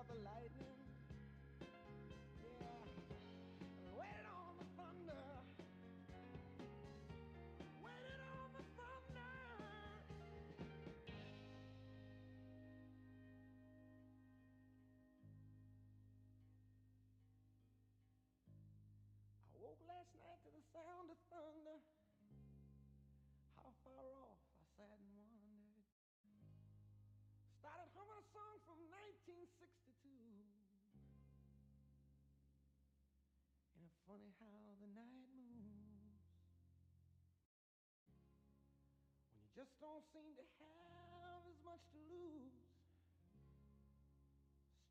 the lightning. Yeah, waited on the thunder. Waited on the thunder. I woke last night to the sound of thunder. How far off I sat and wondered. Started humming a song from 1962. Ain't it funny how the night moves when you just don't seem to have as much to lose?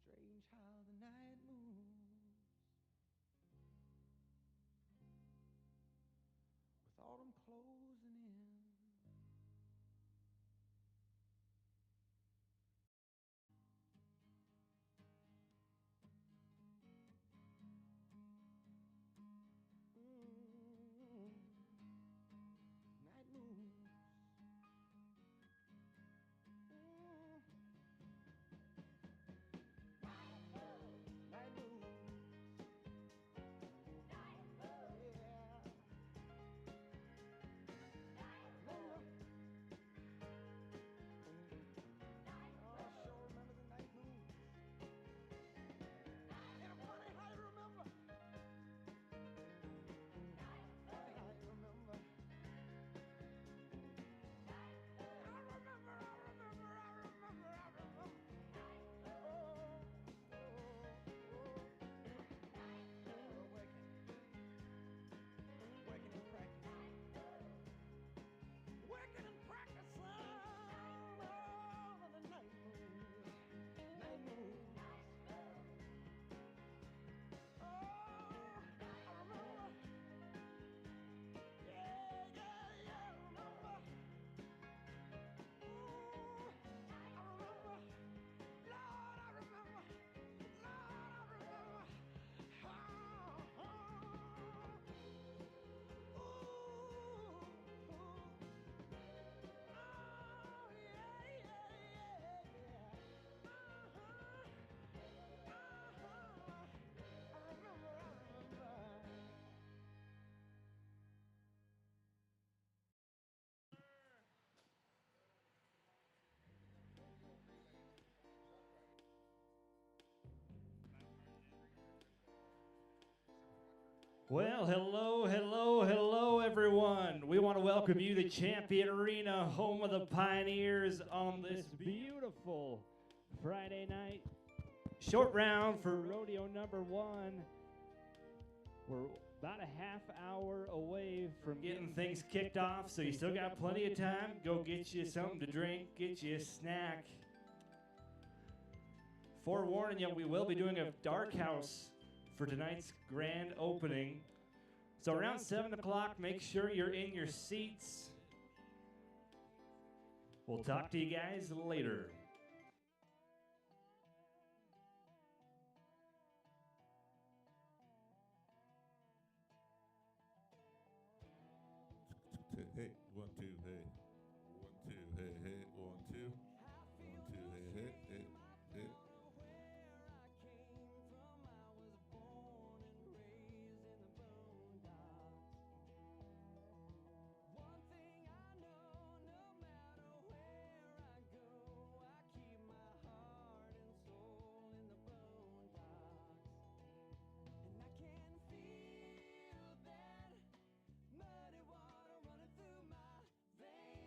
Strange how the night moves with autumn closing in. Night moves. Night moves. Yeah. Oh, I sure remember the night moves. And I'm funny how you remember. Funny how you remember. I remember. Working and practicing all of the night moves. Night moves. Oh, I remember. Yeah, I remember. Ooh, I remember. Lord, I remember. Well, hello, everyone. We want to welcome you to Champion Arena, home of the Pioneers, on this beautiful Friday night short round for rodeo number 1. We're about a half hour away from getting things kicked off, so you still got plenty of time. Go get you something to drink, get you a snack. Forewarning you, we will be doing a dark house for tonight's grand opening. So around 7 o'clock, make sure you're in your seats. We'll talk to you guys later. Hey, 1, 2, hey. 1, 2, hey, hey, 1, 2. 1, 2, hey, hey, hey, hey. Muddy water running through my veins.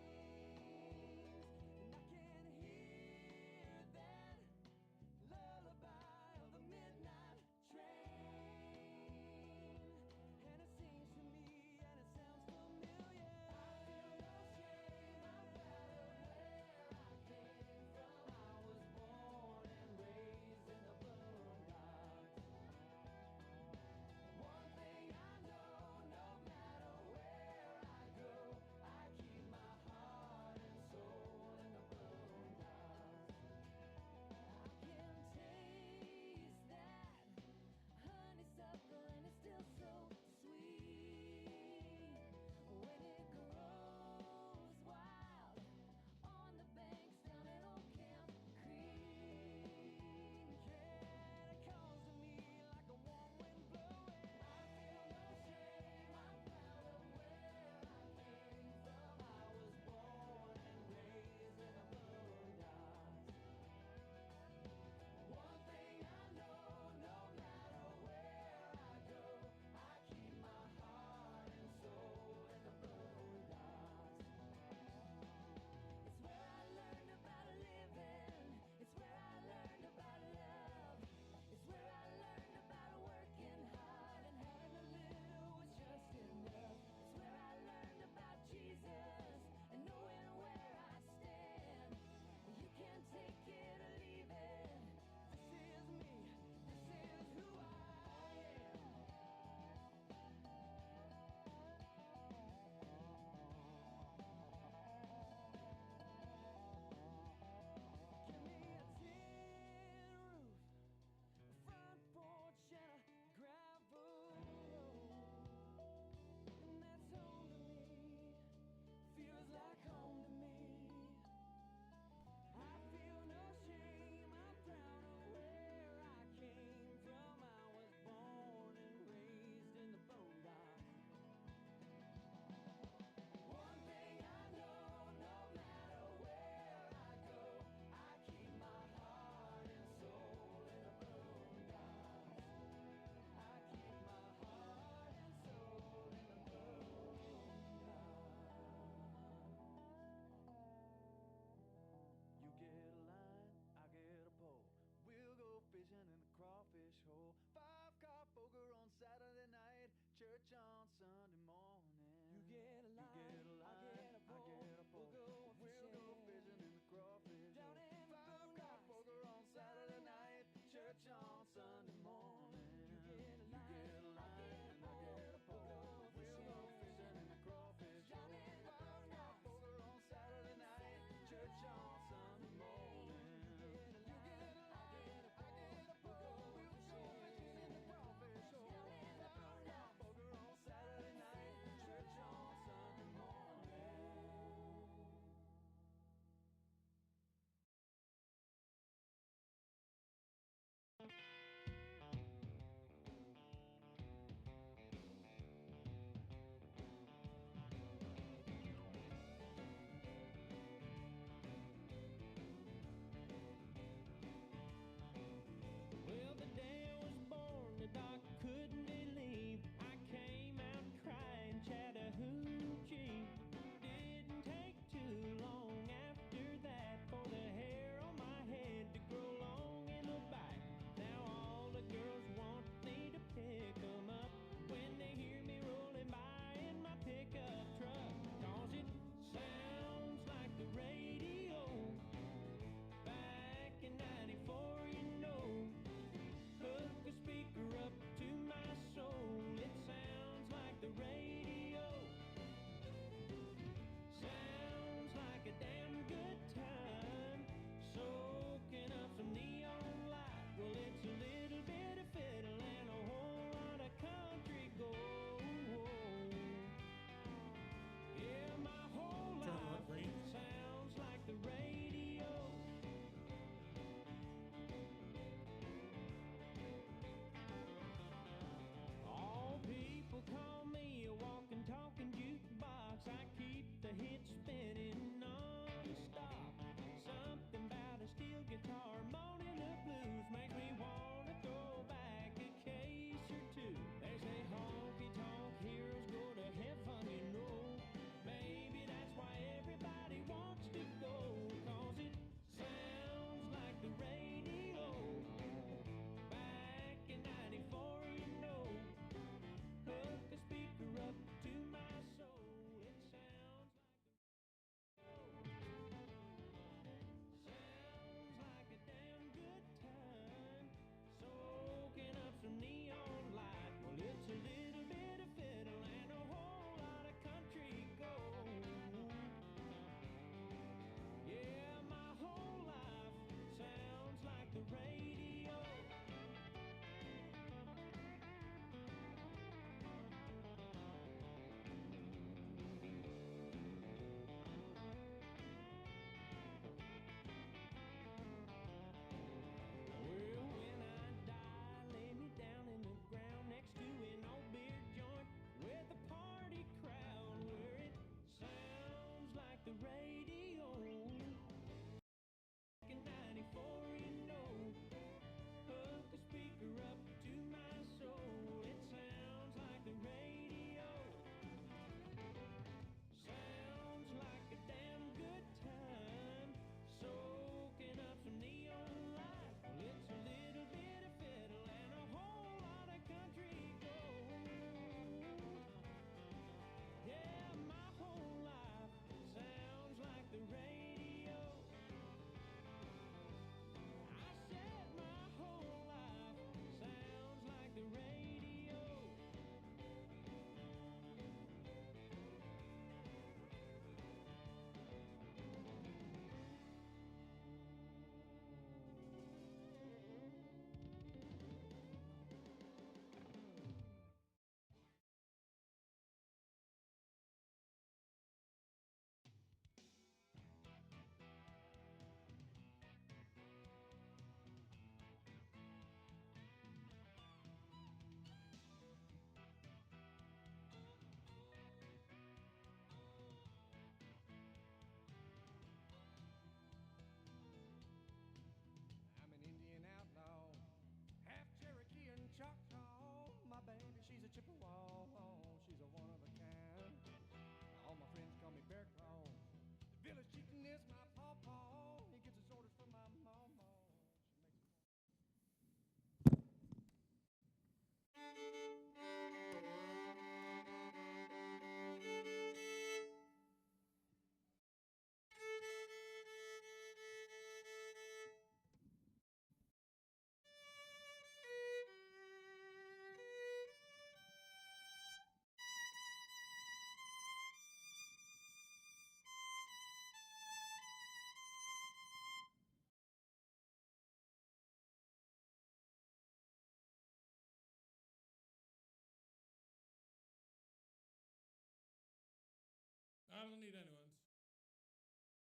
I don't need anyone's.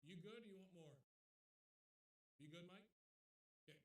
You good or you want more? You good, Mike? Okay.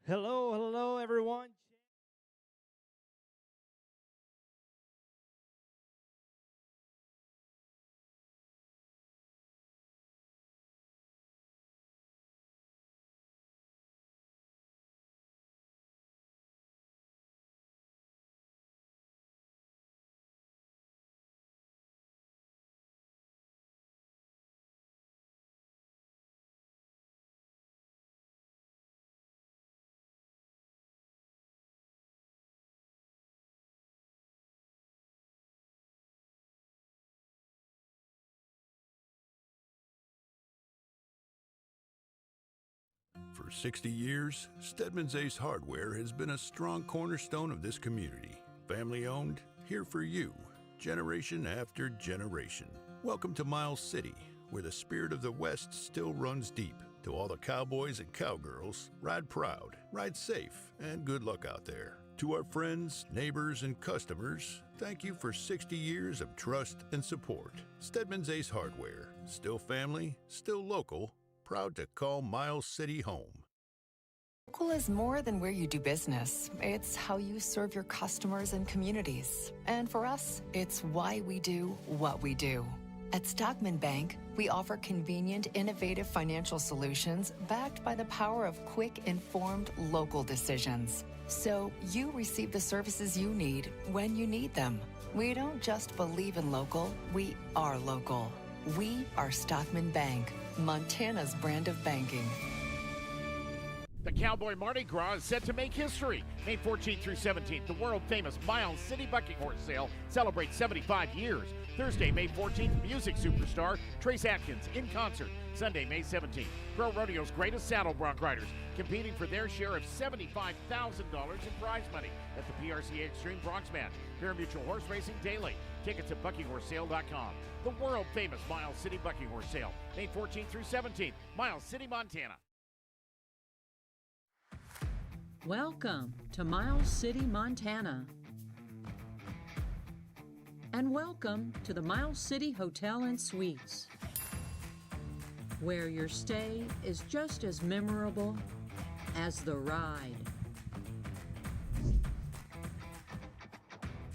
Hello, hello, everyone. For 60 years, Stedman's Ace Hardware has been a strong cornerstone of this community. Family owned, here for you, generation after generation. Welcome to Miles City, where the spirit of the West still runs deep. To all the cowboys and cowgirls, ride proud, ride safe, and good luck out there. To our friends, neighbors, and customers, thank you for 60 years of trust and support. Stedman's Ace Hardware, still family, still local, proud to call Miles City home. Local is more than where you do business. It's how you serve your customers and communities. And for us, it's why we do what we do. At Stockman Bank, we offer convenient, innovative financial solutions backed by the power of quick, informed, local decisions. So you receive the services you need when you need them. We don't just believe in local, we are local. We are Stockman Bank, Montana's brand of banking. The Cowboy Mardi Gras is set to make history. May 14th through 17th, the world-famous Miles City Bucking Horse Sale celebrates 75 years. Thursday, May 14th, music superstar Trace Atkins in concert. Sunday, May 17th, Pro Rodeo's greatest saddle bronc riders competing for their share of $75,000 in prize money at the PRCA Extreme Bronx Match. Parimutuel Horse Racing Daily. Tickets at buckinghorsesale.com. The world-famous Miles City Bucking Horse Sale, May 14th through 17th, Miles City, Montana. Welcome to Miles City, Montana. And welcome to the Miles City Hotel and Suites, where your stay is just as memorable as the ride.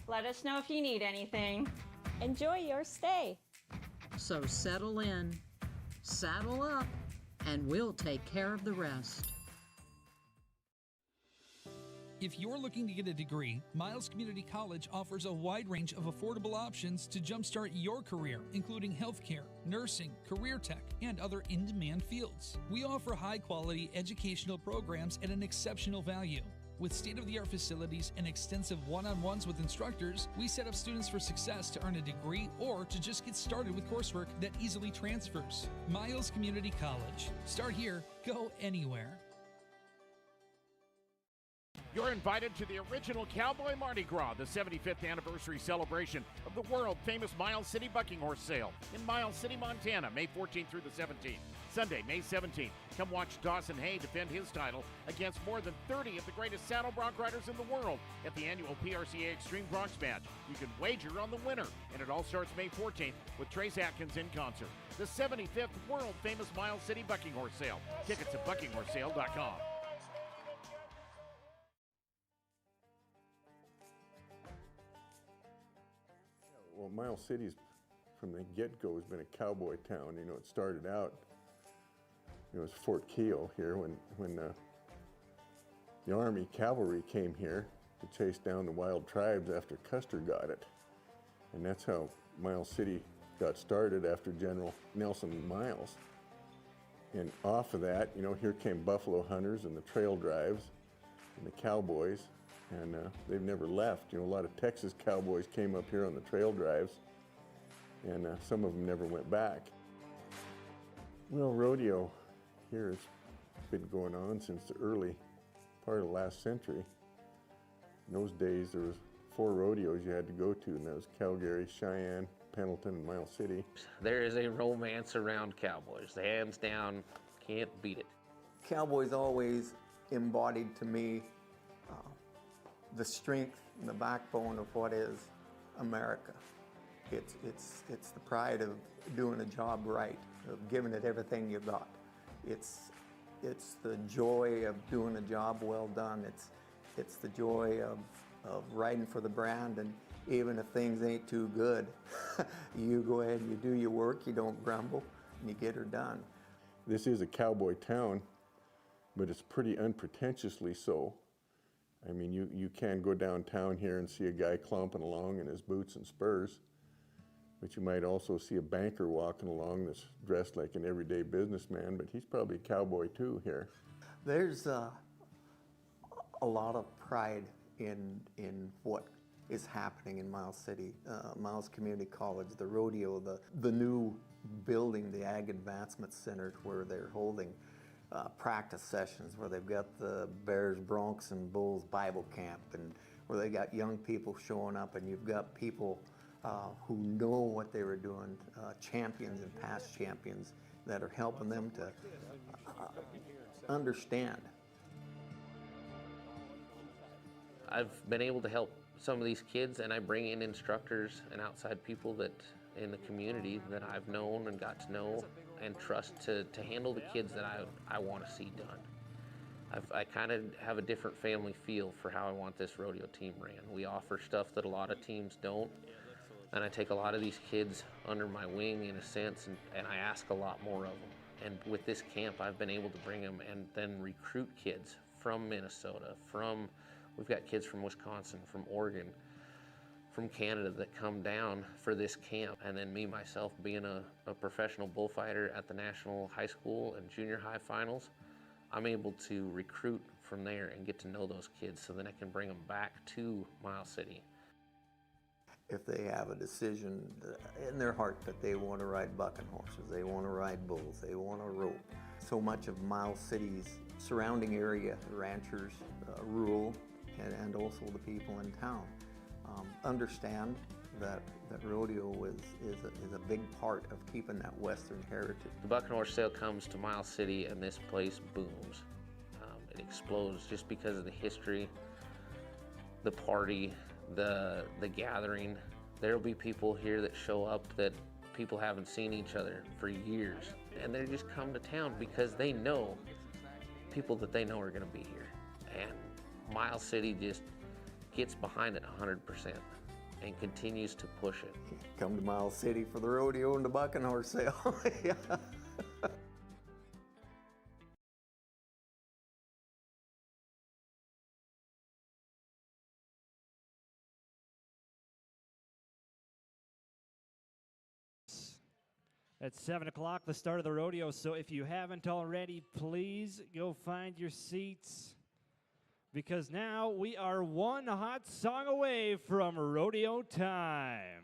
Let us know if you need anything. Enjoy your stay. So settle in, saddle up, and we'll take care of the rest. If you're looking to get a degree, Miles Community College offers a wide range of affordable options to jumpstart your career, including healthcare, nursing, career tech, and other in-demand fields. We offer high-quality educational programs at an exceptional value. With state-of-the-art facilities and extensive one-on-ones with instructors, we set up students for success to earn a degree or to just get started with coursework that easily transfers. Miles Community College. Start here, go anywhere. You're invited to the original Cowboy Mardi Gras, the 75th anniversary celebration of the world-famous Miles City Bucking Horse Sale in Miles City, Montana, May 14th through the 17th. Sunday, May 17th, come watch Dawson Hay defend his title against more than 30 of the greatest saddle bronc riders in the world at the annual PRCA Extreme Bronx Match. You can wager on the winner, and it all starts May 14th with Trace Atkins in concert. The 75th world-famous Miles City Bucking Horse Sale. Tickets at buckinghorsesale.com. Well, Miles City's from the get-go has been a cowboy town. You know, it started out, it was Fort Keogh here when the Army cavalry came here to chase down the wild tribes after Custer got it. And that's how Miles City got started after General Nelson Miles. And off of that, you know, here came buffalo hunters and the trail drives and the cowboys. And they've never left. You know, a lot of Texas cowboys came up here on the trail drives, and some of them never went back. Well, rodeo here has been going on since the early part of the last century. In those days, there was 4 rodeos you had to go to, and that was Calgary, Cheyenne, Pendleton, and Miles City. There is a romance around cowboys. Hands down, can't beat it. Cowboys always embodied to me the strength and the backbone of what is America. It's the pride of doing a job right, of giving it everything you got. It's It's the joy of doing a job well done. It's the joy of riding for the brand, and even if things ain't too good, you go ahead and you do your work, you don't grumble, and you get her done. This is a cowboy town, but it's pretty unpretentiously so. I mean, you can go downtown here and see a guy clomping along in his boots and spurs, but you might also see a banker walking along that's dressed like an everyday businessman, but he's probably a cowboy too here. There's a lot of pride in what is happening in Miles City. Miles Community College, the rodeo, the new building, the Ag Advancement Center, where they're holding practice sessions, where they've got the Bears, Broncs, and Bulls Bible Camp, and where they got young people showing up, and you've got people who know what they were doing, champions and past champions that are helping them to understand. I've been able to help some of these kids, and I bring in instructors and outside people that in the community that I've known and got to know and trust to handle the kids that I want to see done. I kind of have a different family feel for how I want this rodeo team ran. We offer stuff that a lot of teams don't, and I take a lot of these kids under my wing in a sense, and I ask a lot more of them. And with this camp, I've been able to bring them and then recruit kids from Minnesota, we've got kids from Wisconsin, from Oregon, from Canada that come down for this camp. And then me, myself, being a professional bullfighter at the national high school and junior high finals, I'm able to recruit from there and get to know those kids so then I can bring them back to Miles City. If they have a decision in their heart that they want to ride bucking horses, they want to ride bulls, they want to rope. So much of Miles City's surrounding area, ranchers, rural, and also the people in town, understand that rodeo is a big part of keeping that Western heritage. The bucking horse sale comes to Miles City and this place booms. It explodes just because of the history, the party, the gathering. There'll be people here that show up that people haven't seen each other for years, and they just come to town because they know people that they know are going to be here. And Miles City just gets behind it 100% and continues to push it. Come to Miles City for the rodeo and the bucking horse sale. Yeah. At 7 o'clock, the start of the rodeo, so if you haven't already, please go find your seats, because now we are one hot song away from rodeo time.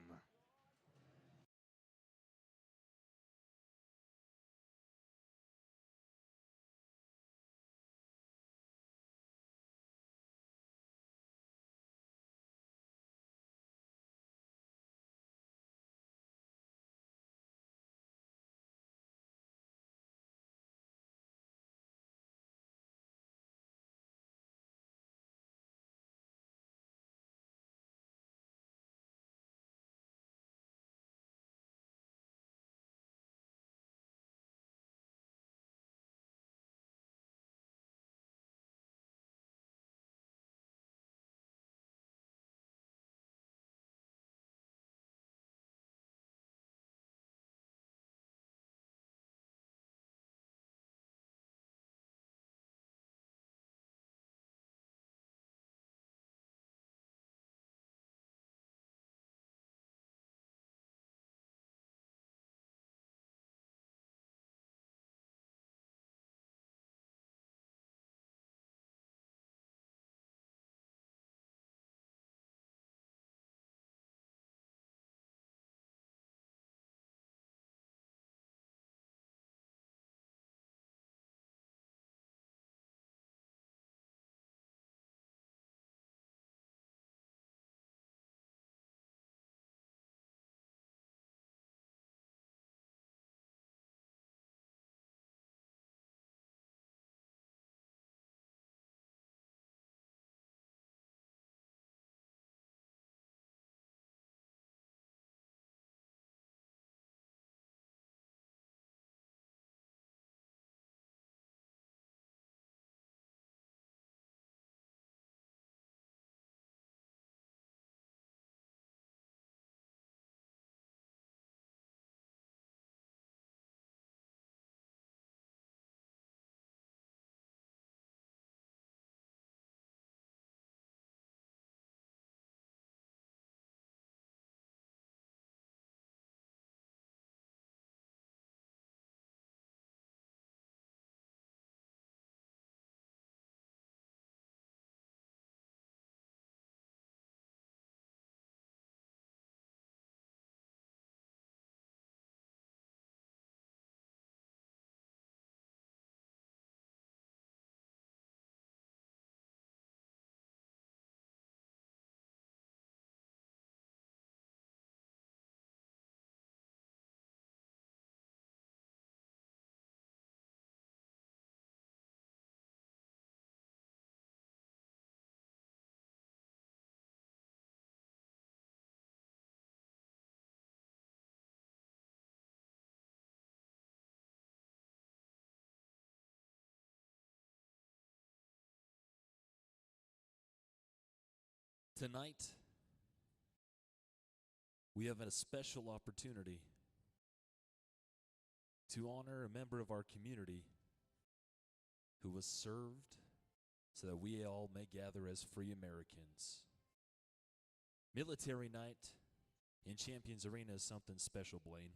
Tonight, we have a special opportunity to honor a member of our community who was served so that we all may gather as free Americans. Military night in Champions Arena is something special, Blaine.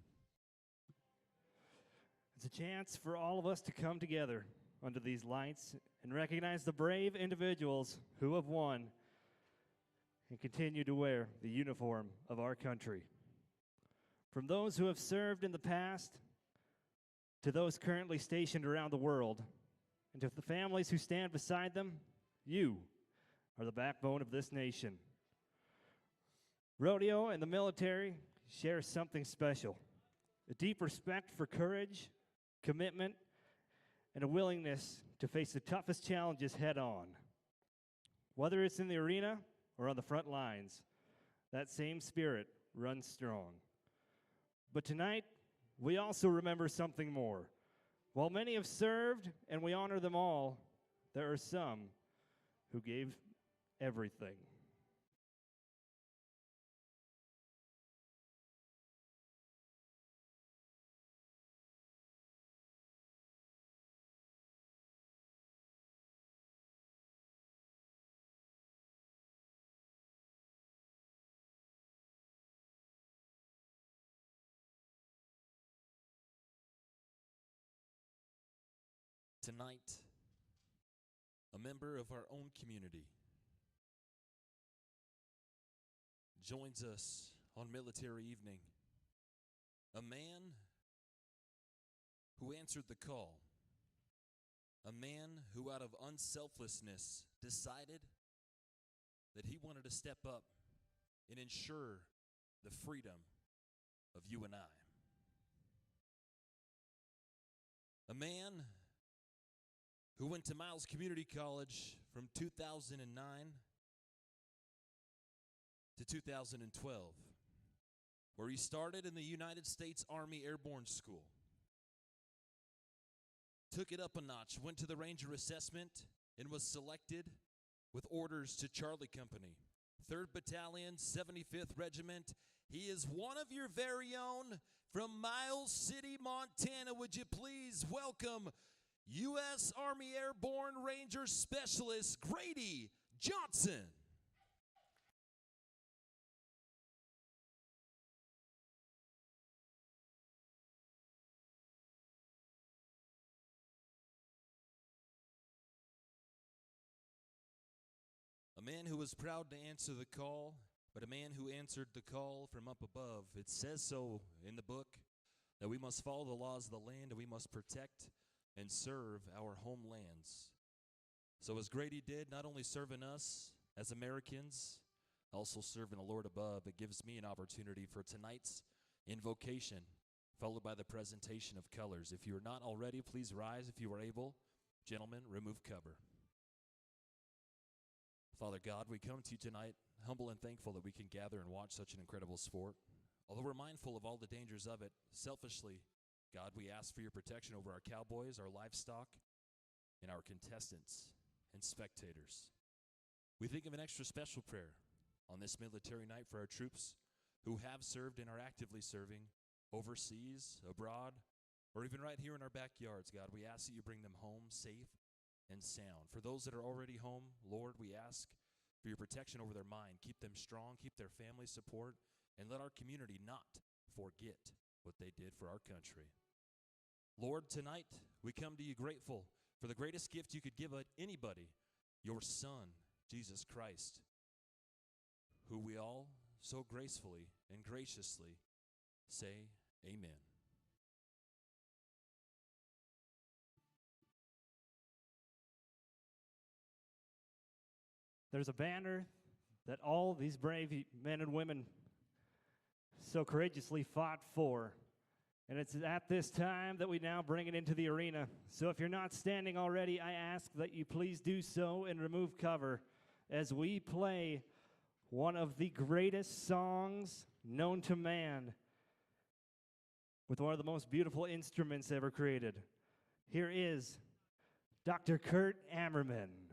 It's a chance for all of us to come together under these lights and recognize the brave individuals who have won and continue to wear the uniform of our country. From those who have served in the past to those currently stationed around the world, and to the families who stand beside them, you are the backbone of this nation. Rodeo and the military share something special, a deep respect for courage, commitment, and a willingness to face the toughest challenges head on. Whether it's in the arena or on the front lines, that same spirit runs strong. But tonight, we also remember something more. While many have served and we honor them all, there are some who gave everything. Tonight, a member of our own community joins us on military evening. A man who answered the call. A man who, out of unselflessness, decided that he wanted to step up and ensure the freedom of you and I. A man who went to Miles Community College from 2009 to 2012, where he started in the United States Army Airborne School, took it up a notch, went to the Ranger Assessment, and was selected with orders to Charlie Company, 3rd Battalion, 75th Regiment. He is one of your very own from Miles City, Montana. Would you please welcome U.S. Army Airborne Ranger Specialist Grady Johnson. A man who was proud to answer the call, but a man who answered the call from up above. It says so in the book that we must follow the laws of the land and we must protect and serve our homelands. So as Grady did, not only serving us as Americans, also serving the Lord above, it gives me an opportunity for tonight's invocation, followed by the presentation of colors. If you are not already, please rise if you are able. Gentlemen, remove cover. Father God, we come to you tonight humble and thankful that we can gather and watch such an incredible sport. Although we're mindful of all the dangers of it, selfishly, God, we ask for your protection over our cowboys, our livestock, and our contestants and spectators. We think of an extra special prayer on this military night for our troops who have served and are actively serving overseas, abroad, or even right here in our backyards. God, we ask that you bring them home safe and sound. For those that are already home, Lord, we ask for your protection over their mind. Keep them strong, keep their family support, and let our community not forget what they did for our country. Lord, tonight we come to you grateful for the greatest gift you could give anybody, your Son, Jesus Christ, who we all so gracefully and graciously say amen. There's a banner that all these brave men and women so courageously fought for. And it's at this time that we now bring it into the arena. So if you're not standing already, I ask that you please do so and remove cover as we play one of the greatest songs known to man with one of the most beautiful instruments ever created. Here is Dr. Kurt Ammerman.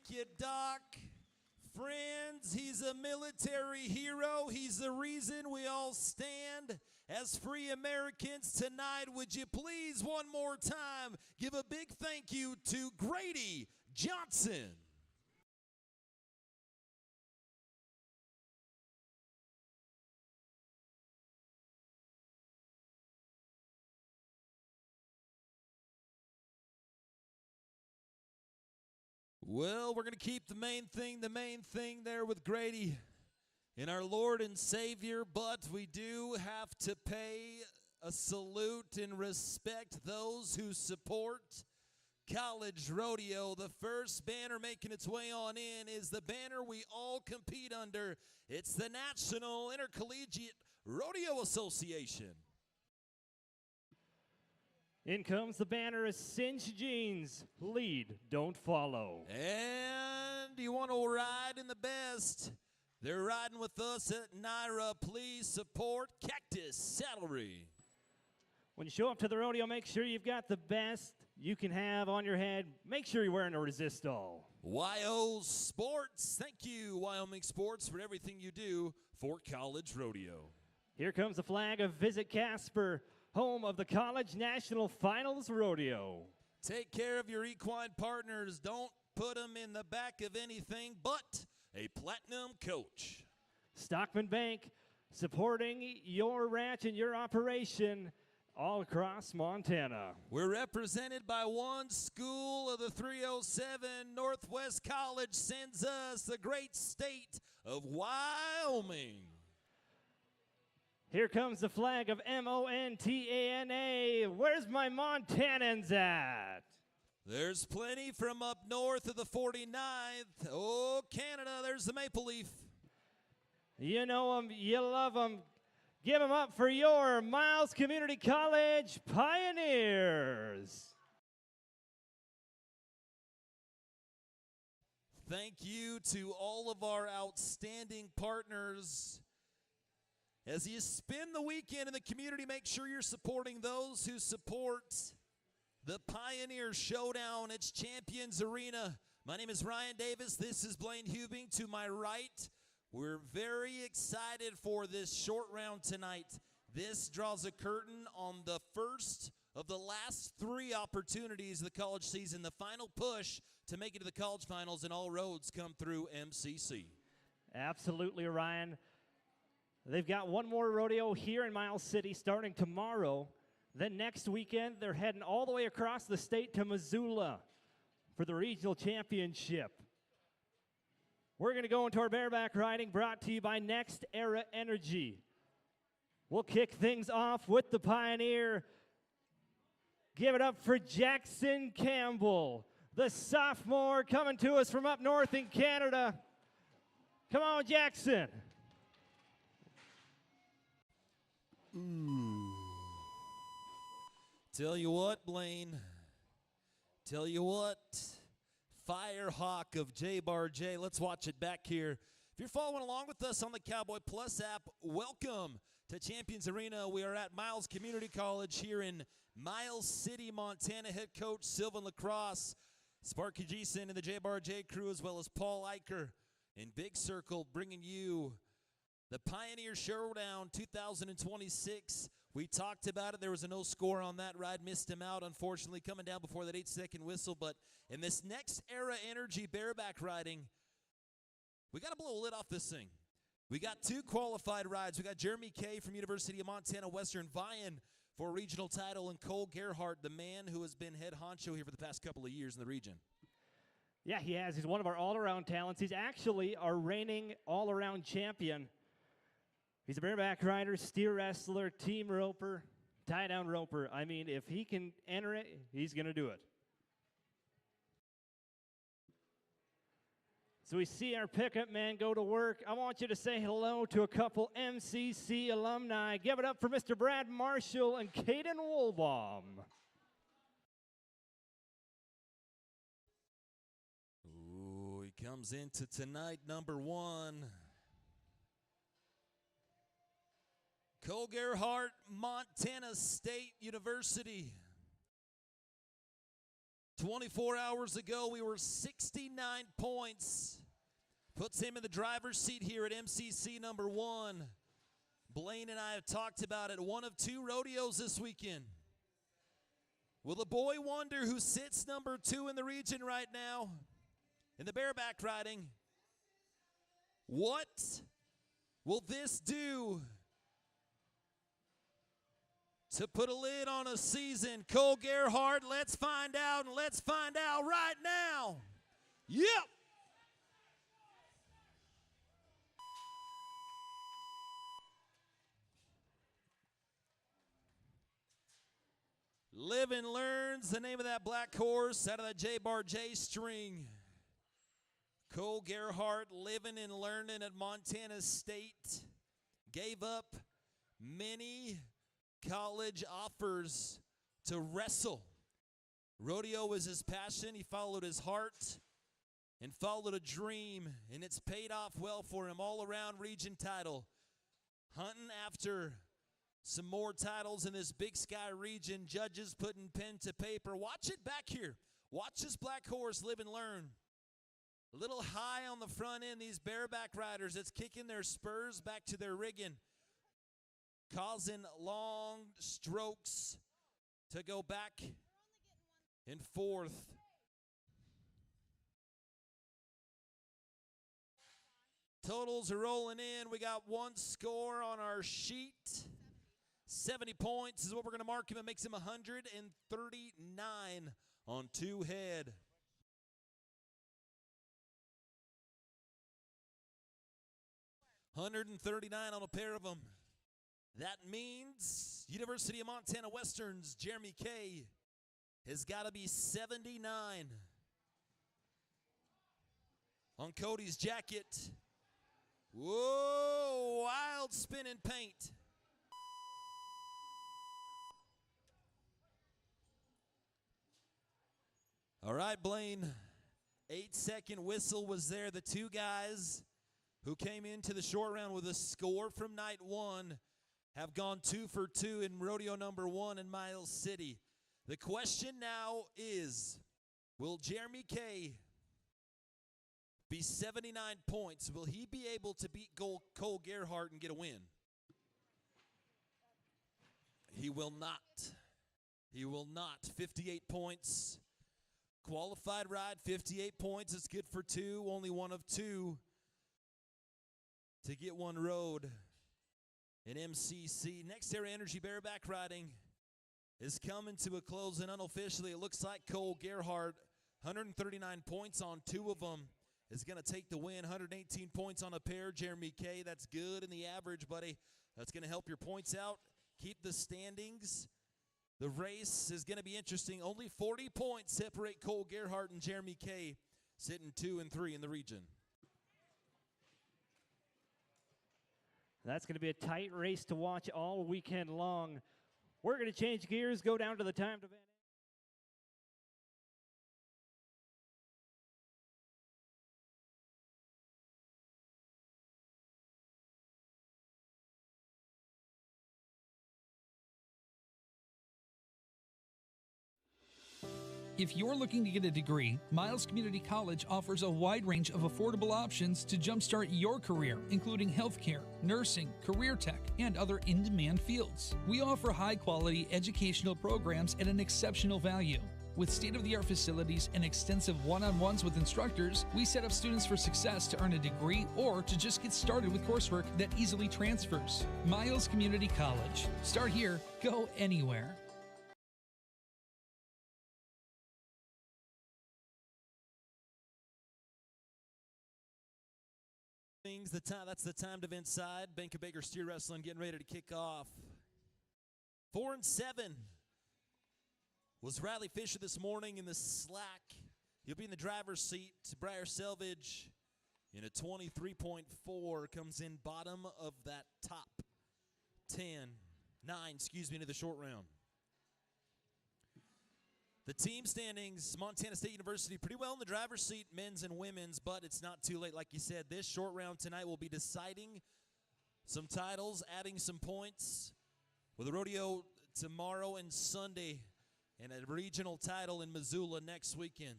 you, Doc. Friends, he's a military hero. He's the reason we all stand as free Americans tonight. Would you please, one more time, give a big thank you to Grady Johnson. Well, we're going to keep the main thing there with Grady and our Lord and Savior, but we do have to pay a salute and respect those who support College Rodeo. The first banner making its way on in is the banner we all compete under. It's the National Intercollegiate Rodeo Association. In comes the banner of Cinch Jeans. Lead, don't follow. And you want to ride in the best? They're riding with us at Naira. Please support Cactus Saddlery. When you show up to the rodeo, make sure you've got the best you can have on your head. Make sure you're wearing a resistol. YO Sports. Thank you, Wyoming Sports, for everything you do for College Rodeo. Here comes the flag of Visit Casper, home of the College National Finals Rodeo. Take care of your equine partners. Don't put them in the back of anything but a platinum coach. Stockman Bank, supporting your ranch and your operation all across Montana. We're represented by one school of the 307. Northwest College sends us the great state of Wyoming. Here comes the flag of Montana. Where's my Montanans at? There's plenty from up north of the 49th. Oh, Canada, there's the Maple Leaf. You know them, you love them. Give them up for your Miles Community College Pioneers. Thank you to all of our outstanding partners. As you spend the weekend in the community, make sure you're supporting those who support the Pioneer Showdown. It's Champions Arena. My name is Ryan Davis. This is Blaine Hubing to my right. We're very excited for this short round tonight. This draws a curtain on the first of the last 3 opportunities of the college season, the final push to make it to the college finals, and all roads come through MCC. Absolutely, Ryan. They've got one more rodeo here in Miles City starting tomorrow. Then next weekend, they're heading all the way across the state to Missoula for the regional championship. We're going to go into our bareback riding, brought to you by Next Era Energy. We'll kick things off with the Pioneer. Give it up for Jackson Campbell, the sophomore coming to us from up north in Canada. Come on, Jackson. Ooh. Tell you what, Blaine. Tell you what. Firehawk of J-Bar J. Let's watch it back here. If you're following along with us on the Cowboy Plus app, welcome to Champions Arena. We are at Miles Community College here in Miles City, Montana. Head coach Sylvan Lacrosse, Sparky Geeson, and the J-Bar J crew, as well as Paul Eicher in Big Circle, bringing you the Pioneer Showdown 2026. We talked about it. There was a no score on that ride. Missed him out, unfortunately, coming down before that 8-second whistle. But in this Next Era Energy bareback riding, we got to blow a lid off this thing. We got 2 qualified rides. We got Jeremy Kay from University of Montana Western vying for a regional title, and Cole Gerhardt, the man who has been head honcho here for the past couple of years in the region. Yeah, he has. He's one of our all-around talents. He's actually our reigning all-around champion. He's a bareback rider, steer wrestler, team roper, tie-down roper. I mean, if he can enter it, he's going to do it. So we see our pickup man go to work. I want you to say hello to a couple MCC alumni. Give it up for Mr. Brad Marshall and Caden Woolbaum. Ooh, he comes into tonight, number 1. Cole Gerhardt, Montana State University. 24 hours ago, we were 69 points. Puts him in the driver's seat here at MCC number 1. Blaine and I have talked about it. 1 of 2 rodeos this weekend. Will the boy wonder who sits number 2 in the region right now in the bareback riding? What will this do to put a lid on a season? Cole Gerhardt, let's find out, and let's find out right now. Yep. Live and Learn's the name of that black horse out of that J-Bar J string. Cole Gerhardt, living and learning at Montana State, gave up many college offers to wrestle. Rodeo was his passion. He followed his heart and followed a dream, and it's paid off well for him. All-around region title. Hunting after some more titles in this Big Sky region. Judges putting pen to paper. Watch it back here. Watch this black horse live and learn. A little high on the front end, these bareback riders. It's kicking their spurs back to their rigging, causing long strokes to go back and forth. Totals are rolling in. We got one score on our sheet. 70 points is what we're going to mark him. It makes him 139 on 2 head. $139 on a pair of them. That means University of Montana Western's Jeremy Kay has got to be 79 on Cody's jacket. Whoa, wild spin and paint. All right, Blaine, 8-second whistle was there. The 2 guys who came into the short round with a score from night 1 have gone 2 for 2 in rodeo number 1 in Miles City. The question now is, will Jeremy Kay be 79 points? Will he be able to beat Cole Gerhardt and get a win? He will not. He will not. 58 points. Qualified ride, 58 points. It's good for 2. Only 1 of 2 to get 1 road in MCC. Next Era Energy bareback riding is coming to a close, and unofficially it looks like Cole Gerhardt, 139 points on 2 of them, is going to take the win. 118 points on a pair. Jeremy Kay, that's good in the average, buddy. That's going to help your points out, keep the standings. The race is going to be interesting. Only 40 points separate Cole Gerhardt and Jeremy Kay, sitting 2 and 3 in the region. That's going to be a tight race to watch all weekend long. We're going to change gears, go down to the timed event. If you're looking to get a degree, Miles Community College offers a wide range of affordable options to jumpstart your career, including healthcare, nursing, career tech, and other in-demand fields. We offer high-quality educational programs at an exceptional value. With state-of-the-art facilities and extensive one-on-ones with instructors, we set up students for success to earn a degree or to just get started with coursework that easily transfers. Miles Community College. Start here, go anywhere. That's the timed event side. Bank of Baker Steer Wrestling getting ready to kick off. 4 and 7 was Riley Fisher this morning in the slack. He'll be in the driver's seat. Briar Selvage in a 23.4 comes in bottom of that top 9, into the short round. The team standings, Montana State University, pretty well in the driver's seat, men's and women's, but it's not too late. Like you said, this short round tonight will be deciding some titles, adding some points. With the rodeo tomorrow and Sunday, and a regional title in Missoula next weekend.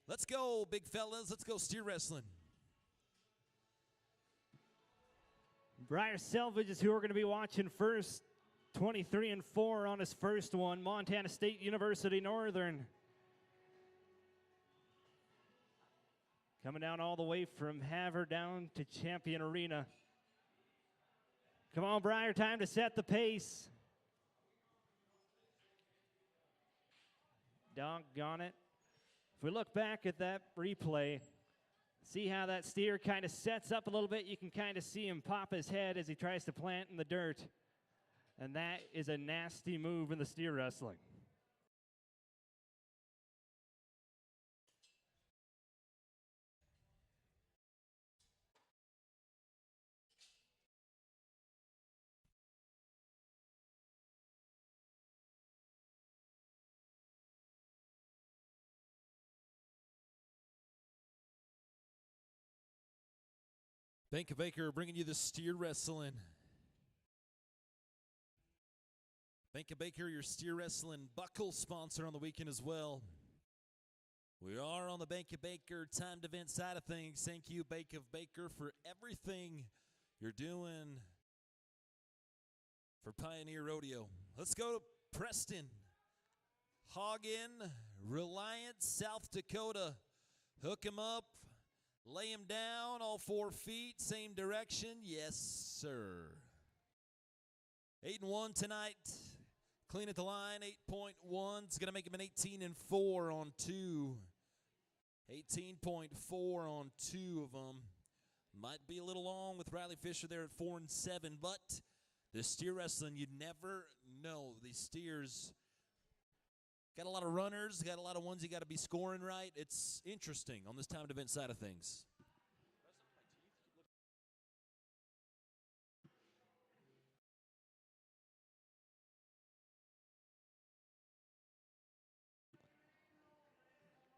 Let's go, big fellas. Let's go steer wrestling. Briar Selvage is who we're going to be watching first. 23-4 on his first one. Montana State University Northern. Coming down all the way from Havre down to Champion Arena. Come on, Briar, time to set the pace. Doggone it. If we look back at that replay, see how that steer kind of sets up a little bit. You can kind of see him pop his head as he tries to plant in the dirt. And that is a nasty move in the steer wrestling. Bank of Baker bringing you the steer wrestling. Bank of Baker, your steer wrestling buckle sponsor on the weekend as well. We are on the Bank of Baker timed event side of things. Thank you, Bank of Baker, for everything you're doing for Pioneer Rodeo. Let's go to Preston. Hagen, Reliance, South Dakota. Hook him up. Lay him down, all 4 feet, same direction. Yes, sir. 8-1 tonight. Clean at the line, 8.1. It's going to make him an 18-4 on 2. 18.4 on 2 of them. Might be a little long with Riley Fisher there at 4-7, but the steer wrestling, you never know. These steers got a lot of runners, got a lot of ones you got to be scoring right. It's interesting on this timed event side of things.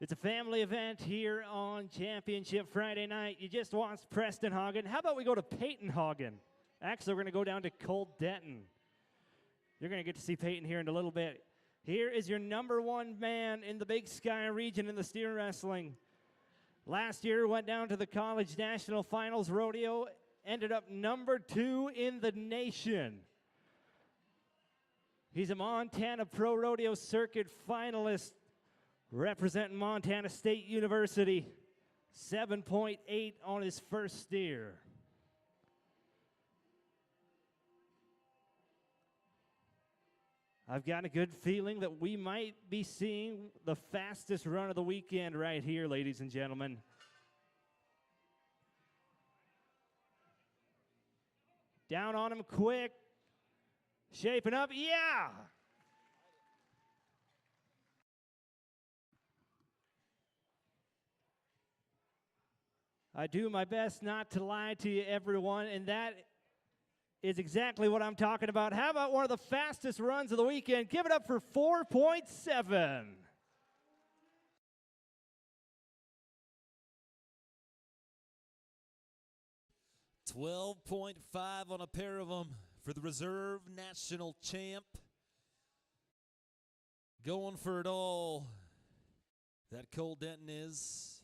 It's a family event here on Championship Friday night. You just watched Preston Hagen. How about we go to Peyton Hagen? Actually, we're going to go down to Colt Denton. You're going to get to see Peyton here in a little bit. Here is your #1 man in the Big Sky region in the steer wrestling. Last year went down to the College National Finals Rodeo, ended up #2 in the nation. He's a Montana Pro Rodeo Circuit finalist representing Montana State University. 7.8 on his first steer. I've got a good feeling that we might be seeing the fastest run of the weekend right here, ladies and gentlemen. Down on him quick. Shaping up, yeah! I do my best not to lie to you, everyone, and that is exactly what I'm talking about. How about one of the fastest runs of the weekend? Give it up for 4.7. $12.5 on a pair of them for the reserve national champ. Going for it all. That Cole Denton is.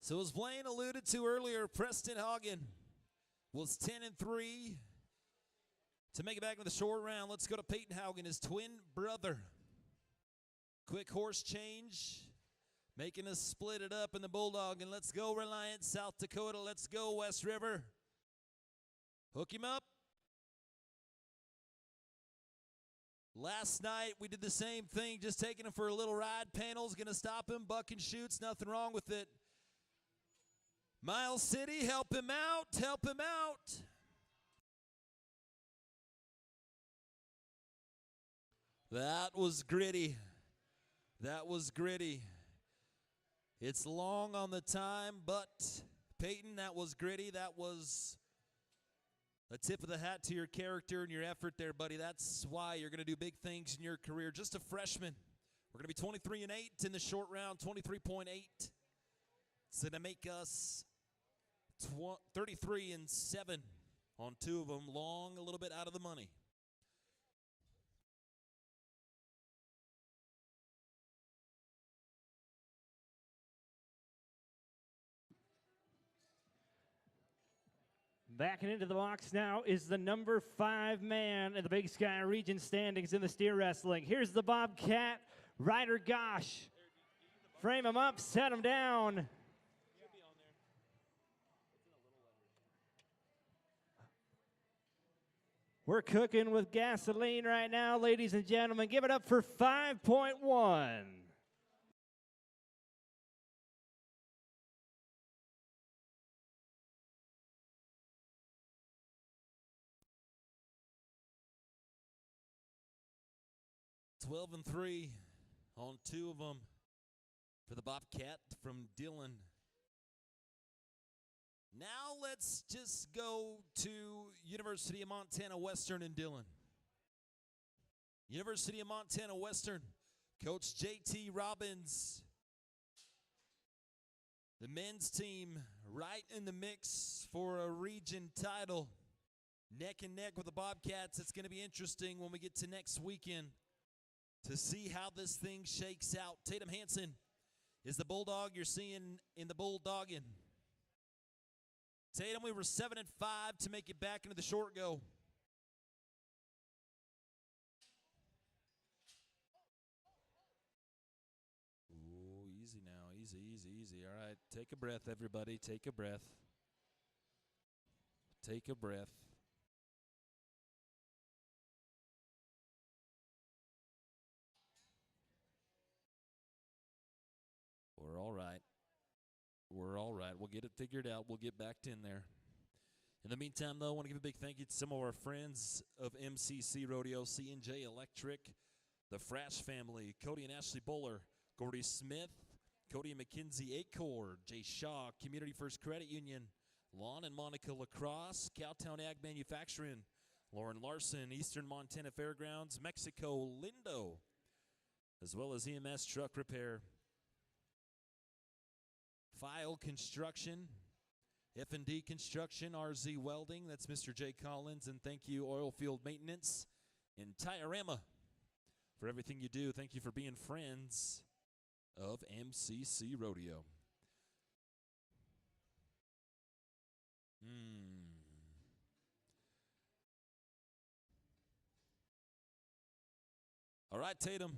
So as Blaine alluded to earlier, Preston Hagen was 10-3 to make it back in the short round. Let's go to Peyton Hagen, his twin brother. Quick horse change, making us split it up in the Bulldog. And let's go Reliance, South Dakota. Let's go West River. Hook him up. Last night we did the same thing, just taking him for a little ride. Panel's going to stop him, buck and shoots, nothing wrong with it. Miles City, help him out, help him out. That was gritty. That was gritty. It's long on the time, but Peyton, that was gritty. That was a tip of the hat to your character and your effort there, buddy. That's why you're going to do big things in your career. Just a freshman. We're going to be 23-8 in the short round, 23.8. It's going to make us 33-7 on 2 of them, long, a little bit out of the money. Backing into the box now is the number 5 man in the Big Sky Region standings in the steer wrestling. Here's the Bobcat, Ryder Gosh. Frame him up, set him down. We're cooking with gasoline right now, ladies and gentlemen. Give it up for 5.1. $12 and 3 on 2 of them for the Bobcat from Dillon. Now let's just go to University of Montana Western in Dillon. University of Montana Western, Coach J.T. Robbins. The men's team right in the mix for a region title. Neck and neck with the Bobcats. It's going to be interesting when we get to next weekend to see how this thing shakes out. Tatum Hansen is the Bulldog you're seeing in the Bulldogging. Tatum, we were 7-5 to make it back into the Shortgo. Ooh, easy now, easy, easy, easy. All right, take a breath, everybody. Take a breath. Take a breath. We're all right. We're all right. We'll get it figured out. We'll get back in there. In the meantime, though, I want to give a big thank you to some of our friends of MCC Rodeo, C&J Electric, the Frash family, Cody and Ashley Bowler, Gordy Smith, Cody and Mackenzie Acor, Jay Shaw, Community First Credit Union, Lon and Monica Lacrosse, Cowtown Ag Manufacturing, Lauren Larson, Eastern Montana Fairgrounds, Mexico Lindo, as well as EMS Truck Repair. File Construction, F&D Construction, RZ Welding, that's Mr. Jay Collins, and thank you, Oilfield Maintenance, and Tiorama for everything you do. Thank you for being friends of MCC Rodeo. All right, Tatum,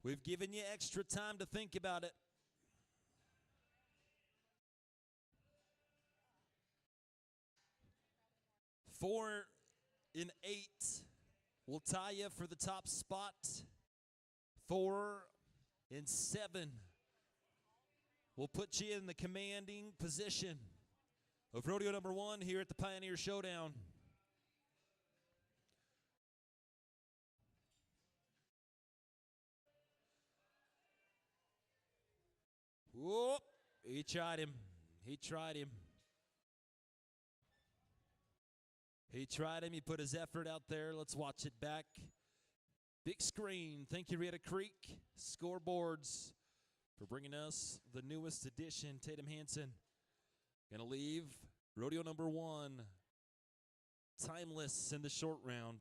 we've given you extra time to think about it. 4 and 8 will tie you for the top spot. 4 and 7 will put you in the commanding position of rodeo number 1 here at the Pioneer Showdown. Whoop, he tried him. He tried him. He tried him. He put his effort out there. Let's watch it back. Big screen. Thank you, Rita Creek Scoreboards, for bringing us the newest edition. Tatum Hansen going to leave rodeo number 1 timeless in the short round.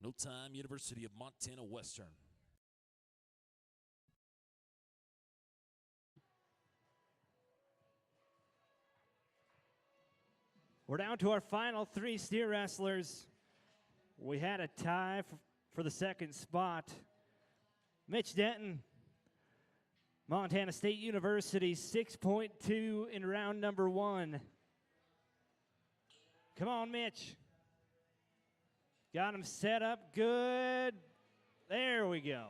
No time, University of Montana Western. We're down to our final 3 steer wrestlers. We had a tie for the second spot. Mitch Denton, Montana State University, 6.2 in round number 1. Come on, Mitch. Got him set up good. There we go.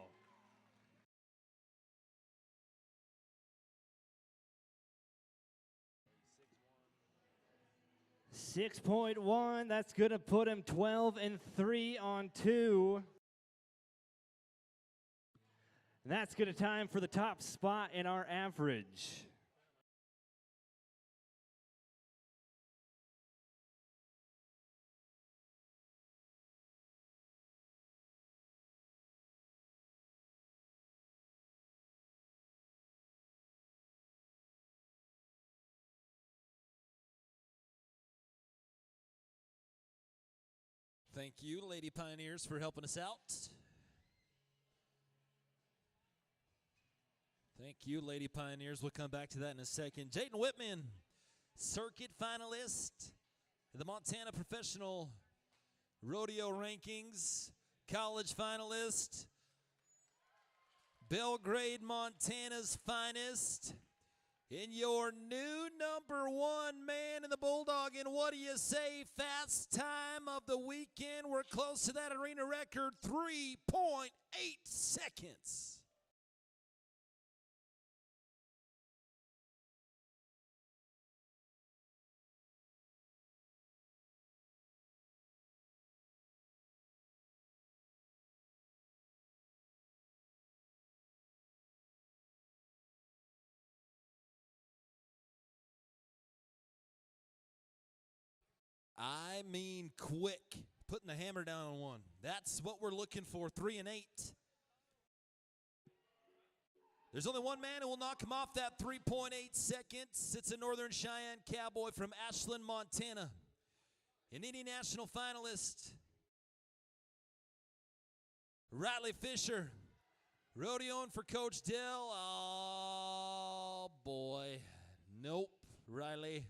6.1, that's going to put him 12 and 3 on 2. And that's going to tie him for the top spot in our average. Thank you, Lady Pioneers, for helping us out. Thank you, Lady Pioneers. We'll come back to that in a second. Jayden Whitman, circuit finalist, the Montana Professional Rodeo Rankings, college finalist, Belgrade, Montana's finest, in your new #1 man in the Bulldog. And what do you say? Fast time of the weekend. We're close to that arena record, 3.8 seconds. I mean quick, putting the hammer down on one. That's what we're looking for, 3 and 8. There's only one man who will knock him off that 3.8 seconds. It's a Northern Cheyenne cowboy from Ashland, Montana. An Indian National finalist, Riley Fisher, rodeoing for Coach Dell. Oh, boy. Nope, Riley.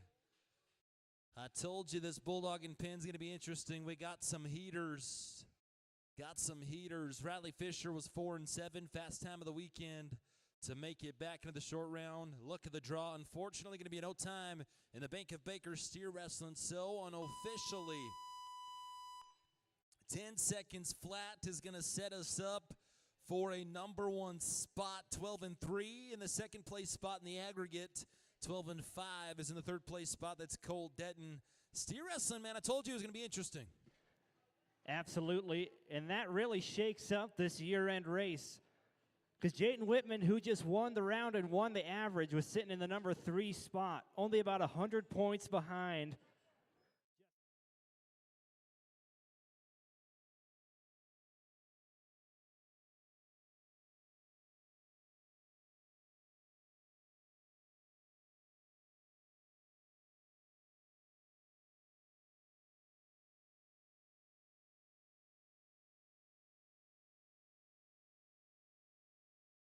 I told you this Bulldog and Pin's going to be interesting. We got some heaters. Riley Fisher was 4 and 7, fast time of the weekend to make it back into the short round. Look at the draw. Unfortunately, going to be no time in the Bank of Baker steer wrestling. So unofficially, 10 seconds flat is going to set us up for a #1 spot. 12 and 3 in the second place spot in the aggregate. 12 and 5 is in the third place spot. That's Cole Detton. Steer wrestling, man, I told you it was going to be interesting. Absolutely, and that really shakes up this year-end race. Because Jayden Whitman, who just won the round and won the average, was sitting in the #3 spot, only about 100 points behind.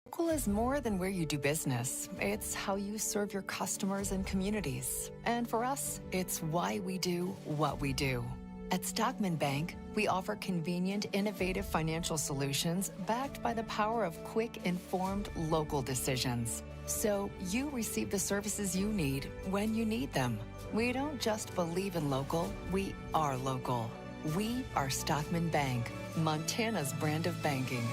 Local is more than where you do business. It's how you serve your customers and communities. And for us, it's why we do what we do. At Stockman Bank, we offer convenient, innovative financial solutions backed by the power of quick, informed, local decisions. So you receive the services you need when you need them. We don't just believe in local, we are local. We are Stockman Bank, Montana's brand of banking.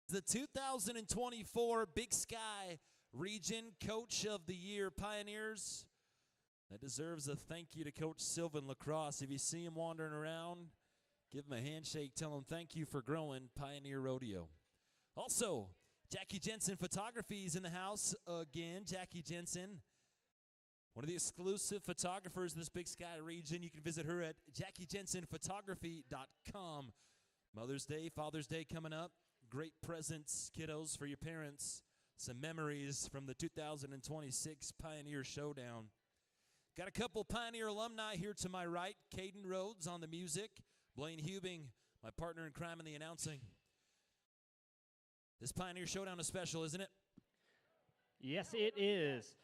The 2024 Big Sky Region Coach of the Year Pioneers. That deserves a thank you to Coach Sylvan Lacrosse. If you see him wandering around, give him a handshake. Tell him thank you for growing Pioneer Rodeo. Also, Jackie Jensen Photography is in the house again. Jackie Jensen, one of the exclusive photographers in this Big Sky region. You can visit her at JackieJensenPhotography.com. Mother's Day, Father's Day coming up. Great presents, kiddos, for your parents. Some memories from the 2026 Pioneer Showdown. Got a couple Pioneer alumni here to my right. Caden Rhodes on the music. Blaine Hubing, my partner in crime in the announcing. This Pioneer Showdown is special, isn't it? Yes, it is.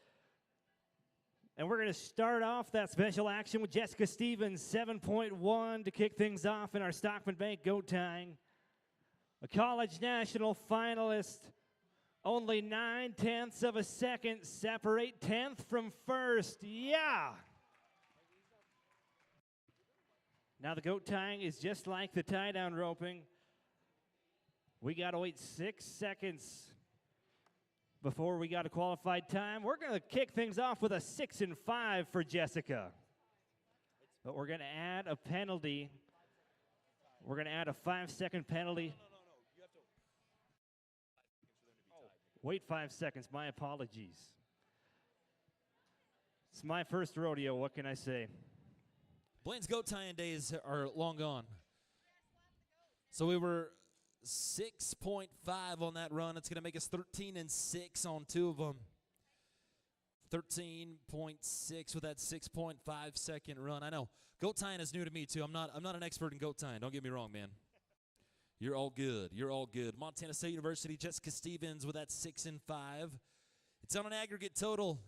And we're going to start off that special action with Jessica Stevens, 7.1 to kick things off in our Stockman Bank goat tying. A college national finalist, only 9/10 of a second separate 10th from first. Yeah! Now the goat tying is just like the tie down roping. We got to wait 6 seconds before we got a qualified time. We're going to kick things off with a 6 and 5 for Jessica. But we're going to add a penalty. We're going to add a 5-second penalty. Wait 5 seconds. My apologies. It's my first rodeo. What can I say? Blaine's goat tying days are long gone. So we were 6.5 on that run. It's going to make us 13 and 6 on 2 of them. 13.6 with that 6.5 second run. I know goat tying is new to me too. I'm not an expert in goat tying. Don't get me wrong, man. You're all good. You're all good. Montana State University, Jessica Stevens with that 6 and 5. It's on an aggregate total.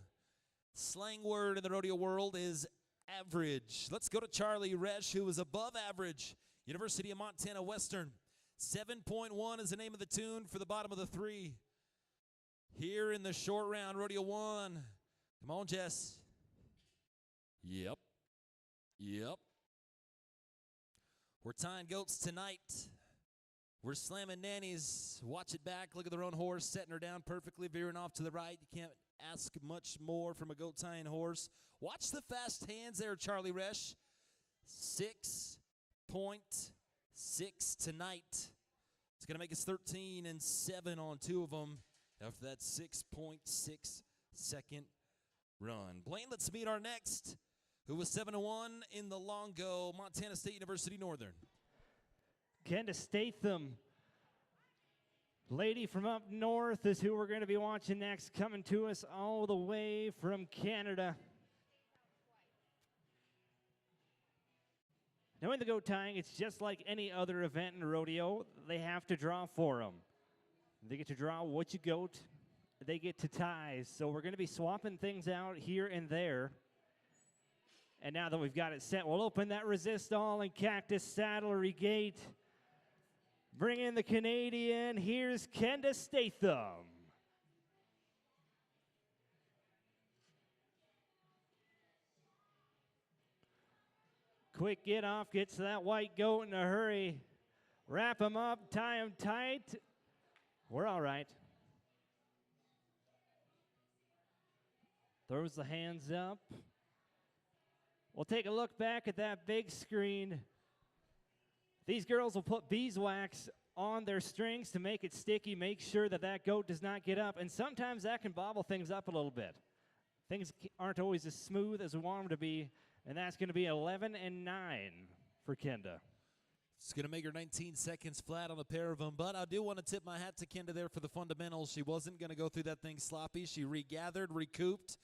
Slang word in the rodeo world is average. Let's go to Charlie Resch, who was above average. University of Montana Western. 7.1 is the name of the tune for the bottom of the 3. Here in the short round, rodeo 1. Come on, Jess. Yep. We're tying goats tonight. We're slamming nannies. Watch it back. Look at their own horse, setting her down perfectly, veering off to the right. You can't ask much more from a goat tying horse. Watch the fast hands there, Charlie Resch. 6.6 tonight. It's going to make us 13 and 7 on 2 of them after that 6.6 second run. Blaine, let's meet our next, who was 7-1 in the Longo, Montana State University Northern. Kenda Statham, lady from up north, is who we're going to be watching next, coming to us all the way from Canada. Now in the goat tying, it's just like any other event in rodeo. They have to draw for them. They get to draw which goat they get to tie. So we're going to be swapping things out here and there. And now that we've got it set, we'll open that resist all and cactus saddlery gate. Bring in the Canadian. Here's Kenda Statham. Quick get off, gets to that white goat in a hurry. Wrap him up, tie him tight. We're all right. Throws the hands up. We'll take a look back at that big screen. These girls will put beeswax on their strings to make it sticky, make sure that that goat does not get up, and sometimes that can bobble things up a little bit. Things aren't always as smooth as we want them to be, and that's going to be 11 and 9 for Kenda. It's going to make her 19 seconds flat on a pair of them, but I do want to tip my hat to Kenda there for the fundamentals. She wasn't going to go through that thing sloppy. She regathered, recouped,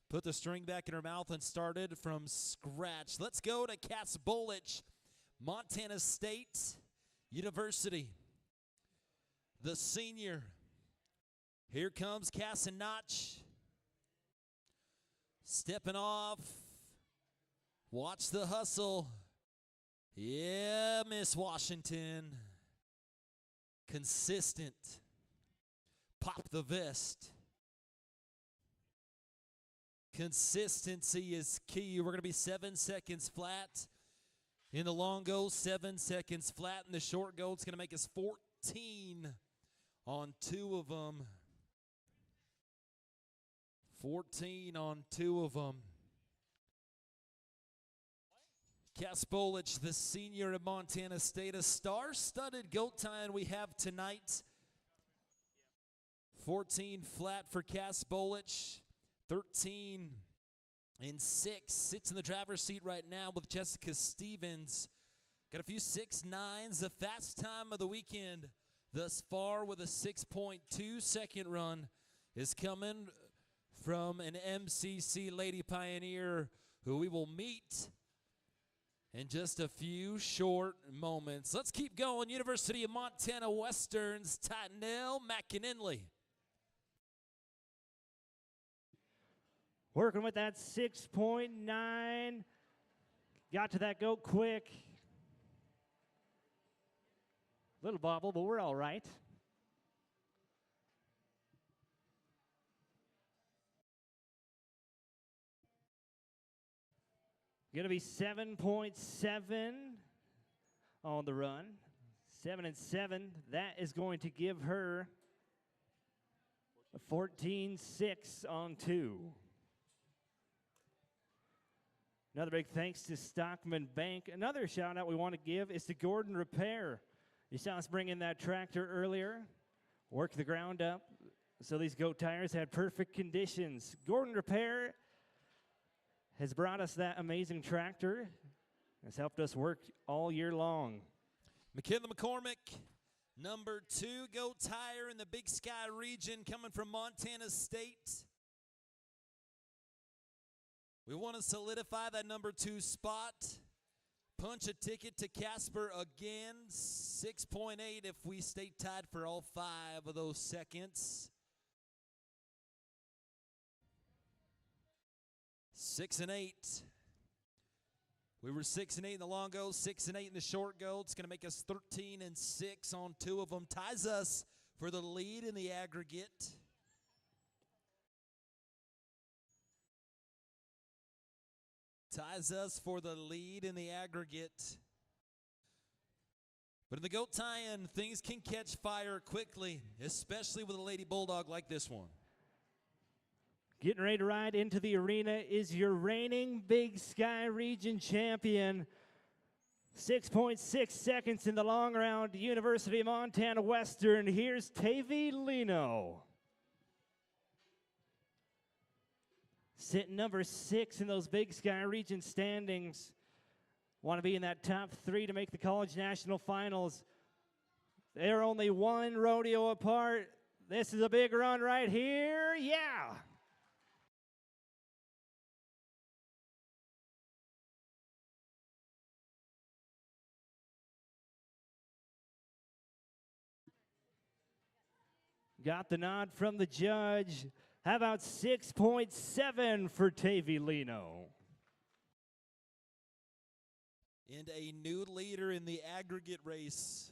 put the string back in her mouth, and started from scratch. Let's go to Cass Bolich, Montana State University, the senior. Here comes Cass and Notch. Stepping off. Watch the hustle. Yeah, Miss Washington. Consistent. Pop the vest. Consistency is key. We're going to be 7 seconds flat in the long go, 7 seconds flat in the short go. It's going to make us 14 on 2 of them. 14 on 2 of them. Cass Bolich, the senior at Montana State, a star-studded goat tying we have tonight. 14 flat for Cass Bolich. 13 and 6. Sits in the driver's seat right now with Jessica Stevens. Got a few 6.9s. The fast time of the weekend thus far with a 6.2 second run is coming from an MCC Lady Pioneer who we will meet in just a few short moments. Let's keep going. University of Montana Western's Tynell McKinley. Working with that 6.9. Got to that goat quick. Little bobble, but we're all right. Going to be 7.7 on the run. 7 and 7. That is going to give her a 14-6 on 2. Another big thanks to Stockman Bank. Another shout out we want to give is to Gordon Repair. You saw us bring in that tractor earlier, work the ground up, so these goat tires had perfect conditions. Gordon Repair has brought us that amazing tractor. Has helped us work all year long. McKinley McCormick, number 2 goat tire in the Big Sky region, coming from Montana State. We want to solidify that number 2 spot. Punch a ticket to Casper again. 6.8 if we stay tied for all 5 of those seconds. 6 and 8. We were 6 and 8 in the long go, 6 and 8 in the short go. It's going to make us 13 and 6 on 2 of them. Ties us for the lead in the aggregate. Ties us for the lead in the aggregate. But in the goat tie-in, things can catch fire quickly, especially with a lady bulldog like this one. Getting ready to ride into the arena is your reigning Big Sky Region champion. 6.6 seconds in the long round, University of Montana Western. Here's Tavy Lino. Sitting number 6 in those Big Sky Region standings. Want to be in that top 3 to make the college national finals. They're only 1 rodeo apart. This is a big run right here. Yeah. Got the nod from the judge. How about 6.7 for Tavy Lino? And a new leader in the aggregate race.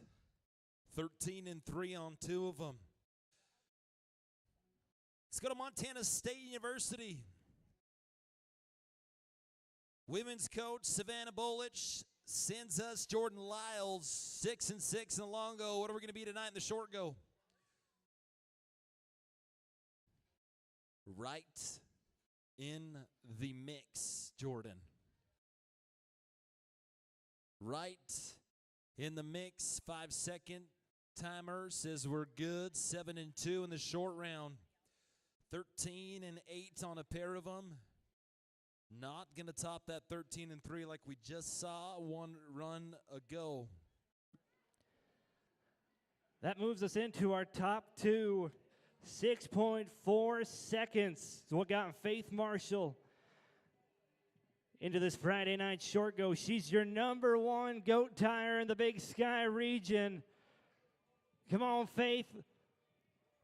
13 and 3 on 2 of them. Let's go to Montana State University. Women's coach Savannah Bolich sends us Jordan Lyles, 6 and 6 in the long go. What are we going to be tonight in the short go? Right in the mix, Jordan. Right in the mix. 5-second timer says we're good. 7 and 2 in the short round. 13 and 8 on a pair of them. Not going to top that 13 and 3 like we just saw 1 run ago. That moves us into our top 2. 6.4 seconds is what got Faith Marshall into this Friday night short go. She's your number 1 goat tire in the Big Sky region. Come on, Faith.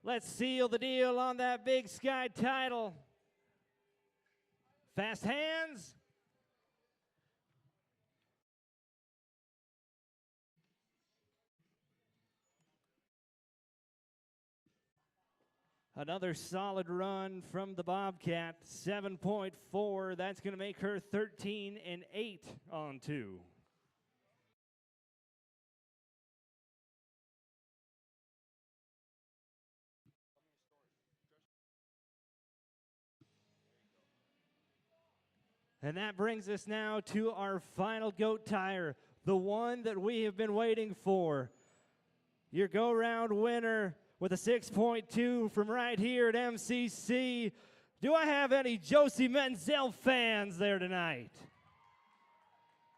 Let's seal the deal on that Big Sky title. Fast hands. Another solid run from the Bobcat, 7.4. That's going to make her 13 and 8 on 2. And that brings us now to our final goat tire, the one that we have been waiting for. Your go-round winner with a 6.2 from right here at MCC. Do I have any Josie Menzel fans there tonight?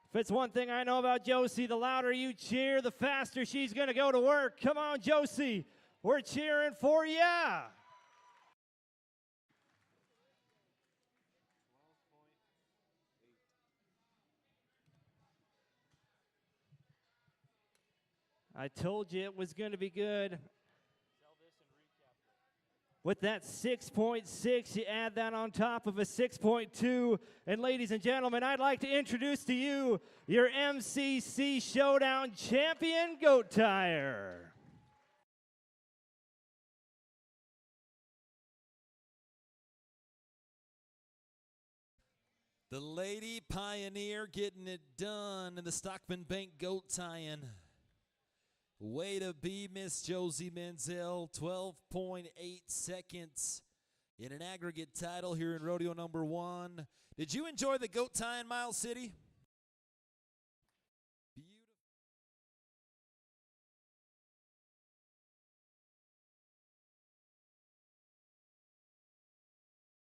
If it's one thing I know about Josie, the louder you cheer, the faster she's going to go to work. Come on, Josie. We're cheering for ya. I told you it was going to be good. With that 6.6, you add that on top of a 6.2. And ladies and gentlemen, I'd like to introduce to you your MCC Showdown champion goat tire. The Lady Pioneer getting it done in the Stockman Bank goat tie-in. Way to be, Miss Josie Menzel. 12.8 seconds in an aggregate title here in rodeo number 1. Did you enjoy the goat tie in Miles City?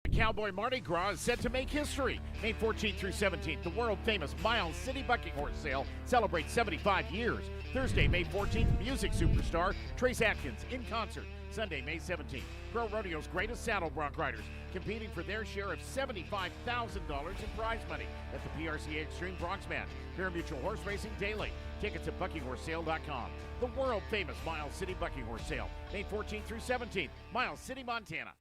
Cowboy Mardi Gras is set to make history. May 14th through 17th, the world-famous Miles City Bucking Horse Sale celebrates 75 years. Thursday, May 14th, music superstar Trace Atkins in concert. Sunday, May 17th, Pro Rodeo's greatest saddle bronc riders competing for their share of $75,000 in prize money at the PRCA Extreme Bronx Match. Pari-Mutuel Horse Racing Daily. Tickets at buckinghorse-sale.com. The world-famous Miles City Bucking Horse Sale, May 14th through 17th, Miles City, Montana.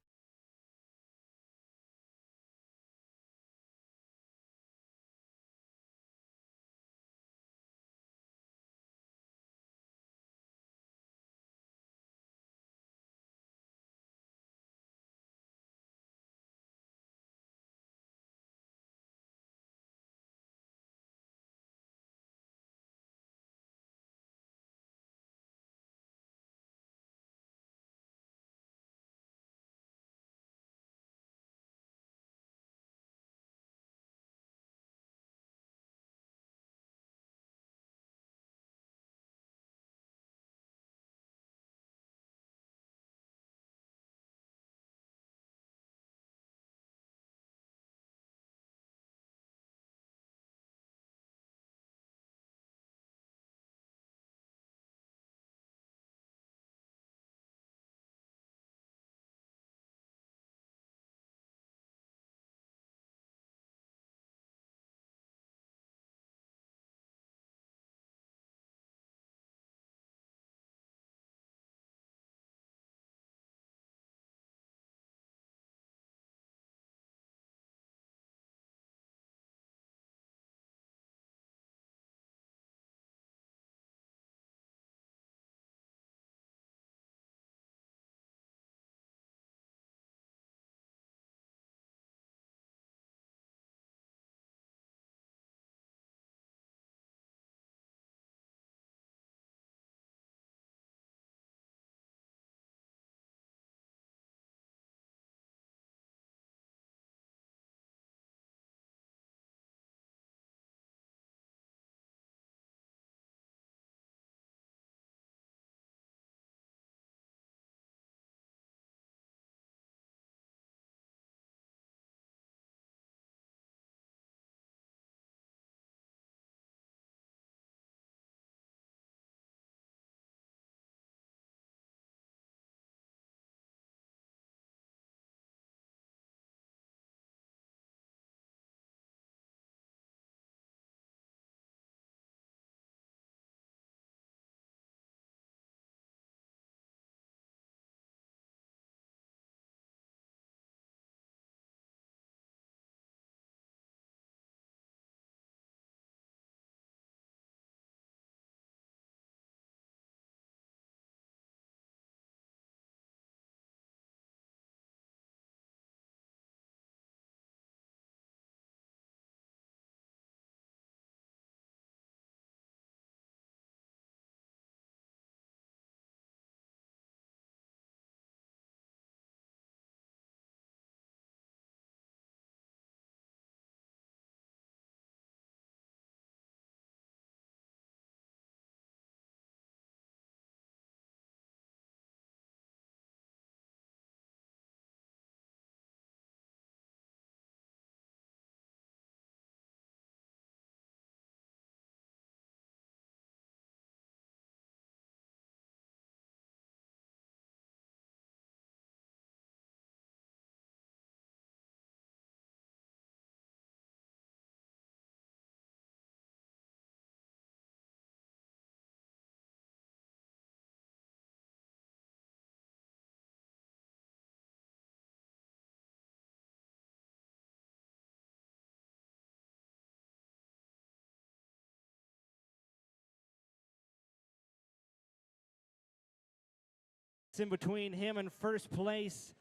In between him and first place.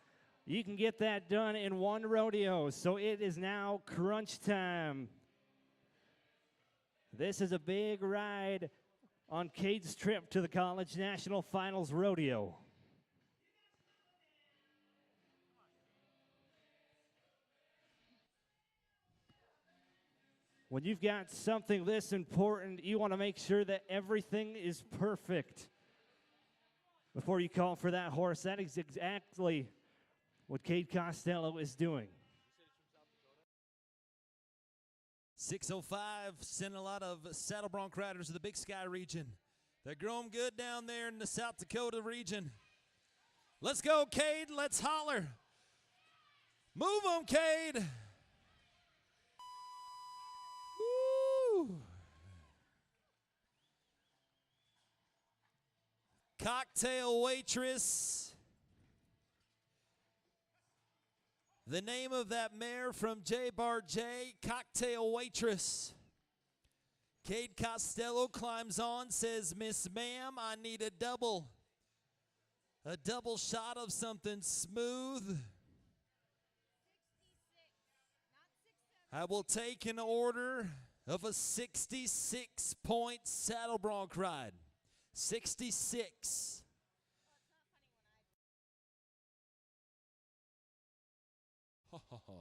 You can get that done in one rodeo. So it is now crunch time. This is a big ride on Cade's trip to the College National Finals Rodeo. When you've got something this important, you want to make sure that everything is perfect before you call for that horse. That is exactly what Cade Costello is doing. 6:05, sending a lot of saddle bronc riders to the Big Sky region. They're growing good down there in the South Dakota region. Let's go, Cade. Let's holler. Move them, Cade. Woo. Cocktail Waitress. The name of that mare from J Bar J, Cocktail Waitress. Cade Costello climbs on, says, Miss Ma'am, I need a double shot of something smooth. I will take an order of a 66-point saddle bronc ride. 66. Ha ha ha.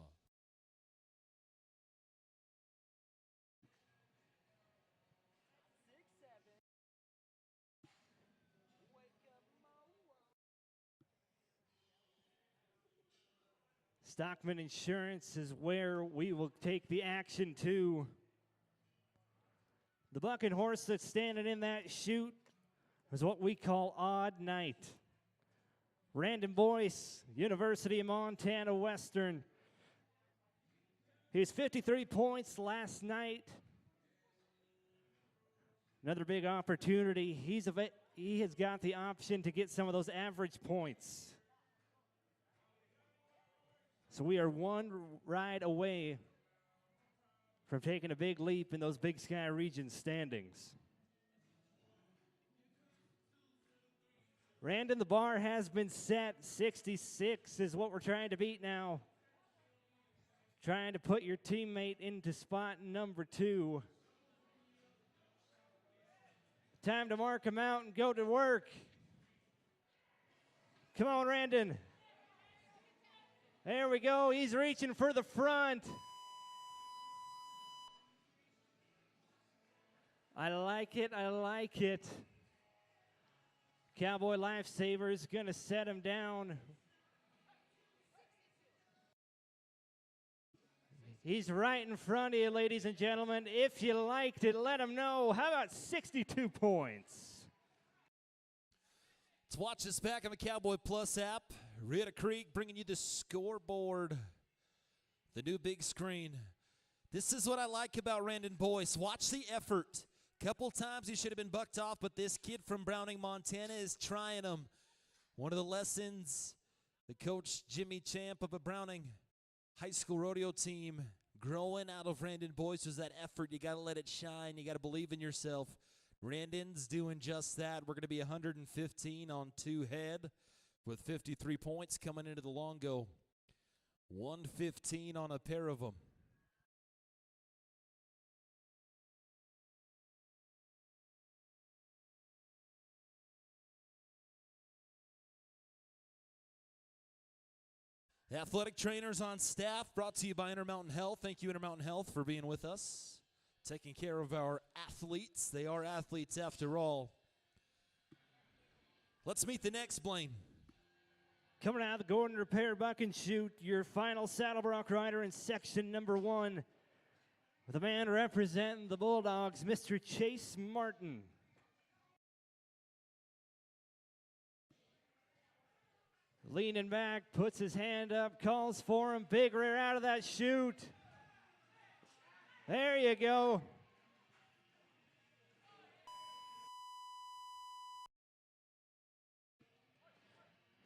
Stockman Insurance is where we will take the action to. The bucking horse that's standing in that chute is what we call Odd Night. Brandon Boyce, University of Montana Western. He was 53 points last night. Another big opportunity. He has got the option to get some of those average points. So we are one ride away from taking a big leap in those Big Sky region standings. Randon, the bar has been set. 66 is what we're trying to beat now. Trying to put your teammate into spot number 2. Time to mark him out and go to work. Come on, Randon. There we go. He's reaching for the front. I like it. I like it. Cowboy Lifesaver is going to set him down. He's right in front of you, ladies and gentlemen. If you liked it, let him know. How about 62 points? Let's watch this back on the Cowboy Plus app. Rita Creek bringing you the scoreboard. The new big screen. This is what I like about Randon Boyce. Watch the effort. Couple times he should have been bucked off, but this kid from Browning, Montana is trying him. One of the lessons the coach Jimmy Champ of a Browning high school rodeo team growing out of Randon Boyce was that effort. You got to let it shine. You got to believe in yourself. Randon's doing just that. We're going to be 115 on 2 head with 53 points coming into the long go. 115 on a pair of them. Athletic trainers on staff, brought to you by Intermountain Health. Thank you, Intermountain Health, for being with us, taking care of our athletes. They are athletes after all. Let's meet the next Blaine. Coming out of the Gordon Repair Buck and Shoot, your final saddle bronc rider in section number 1. With a man representing the Bulldogs, Mr. Chase Martin. Leaning back, puts his hand up, calls for him. Big rear out of that chute. There you go.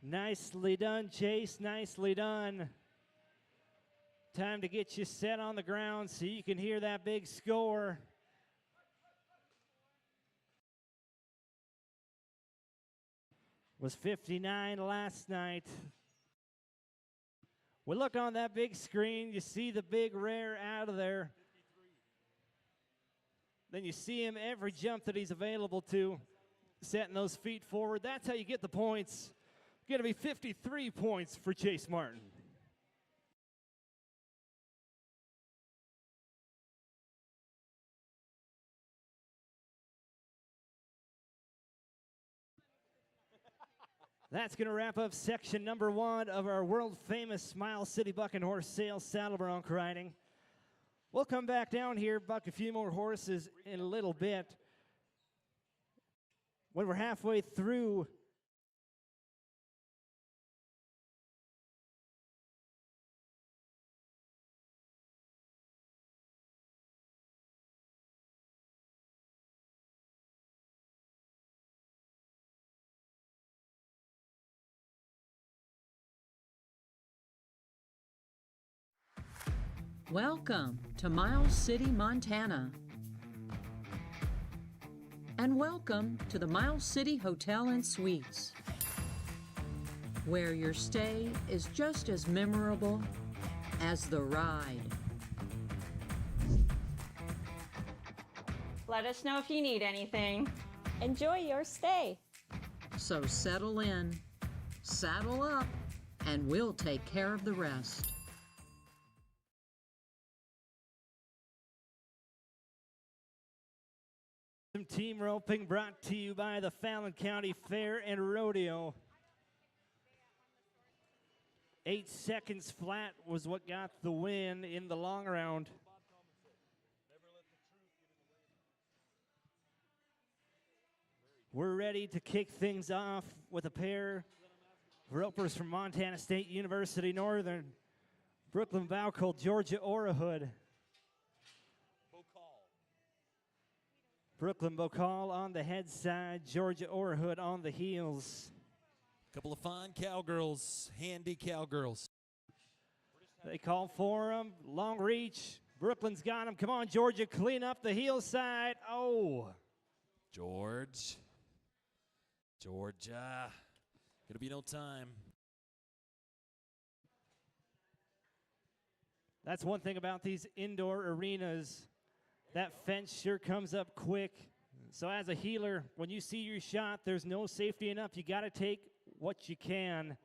Nicely done, Chase. Nicely done. Time to get you set on the ground so you can hear that big score. Was 59 last night. We look on that big screen, you see the big rear out of there. Then you see him every jump that he's available to, setting those feet forward. That's how you get the points. Going to be 53 points for Chase Martin. That's going to wrap up section number 1 of our world-famous Miles City Buck and Horse Sale saddle bronc riding. We'll come back down here, buck a few more horses in a little bit. When we're halfway through Welcome to Miles City, Montana. And welcome to the Miles City Hotel and Suites, where your stay is just as memorable as the ride. Let us know if you need anything. Enjoy your stay. So settle in, saddle up, and we'll take care of the rest. Some team roping brought to you by the Fallon County Fair and Rodeo. 8 seconds flat was what got the win in the long round. We're ready to kick things off with a pair of ropers from Montana State University Northern, Brooklyn Baucol, Georgia Orahood. Brooklyn Bocall on the head side, Georgia Orahood on the heels. Couple of fine cowgirls, handy cowgirls. They call for him, long reach. Brooklyn's got him. Come on, Georgia, clean up the heel side. Oh. Georgia. Gonna be no time. That's one thing about these indoor arenas. That fence sure comes up quick. So as a healer, when you see your shot, there's no safety enough. You got to take what you can.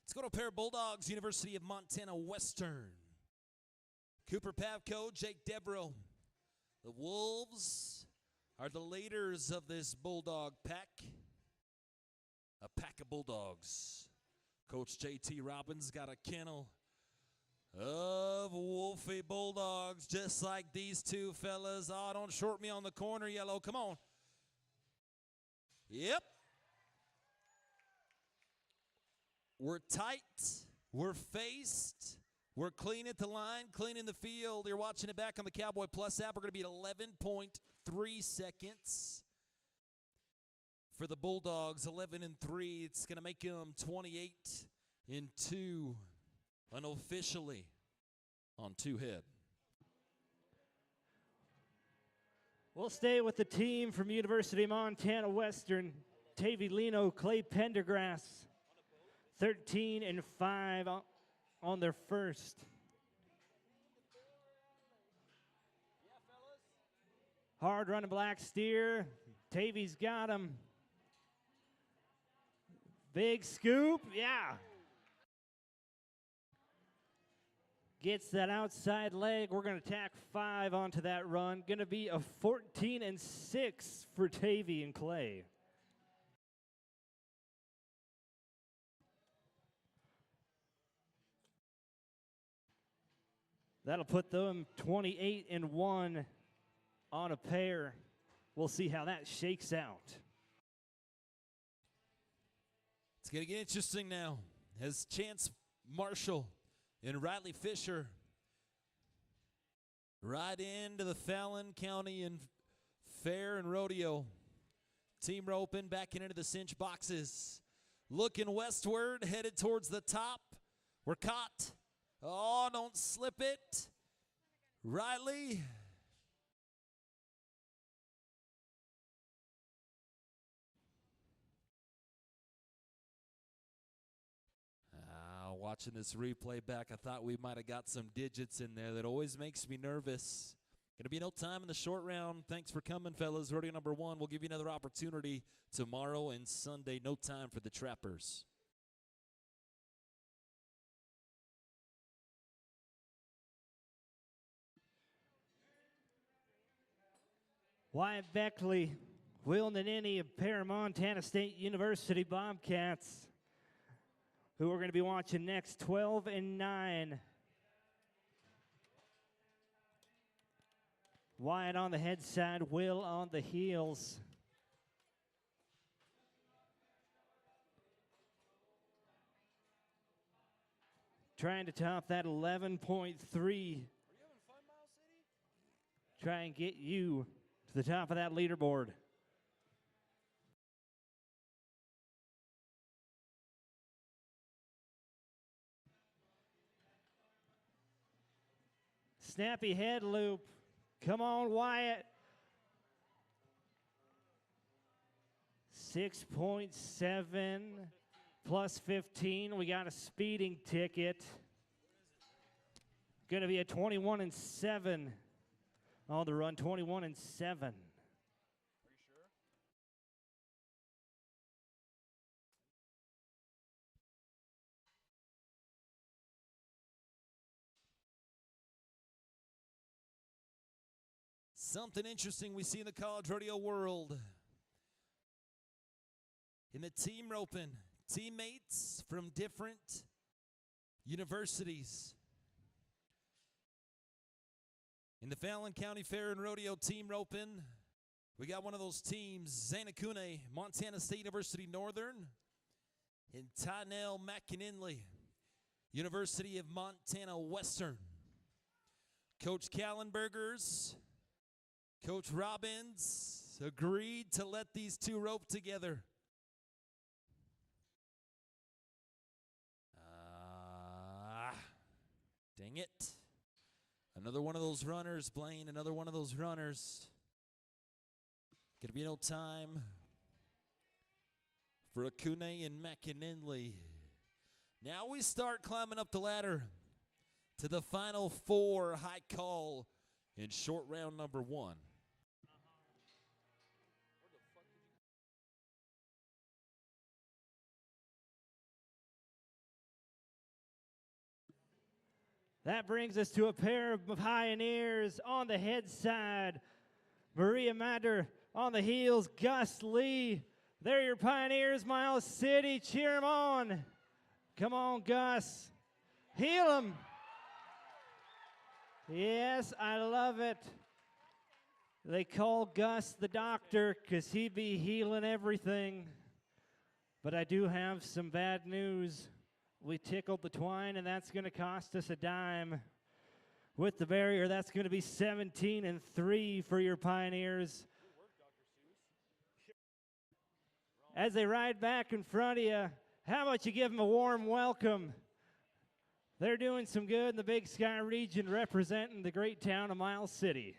Let's go to a pair of Bulldogs, University of Montana Western. Cooper Pavko, Jake Devereaux. The Wolves are the leaders of this Bulldog pack. A pack of Bulldogs. Coach J.T. Robbins got a kennel of Wolfie Bulldogs, just like these two fellas. Oh, don't short me on the corner, Yellow. Come on. Yep. We're tight. We're faced. We're clean at the line, clean in the field. You're watching it back on the Cowboy Plus app. We're going to be at 11.3 seconds for the Bulldogs. 11-3. It's going to make them 28-2 unofficially on 2 head. We'll stay with the team from University of Montana Western. Tavy Lino, Clay Pendergrass, 13-5 on their first. Hard running black steer. Tavy's got him. Big scoop, yeah. Gets that outside leg. We're going to tack 5 onto that run. Going to be a 14-6 for Tavy and Clay. That'll put them 28-1 on a pair. We'll see how that shakes out. It's going to get interesting now as Chance Marshall and Riley Fisher ride into the Fallon County and Fair and Rodeo. Team roping, backing into the cinch boxes. Looking westward, headed towards the top. We're caught. Oh, don't slip it. Riley. Watching this replay back, I thought we might have got some digits in there. That always makes me nervous. Going to be no time in the short round. Thanks for coming, fellas. Rodeo number 1. We'll give you another opportunity tomorrow and Sunday. No time for the Trappers. Wyatt Beckley, Will Nanini of Montana State University Bobcats, who we're going to be watching next, 12-9. Wyatt on the head side, Will on the heels. Trying to top that 11.3. Try and get you to the top of that leaderboard. Snappy head loop. Come on, Wyatt. 6.7 plus 15. We got a speeding ticket. Going to be a 21-7 on the run. 21-7. Something interesting we see in the college rodeo world. In the team roping, teammates from different universities. In the Fallon County Fair and Rodeo team roping, we got one of those teams, Zanakune, Montana State University Northern, and Tynell McKinley, University of Montana Western. Coach Kallenbergers, Coach Robbins agreed to let these two rope together. Dang it. Another one of those runners, Blaine, another one of those runners. Gonna be no time for Akune and McKinley. Now we start climbing up the ladder to the final four, high call in short round number 1. That brings us to a pair of pioneers on the head side. Maria Matter on the heels, Gus Lee. They're your pioneers, Miles City. Cheer them on. Come on, Gus. Heal them. Yes, I love it. They call Gus the doctor because he'd be healing everything. But I do have some bad news. We tickled the twine, and that's going to cost us a dime. With the barrier, that's going to be 17-3 for your pioneers. As they ride back in front of you, how about you give them a warm welcome? They're doing some good in the Big Sky region, representing the great town of Miles City.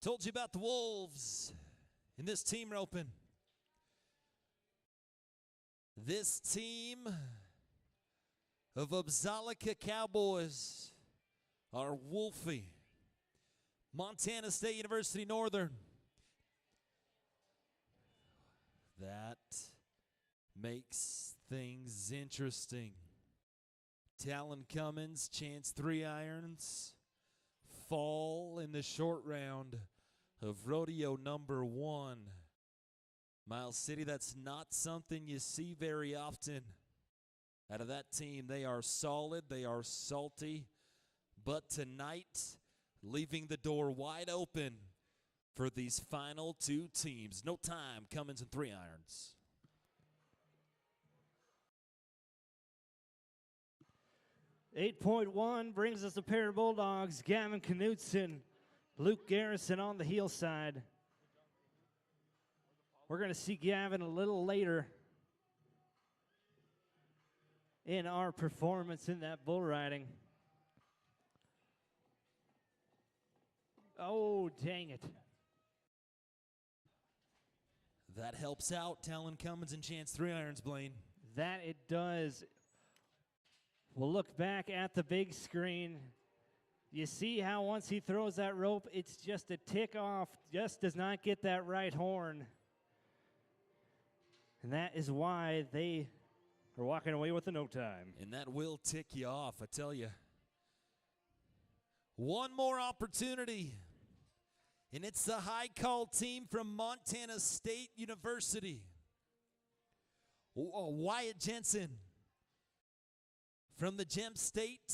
Told you about the Wolves in this team roping. This team of Obzalika Cowboys are Wolfie, Montana State University Northern. That makes things interesting. Talon Cummins, Chance 3 irons, fall in the short round of rodeo number 1. Miles City, that's not something you see very often out of that team. They are solid, they are salty, but tonight, leaving the door wide open for these final 2 teams. No time, Cummins and 3 irons. .1 brings us a pair of Bulldogs, Gavin Knutson, Luke Garrison on the heel side. We're going to see Gavin a little later in our performance in that bull riding. Oh, dang it. That helps out Talon Cummins and Chance 3 irons, Blaine. That it does. We'll look back at the big screen. You see how once he throws that rope, it's just a tick off, just does not get that right horn. And that is why they are walking away with the no time. And that will tick you off, I tell you. One more opportunity, and it's the high call team from Montana State University. Wyatt Jensen from the Gem State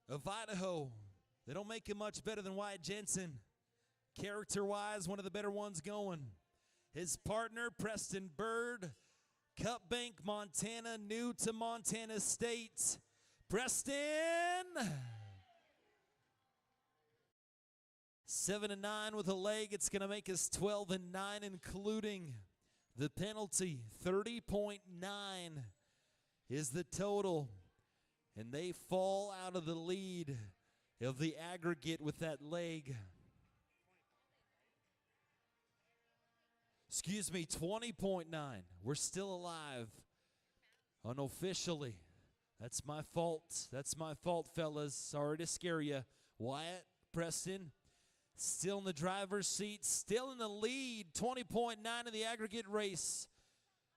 of Idaho. They don't make it much better than Wyatt Jensen. Character-wise, one of the better ones going. His partner, Preston Bird, Cup Bank, Montana, new to Montana State. Preston! 7-9 with a leg. It's going to make us 12-9, including the penalty. 30.9 is the total. And they fall out of the lead of the aggregate with that leg. Excuse me, 20.9. We're still alive. Unofficially. That's my fault. That's my fault, fellas. Sorry to scare you. Wyatt, Preston, still in the driver's seat, still in the lead. 20.9 in the aggregate race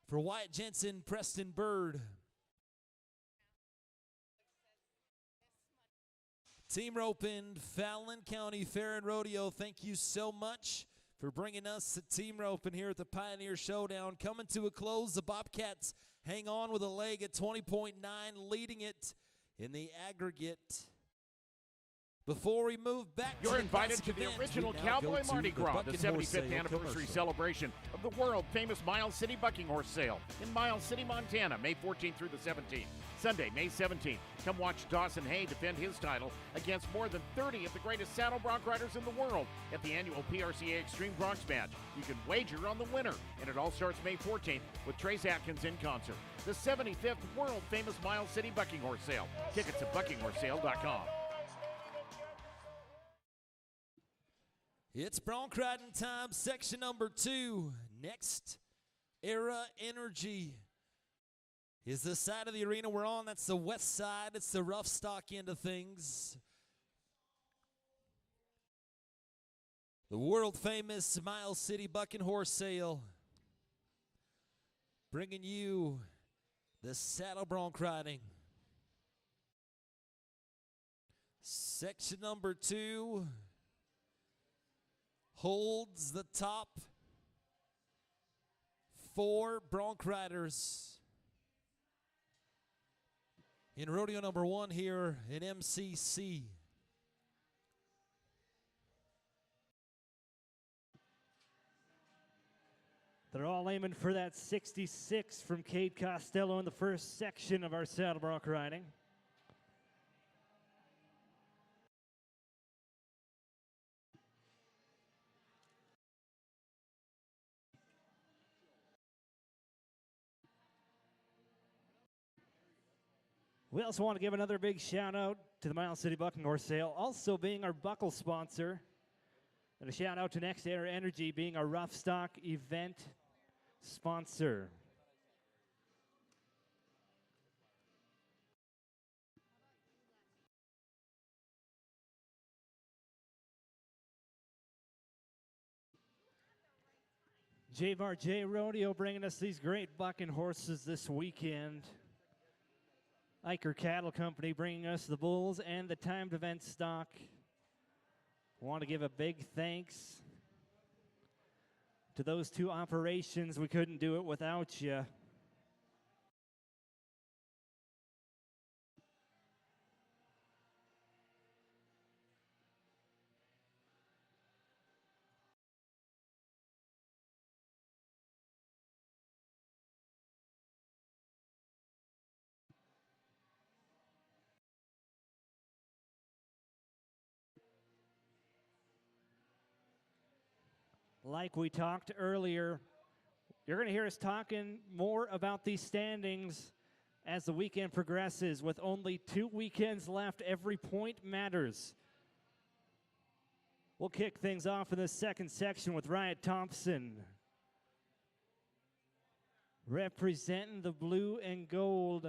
for Wyatt Jensen, Preston Bird. Team roping, Fallon County Fair and Rodeo, thank you so much for bringing us to team roping here at the Pioneer Showdown. Coming to a close, the Bobcats hang on with a leg at 20.9, leading it in the aggregate. Before we move back, you're invited to the original Cowboy Mardi Gras, the 75th anniversary celebration of the world-famous Miles City Bucking Horse Sale in Miles City, Montana, May 14th through the 17th. Sunday, May 17th, come watch Dawson Hay defend his title against more than 30 of the greatest saddle bronc riders in the world at the annual PRCA Extreme Broncs Match. You can wager on the winner, and it all starts May 14th with Trace Atkins in concert. The 75th world-famous Miles City Bucking Horse Sale. Tickets at buckinghorsesale.com. It's bronc riding time, section number 2. Next Era Energy is the side of the arena we're on. That's the west side. It's the rough stock end of things. The world famous Miles City Bucking Horse Sale. Bringing you the saddle bronc riding. Section number 2 holds the top 4 bronc riders in rodeo number 1 here in MCC. They're all aiming for that 66 from Cade Costello in the first section of our saddle bronc riding. We also want to give another big shout out to the Miles City Bucking Horse Sale, also being our buckle sponsor. And a shout out to Next Era Energy being our rough stock event sponsor. J Rodeo bringing us these great bucking horses this weekend. Iker Cattle Company bringing us the bulls and the timed event stock. I want to give a big thanks to those 2 operations. We couldn't do it without you. Like we talked earlier, you're going to hear us talking more about these standings as the weekend progresses. With only 2 weekends left, every point matters. We'll kick things off in the second section with Riot Thompson representing the blue and gold.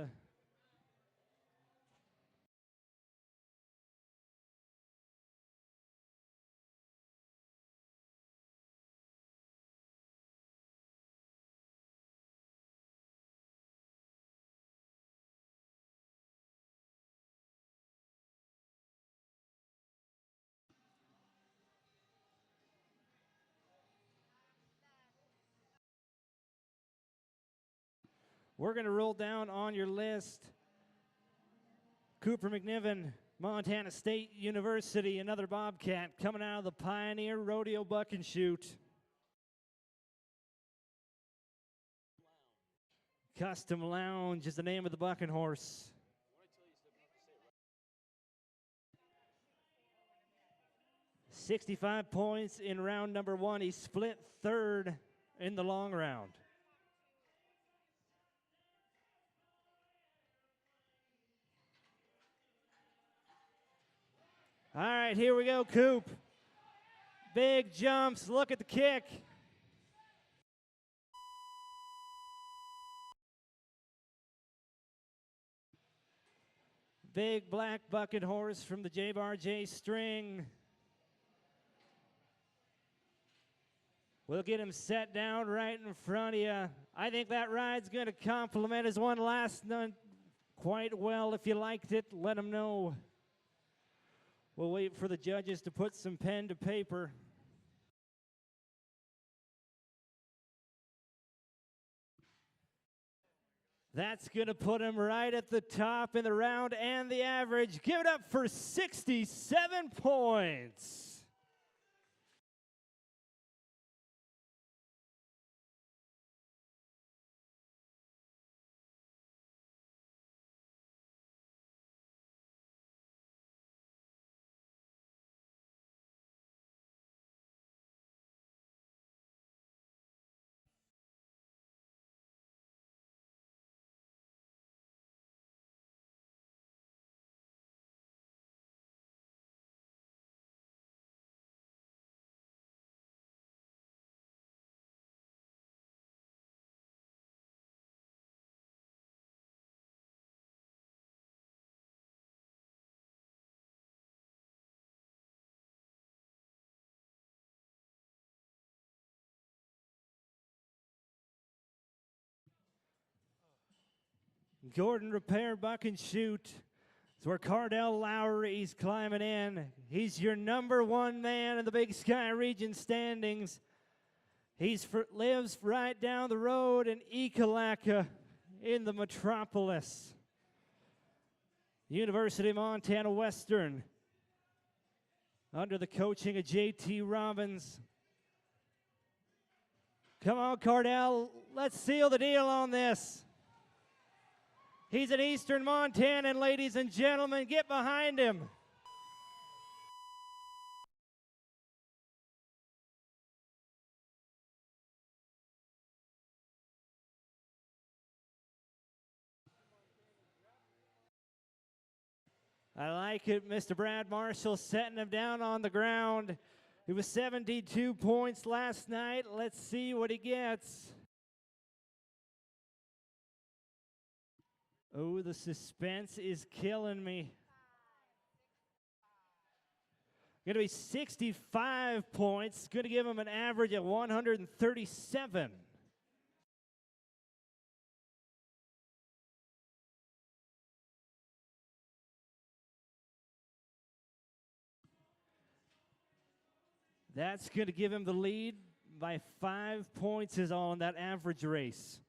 We're going to roll down on your list. Cooper McNiven, Montana State University, another Bobcat coming out of the Pioneer Rodeo Buck and Shoot. Custom Lounge is the name of the bucking horse. 65 points in round number 1. He split third in the long round. All right, here we go, Coop. Big jumps, look at the kick. Big black bucket horse from the J-Bar J string. We'll get him set down right in front of you. I think that ride's going to complement his one last night quite well. If you liked it, let him know. We'll wait for the judges to put some pen to paper. That's going to put him right at the top in the round and the average. Give it up for 67 points. Gordon Repair Buck and Shoot. It's where Cardell Lowry's climbing in. He's your number 1 man in the Big Sky Region standings. Lives right down the road in Ekalaka in the metropolis. University of Montana Western, under the coaching of J.T. Robbins. Come on, Cardell, let's seal the deal on this. He's an Eastern Montanan, ladies and gentlemen. Get behind him. I like it, Mr. Brad Marshall setting him down on the ground. It was 72 points last night. Let's see what he gets. Oh, the suspense is killing me. Going to be 65 points. Going to give him an average of 137. That's going to give him the lead by 5 points is all in that average race.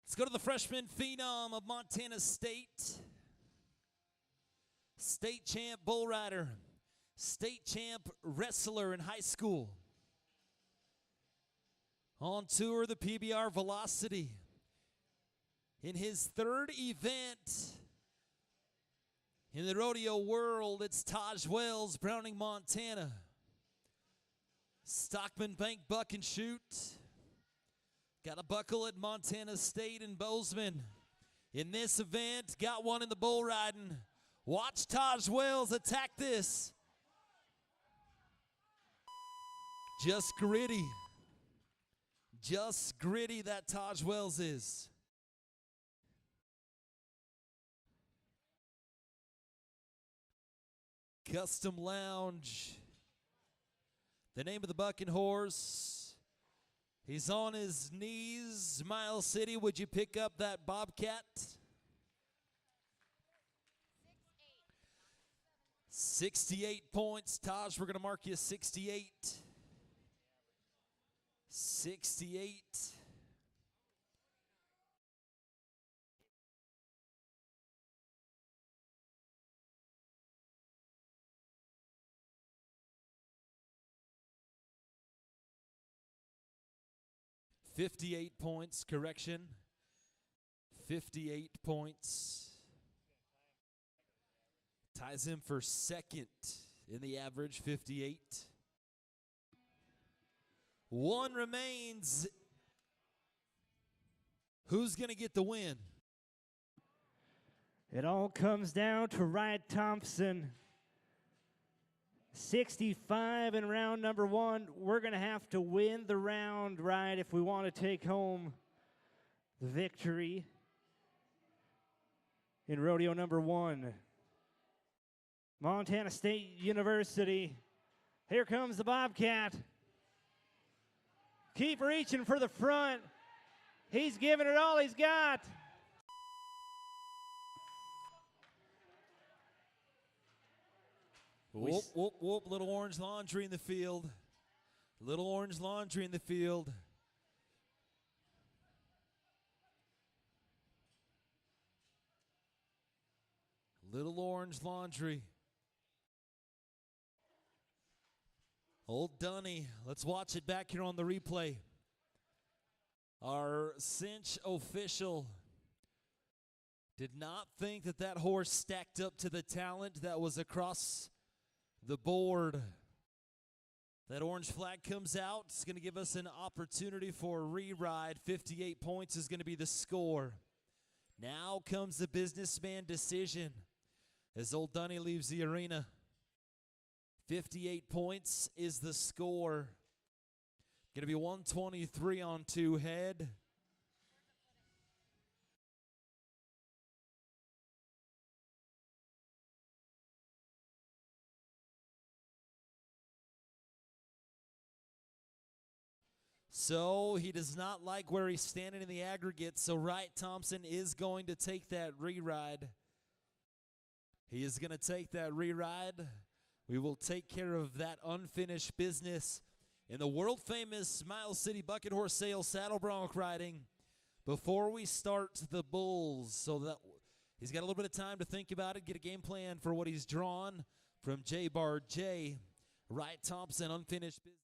Let's go to the freshman phenom of Montana State. State champ bull rider. State champ wrestler in high school. on tour the PBR Velocity. In his third event in the rodeo world, it's Taj Wells, Browning, Montana. Stockman Bank Buck and Shoot. Got a buckle at Montana State in Bozeman. In this event, got one in the bull riding. Watch Taj Wells attack this. Just gritty. Just gritty, that Taj Wells is. Custom Lounge. The name of the bucking horse. He's on his knees. Miles City, would you pick up that Bobcat? 68 points. Taj, we're going to mark you 68. 68. $58 points, correction. 58 points. Ties him for second in the average, 58. One remains. Who's going to get the win? It all comes down to Wright Thompson. 65 in round number one. We're going to have to win the round, right, if we want to take home the victory in rodeo number one. Montana State University. Here comes the Bobcat. Keep reaching for the front. He's giving it all he's got. Whoop, whoop, whoop. Little orange laundry in the field. Little orange laundry in the field. Little orange laundry. Old Dunny. Let's watch it back here on the replay. Our cinch official did not think that that horse stacked up to the talent that was across the board. That orange flag comes out. It's going to give us an opportunity for a re-ride. 58 points is going to be the score. Now comes the businessman decision as Old Dunny leaves the arena. 58 points is the score. Going to be 123 on two head. So he does not like where he's standing in the aggregate, so Wright Thompson is going to take that re-ride. He is going to take that re-ride. We will take care of that unfinished business in the world-famous Miles City Bucket Horse Sale saddle bronc riding before we start the bulls. So that he's got a little bit of time to think about it, get a game plan for what he's drawn from J Bar J. Wright Thompson, unfinished business.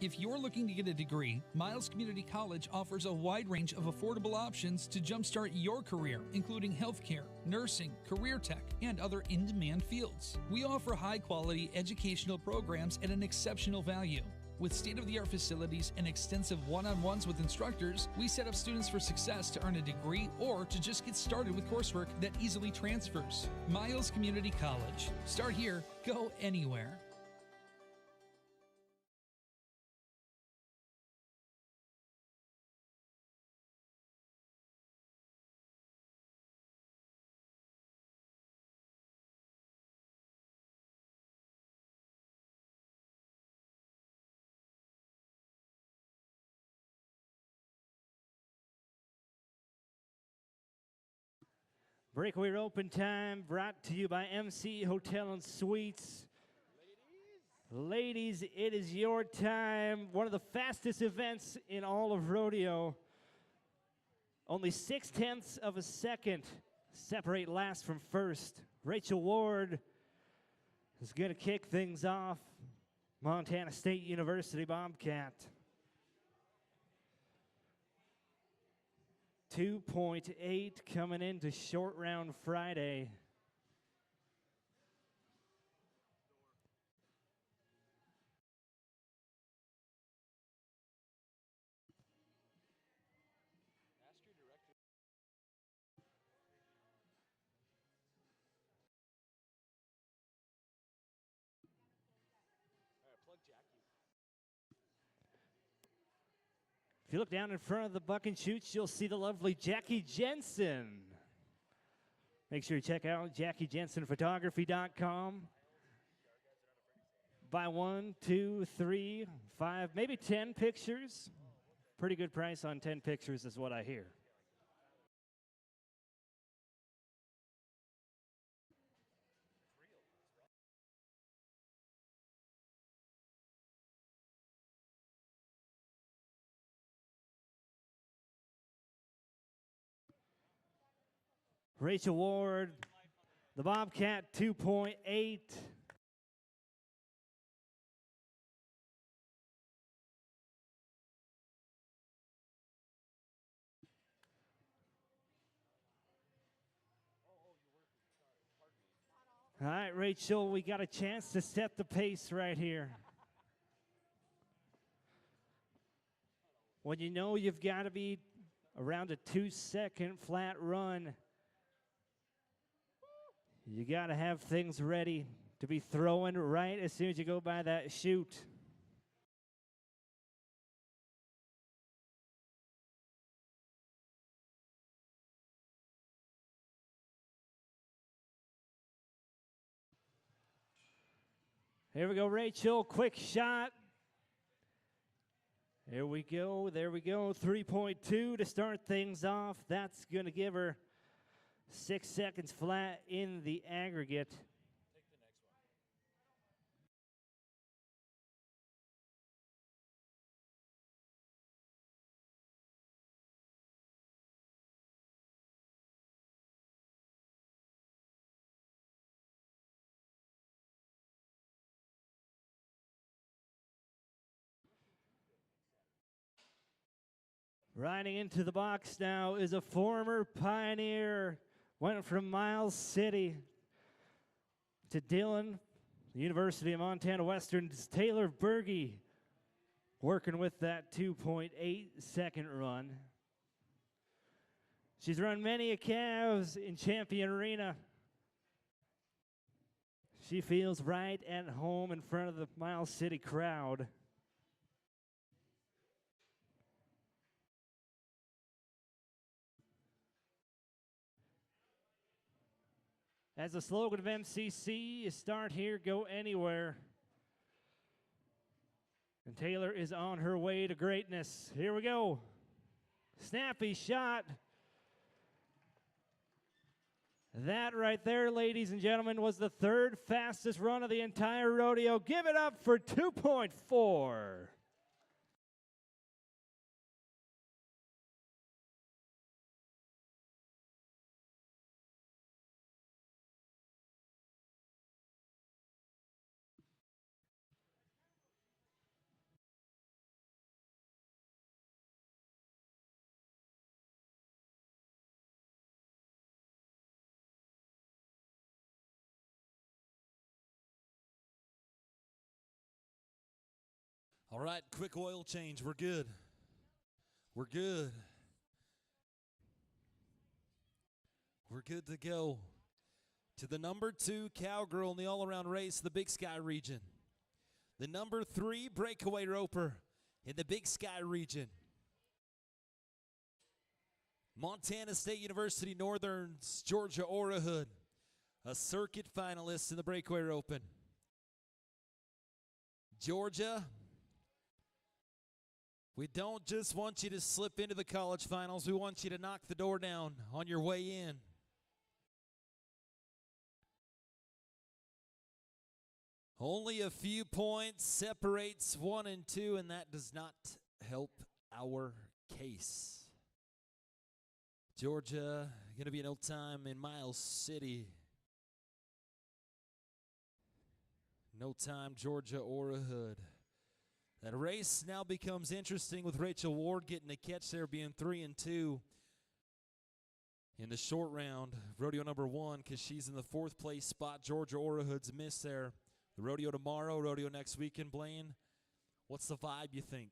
If you're looking to get a degree, Miles Community College offers a wide range of affordable options to jumpstart your career, including healthcare, nursing, career tech, and other in-demand fields. We offer high-quality educational programs at an exceptional value. With state-of-the-art facilities and extensive one-on-ones with instructors, we set up students for success to earn a degree or to just get started with coursework that easily transfers. Miles Community College. Start here, go anywhere. Breakaway open time brought to you by MC Hotel and Suites. Ladies, it is your time. One of the fastest events in all of rodeo. Only 0.6 of a second separate last from first. Rachel Ward is going to kick things off. Montana State University Bobcat. 2.8 coming into short round Friday. If you look down in front of the buck and shoots, you'll see the lovely Jackie Jensen. Make sure you check out JackieJensenPhotography.com. Buy 1, 2, 3, 5, maybe 10 pictures. Pretty good price on 10 pictures is what I hear. Rachel Ward, the Bobcat 2.8. All right, Rachel, we got a chance to set the pace right here. When you know you've got to be around a 2-second flat run, you got to have things ready to be throwing right as soon as you go by that chute. Here we go, Rachel, quick shot. There we go, 3.2 to start things off. That's going to give her 6 seconds flat in the aggregate. Riding into the box now is a former Pioneer. Went from Miles City to Dillon, the University of Montana Western's Taylor Berge, working with that 2.8 second run. She's run many a calves in Champion Arena. She feels right at home in front of the Miles City crowd. As the slogan of MCC is start here, go anywhere. And Taylor is on her way to greatness. Here we go. Snappy shot. That right there, ladies and gentlemen, was the third fastest run of the entire rodeo. Give it up for 2.4. All right, quick oil change. We're good. We're good. We're good to go. To the number 2 cowgirl in the all-around race, the Big Sky region. The number 3 breakaway roper in the Big Sky region. Montana State University Northern's Georgia Orahood, a circuit finalist in the breakaway open. Georgia, we don't just want you to slip into the college finals. We want you to knock the door down on your way in. Only a few points separates 1 and 2, and that does not help our case. Georgia going to be no time in Miles City. No time, Georgia or a hood. That race now becomes interesting with Rachel Ward getting a catch there, being 3 and 2 in the short round. Rodeo number 1, because she's in the 4th place spot. Georgia Orahood's missed there. The rodeo tomorrow, rodeo next weekend. Blaine, what's the vibe you think?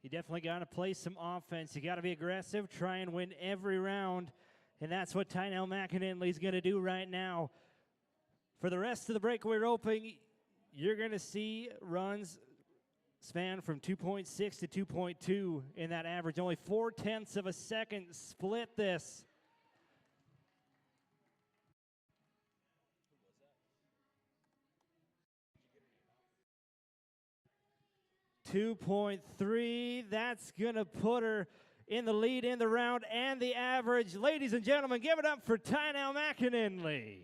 You definitely got to play some offense. You got to be aggressive, try and win every round, and that's what Tynell McInerney's going to do right now. For the rest of the Breakaway roping, you're going to see runs span from 2.6 to 2.2 in that average. Only 0.4 of a second split this. .3, that's going to put her in the lead in the round and the average. Ladies and gentlemen, give it up for Tynell McInerney.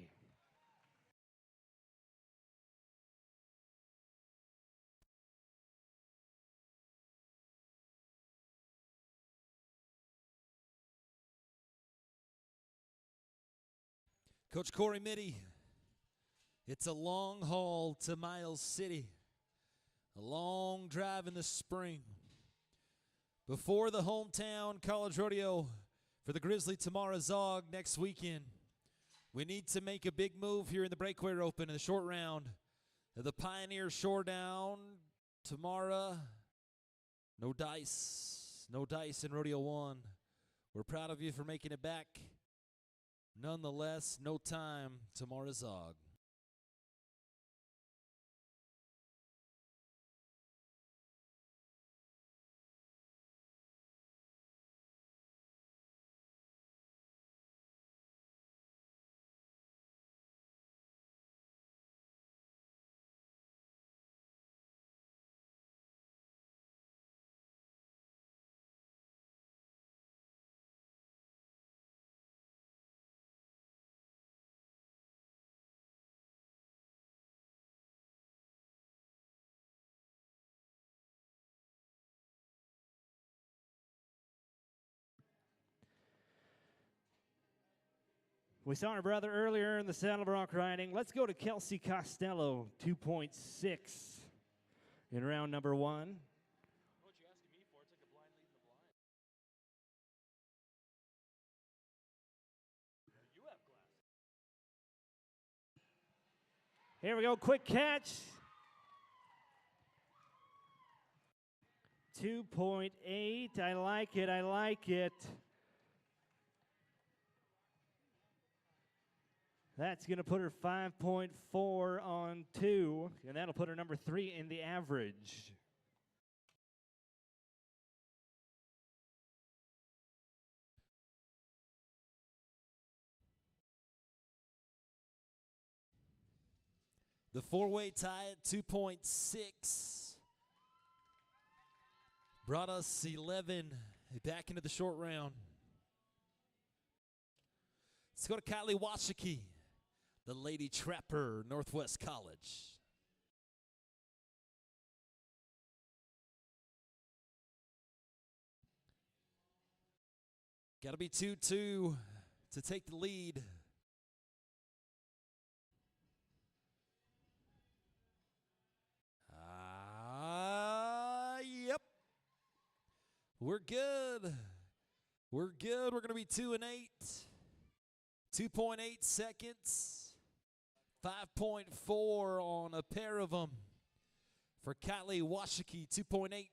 Coach Corey Mitty, it's a long haul to Miles City. A long drive in the spring. Before the hometown college rodeo for the Grizzly Tamara Zog next weekend, we need to make a big move here in the Breakaway Open in the short round. The Pioneer Showdown, Tamara, no dice in Rodeo 1. We're proud of you for making it back. Nonetheless, no time, Tamara Zog. We saw her brother earlier in the saddle bronc riding. Let's go to Kelsey Costello, 2.6 in round number 1. Here we go, quick catch. 2.8, I like it. That's going to put her 5.4 on 2, and that'll put her number 3 in the average. The 4-way tie at 2.6 brought us 11 back into the short round. Let's go to Kylie Washiki, the Lady Trapper, Northwest College. Got to be 2-2 to take the lead. Yep. We're good. We're good. We're going to be 2 and 8. 2.8 seconds. 5.4 on a pair of them for Kylie Washiki, 2.8.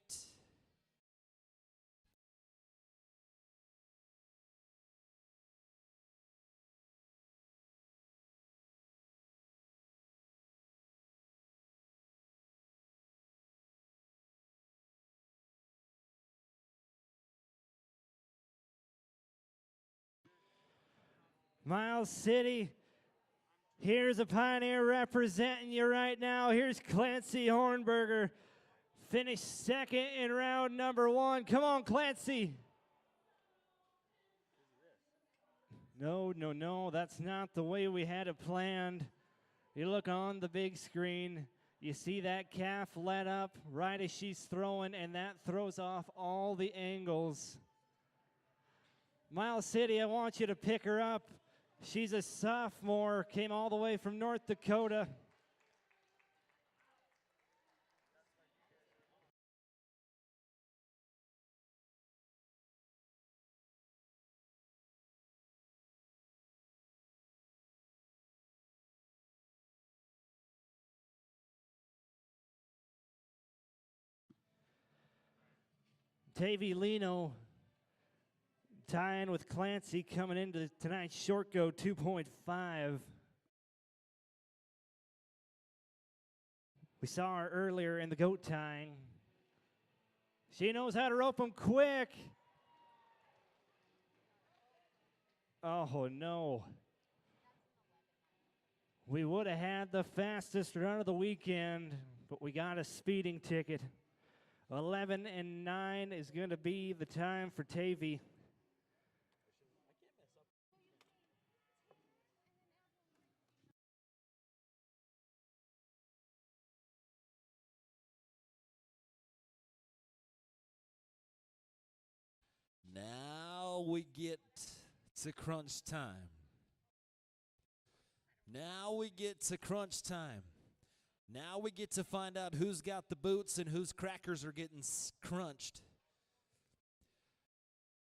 Miles City, here's a Pioneer representing you right now. Here's Clancy Hornberger, finished second in round number 1. Come on, Clancy. No, that's not the way we had it planned. You look on the big screen, you see that calf let up right as she's throwing, and that throws off all the angles. Miles City, I want you to pick her up. She's a sophomore, came all the way from North Dakota. Tavy Lino tying with Clancy coming into tonight's Shortgo 2.5. We saw her earlier in the goat tying. She knows how to rope them quick. Oh, no. We would have had the fastest run of the weekend, but we got a speeding ticket. 11 and 9 is going to be the time for Tavy. Now we get to crunch time. Now we get to crunch time. Now we get to find out who's got the boots and whose crackers are getting crunched.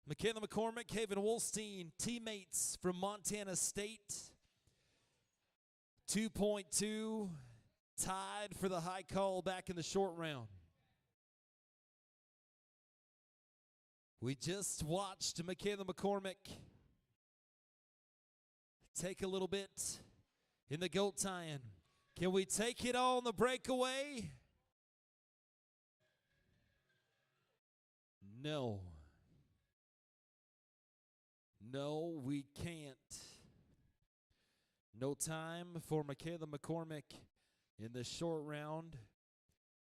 Michaela McCormick, Haven Wolstein, teammates from Montana State. 2.2, tied for the high call back in the short round. We just watched Michaela McCormick take a little bit in the goat tying. Can we take it on the breakaway? No. No, we can't. No time for Michaela McCormick in the short round.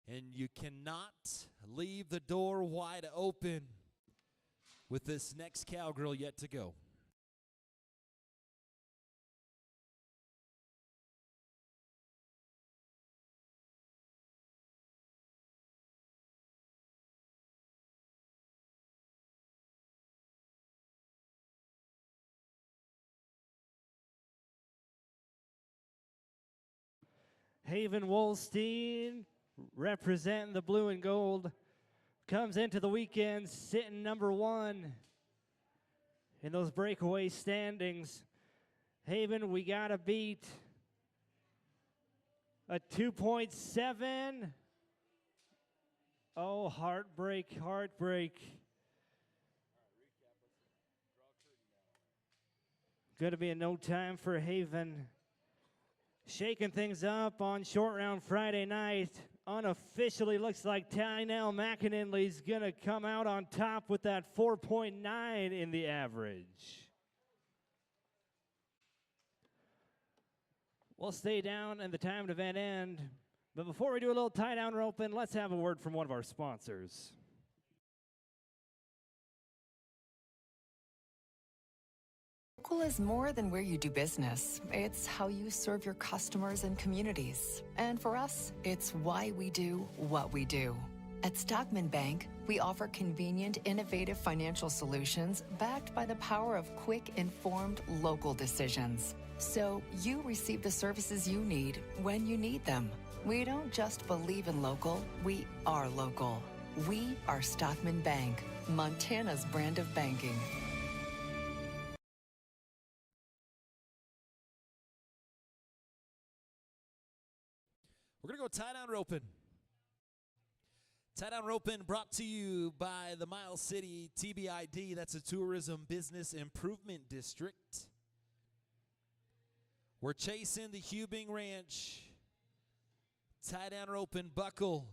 And you cannot leave the door wide open with this next cowgirl yet to go. Haven Wolstein, representing the blue and gold, comes into the weekend sitting number 1 in those breakaway standings. Haven, we got to beat a 2.7. Oh, heartbreak, heartbreak. Going to be a no time for Haven. Shaking things up on short round Friday night. Unofficially looks like Tynell McInerney's going to come out on top with that 4.9 in the average. We'll stay down and the timed event end. But before we do a little tie down roping, let's have a word from one of our sponsors. Local is more than where you do business. It's how you serve your customers and communities. And for us, it's why we do what we do. At Stockman Bank, we offer convenient, innovative financial solutions backed by the power of quick, informed, local decisions. So you receive the services you need when you need them. We don't just believe in local, we are local. We are Stockman Bank, Montana's brand of banking. We're going to go tie-down roping. Tie-down roping brought to you by the Miles City TBID. That's a Tourism Business Improvement District. We're chasing the Hubing Ranch. Tie-down roping buckle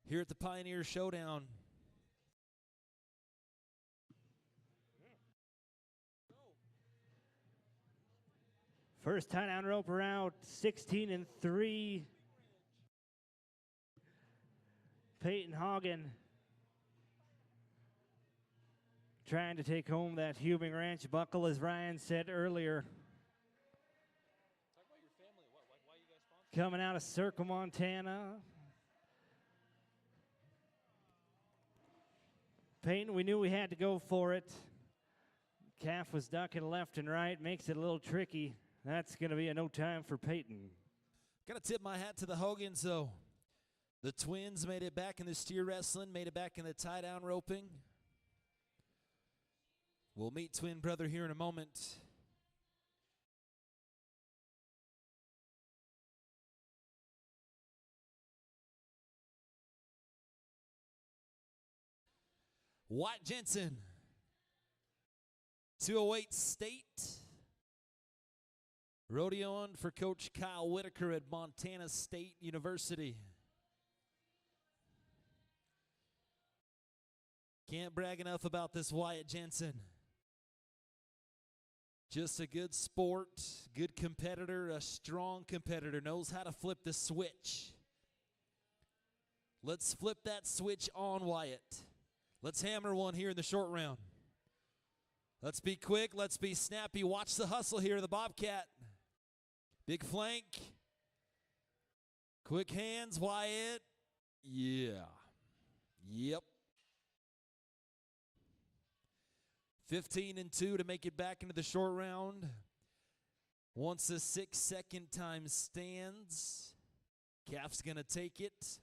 here at the Pioneer Showdown. First tie-down roper out, 16 and 3. Peyton Hagen trying to take home that Hubing Ranch buckle, as Ryan said earlier. Talk about your family. Why you guys coming out of Circle, Montana. Peyton, we knew we had to go for it. Calf was ducking left and right, makes it a little tricky. That's going to be a no time for Peyton. Got to tip my hat to the Hogans, though. The twins made it back in the steer wrestling, made it back in the tie-down roping. We'll meet twin brother here in a moment. Wyatt Jensen, 208 State. Rodeoing for Coach Kyle Whitaker at Montana State University. Can't brag enough about this Wyatt Jensen. Just a good sport, good competitor, a strong competitor, knows how to flip the switch. Let's flip that switch on, Wyatt. Let's hammer one here in the short round. Let's be quick, let's be snappy. Watch the hustle here, the Bobcat. Big flank. Quick hands, Wyatt. Yeah. Yep. 15-2 to make it back into the short round. Once a 6-second time stands. Calf's going to take it.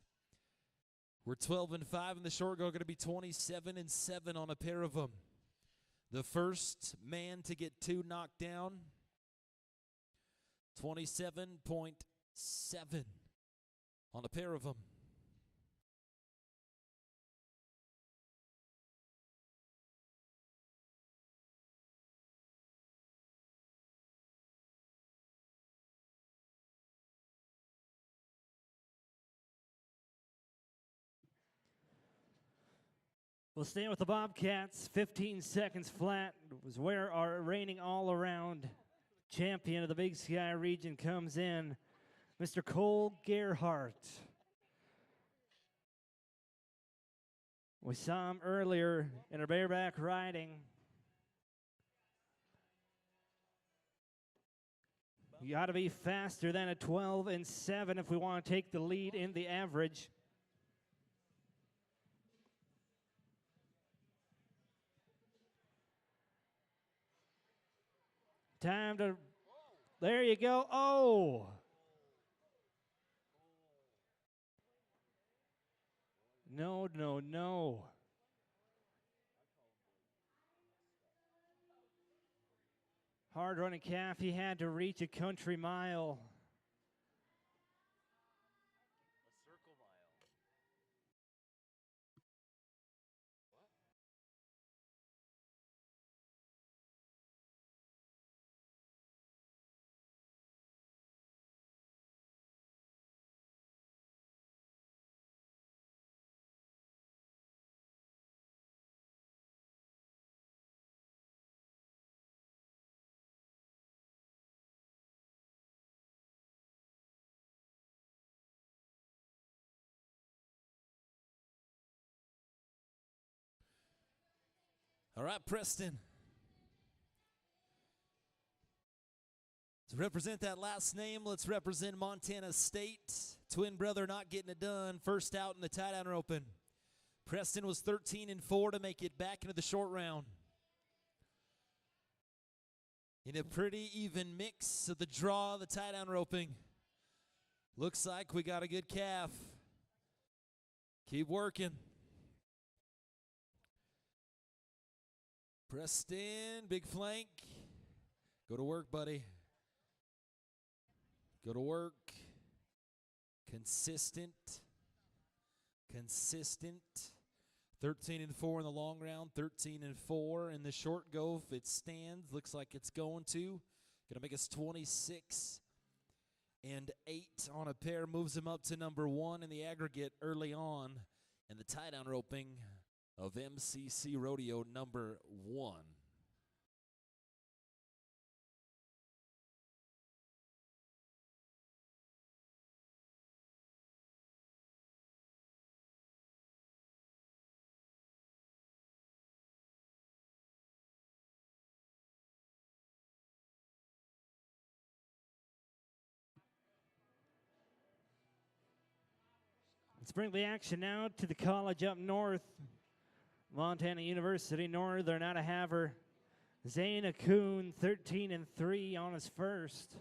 We're 12-5 in the short go. Going to be 27-7 on a pair of them. The first man to get 2 knocked down. 27.7 on a pair of them. We'll stay with the Bobcats. 15 seconds flat was where our reigning all-around champion of the Big Sky region comes in, Mr. Cole Gerhardt. We saw him earlier in our bareback riding. You got to be faster than a 12-7 if we want to take the lead in the average. Time to, there you go. Oh. No, no, no. Hard running calf, he had to reach a country mile. All right, Preston. To represent that last name, let's represent Montana State. Twin brother not getting it done. First out in the tie-down open. Preston was 13-4 to make it back into the short round. In a pretty even mix of the draw, the tie-down roping. Looks like we got a good calf. Keep working. Preston, big flank. Go to work, buddy. Go to work. Consistent. 13-4 in the long round, 13-4 in the short go. If it stands, looks like it's going to. Gonna make us 26-8 on a pair. Moves him up to number 1 in the aggregate early on. And the tie-down roping of MCC Rodeo number 1. Let's bring the action now to the college up north. Montana University, Northern out of Havre. Zane Akun, 13-3 on his first.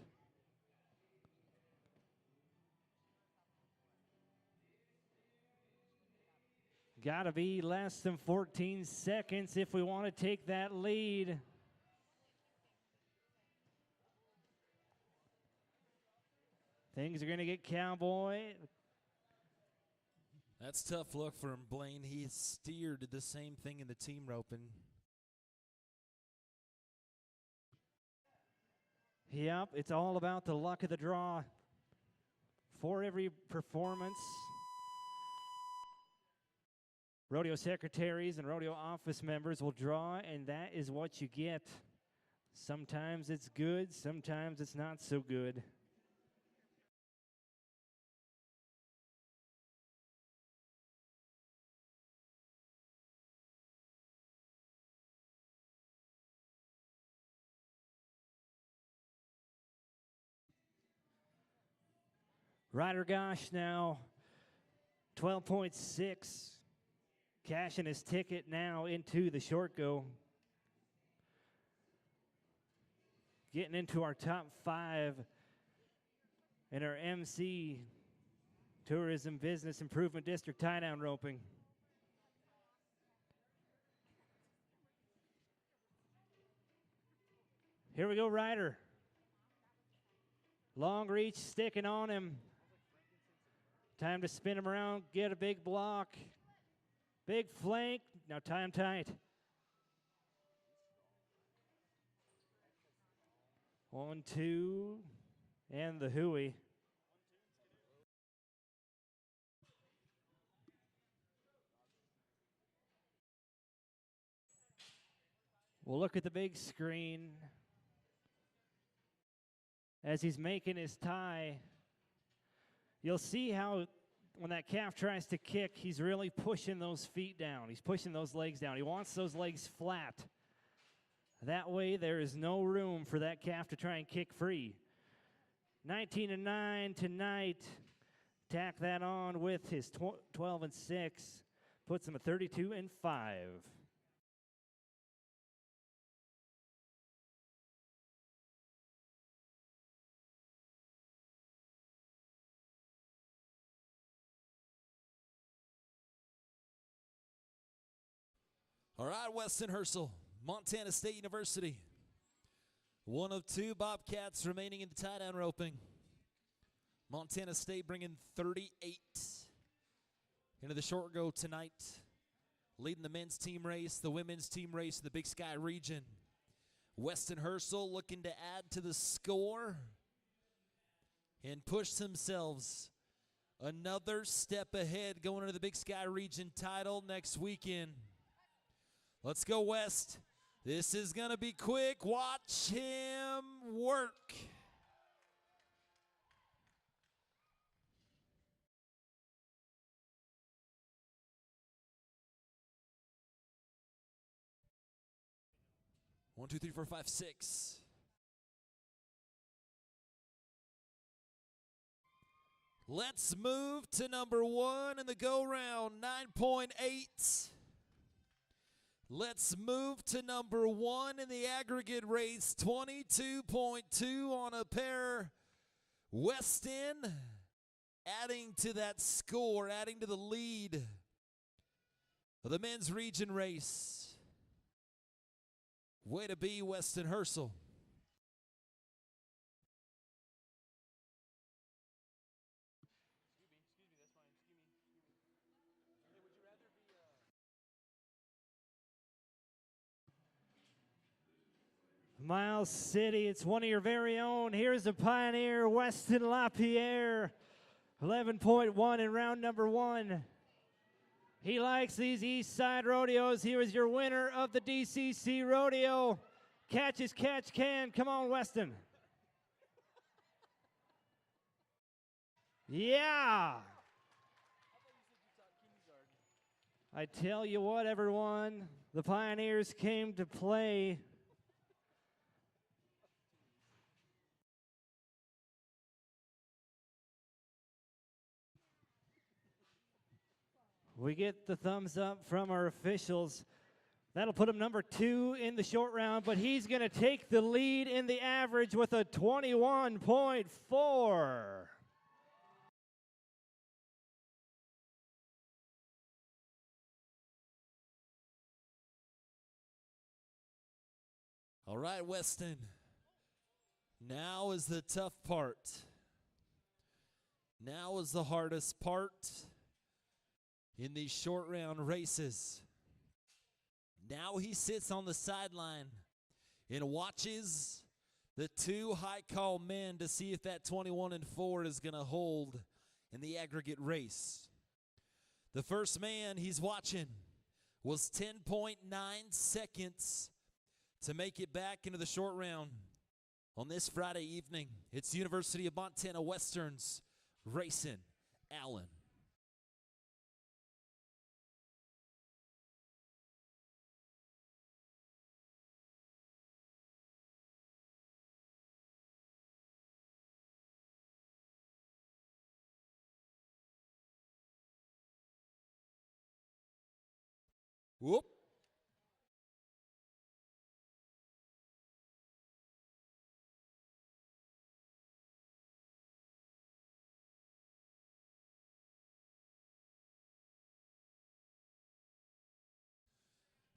Got to be less than 14 seconds if we want to take that lead. Things are going to get Cowboy. That's tough luck for him, Blaine. He steered did the same thing in the team roping. Yep, it's all about the luck of the draw. For every performance, rodeo secretaries and rodeo office members will draw, and that is what you get. Sometimes it's good, sometimes it's not so good. Ryder Gosh now, 12.6, cashing his ticket now into the Shortgo. Getting into our top 5 in our MC, Tourism Business Improvement District tie-down roping. Here we go, Ryder. Long reach sticking on him. Time to spin him around, get a big block. Big flank, now tie him tight. 1, 2, and the hooey. We'll look at the big screen as he's making his tie. You'll see how when that calf tries to kick, he's really pushing those feet down. He's pushing those legs down. He wants those legs flat. That way, there is no room for that calf to try and kick free. 19-9 tonight. Tack that on with his 12-6. Puts him at 32-5. All right, Weston Herschel, Montana State University. 1 of 2 Bobcats remaining in the tie-down roping. Montana State bringing 38 into the Shortgo tonight. Leading the men's team race, the women's team race in the Big Sky region. Weston Herschel looking to add to the score and push themselves another step ahead going into the Big Sky region title next weekend. Let's go, West. This is going to be quick. Watch him work. One, two, three, four, five, six. Let's move to number 1 in the go-round, 9.8. Let's move to number 1 in the aggregate race, 22.2 on a pair. Weston adding to that score, adding to the lead of the men's region race. Way to be, Weston Herschel. Miles City, it's one of your very own. Here's the pioneer, Weston LaPierre. 11.1 in round number 1. He likes these East Side rodeos. He was your winner of the DCC rodeo. Catch as catch can. Come on, Weston. Yeah. I tell you what, everyone, the Pioneers came to play. We get the thumbs up from our officials. That'll put him number 2 in the short round, but he's going to take the lead in the average with a 21.4. All right, Weston. Now is the tough part. Now is the hardest part in these short round races. Now he sits on the sideline and watches the 2 high call men to see if that 21-4 is going to hold in the aggregate race. The first man he's watching was 10.9 seconds to make it back into the short round on this Friday evening. It's University of Montana Western's Racing Allen. Whoop.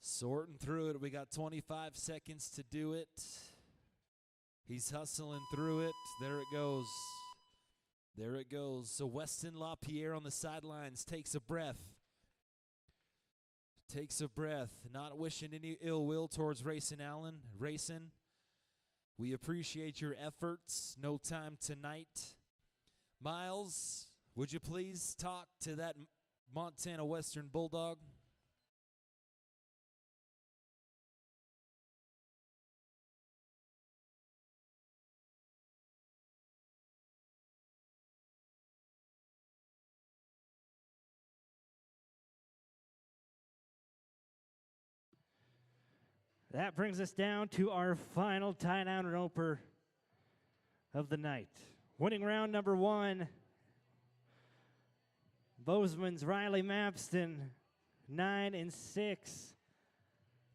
Sorting through it. We got 25 seconds to do it. He's hustling through it. There it goes. There it goes. So Weston LaPierre on the sidelines takes a breath. Takes a breath. Not wishing any ill will towards Racing Allen. Racing, we appreciate your efforts. No time tonight. Miles, would you please talk to that Montana Western Bulldog? That brings us down to our final tie-down roper of the night. Winning round number 1, Bozeman's Riley Mapston, 9-6.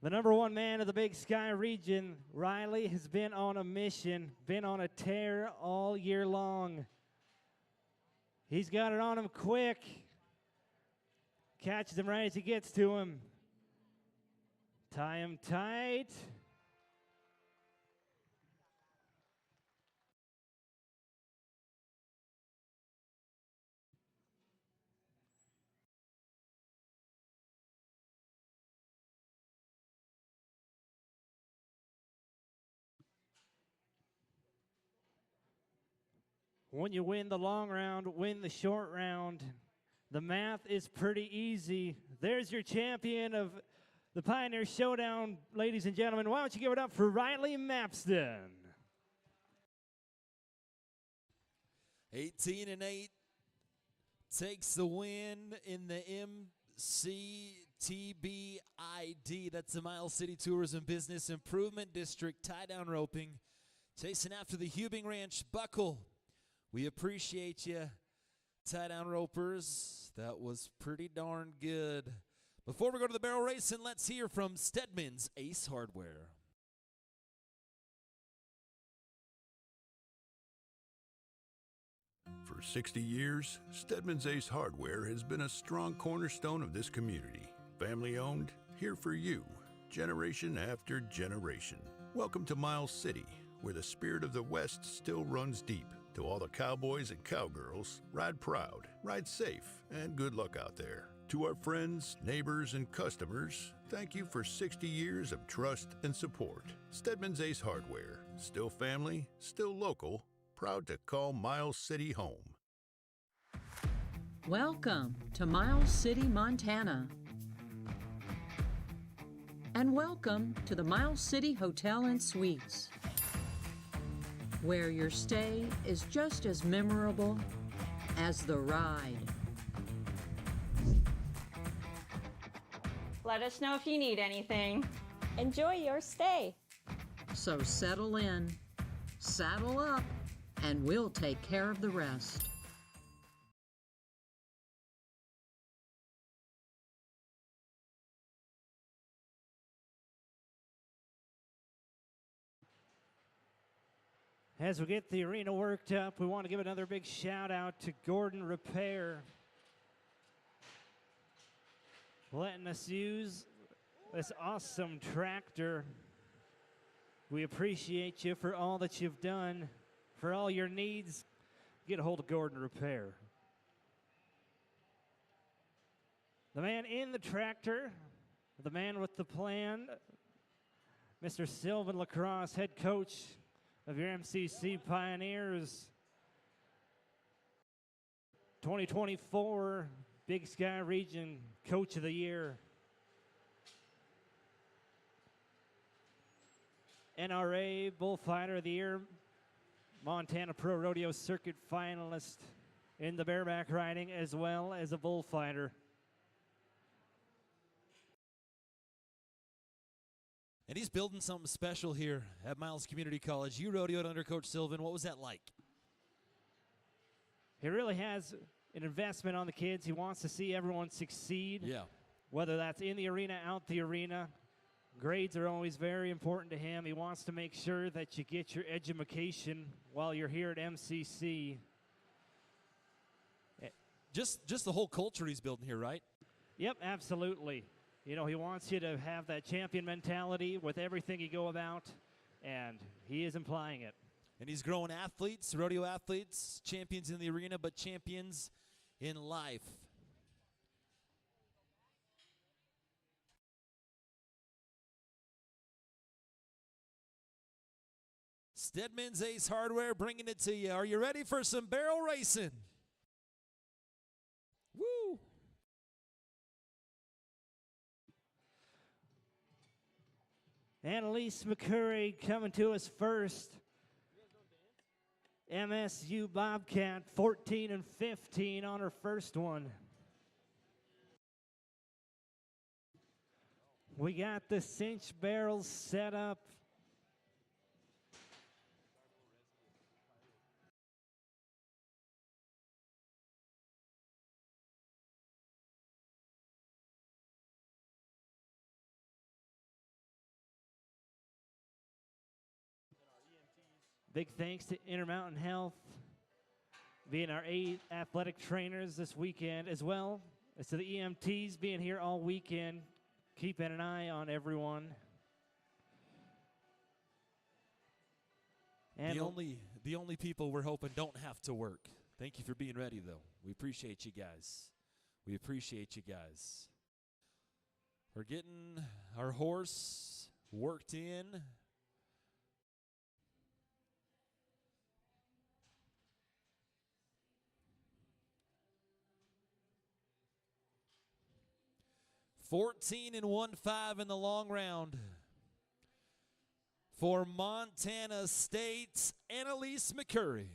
The number 1 man of the Big Sky region, Riley, has been on a mission, been on a tear all year long. He's got it on him quick. Catches him right as he gets to him. Tie him tight. When you win the long round, win the short round. The math is pretty easy. There's your champion of the Pioneer Showdown, ladies and gentlemen. Why don't you give it up for Riley Mapston? 18-8 takes the win in the MCTBID. That's the Miles City Tourism Business Improvement District tie-down roping. Chasing after the Hubing Ranch Buckle. We appreciate you, tie-down ropers. That was pretty darn good. Before we go to the barrel racing, let's hear from Stedman's Ace Hardware. For 60 years, Stedman's Ace Hardware has been a strong cornerstone of this community. Family owned, here for you, generation after generation. Welcome to Miles City, where the spirit of the West still runs deep. To all the cowboys and cowgirls, ride proud, ride safe, and good luck out there. To our friends, neighbors, and customers, thank you for 60 years of trust and support. Stedman's Ace Hardware, still family, still local, proud to call Miles City home. Welcome to Miles City, Montana. And welcome to the Miles City Hotel and Suites, where your stay is just as memorable as the ride. Let us know if you need anything. Enjoy your stay. So settle in, saddle up, and we'll take care of the rest. As we get the arena worked up, we want to give another big shout out to Gordon Repair, letting us use this awesome tractor. We appreciate you for all that you've done. For all your needs, get a hold of Gordon Repair. The man in the tractor, the man with the plan, Mr. Sylvan Lacrosse, head coach of your MCC Pioneers. 2024 Big Sky Region Coach of the Year. NRA Bullfighter of the Year, Montana Pro Rodeo Circuit finalist in the bareback riding as well as a bullfighter. And he's building something special here at Miles Community College. You rodeoed under Coach Sylvan. What was that like? He really has an investment on the kids. He wants to see everyone succeed. Yeah. Whether that's in the arena, out the arena. Grades are always very important to him. He wants to make sure that you get your education while you're here at MCC. Just the whole culture he's building here, right? Yep, absolutely. You know, he wants you to have that champion mentality with everything you go about, and he is implying it. And he's growing athletes, rodeo athletes, champions in the arena, but champions in life. Stedman's Ace Hardware bringing it to you. Are you ready for some barrel racing? Woo! Annalise McCurry coming to us first. MSU Bobcat, 14 and 15 on her first one. We got the cinch barrels set up. Big thanks to Intermountain Health being our 8 athletic trainers this weekend, as well as to the EMTs being here all weekend, keeping an eye on everyone. And the only people we're hoping don't have to work. Thank you for being ready, though. We appreciate you guys. We appreciate you guys. We're getting our horse worked in. $14 and 1-5 in the long round for Montana State's Annalise McCurry.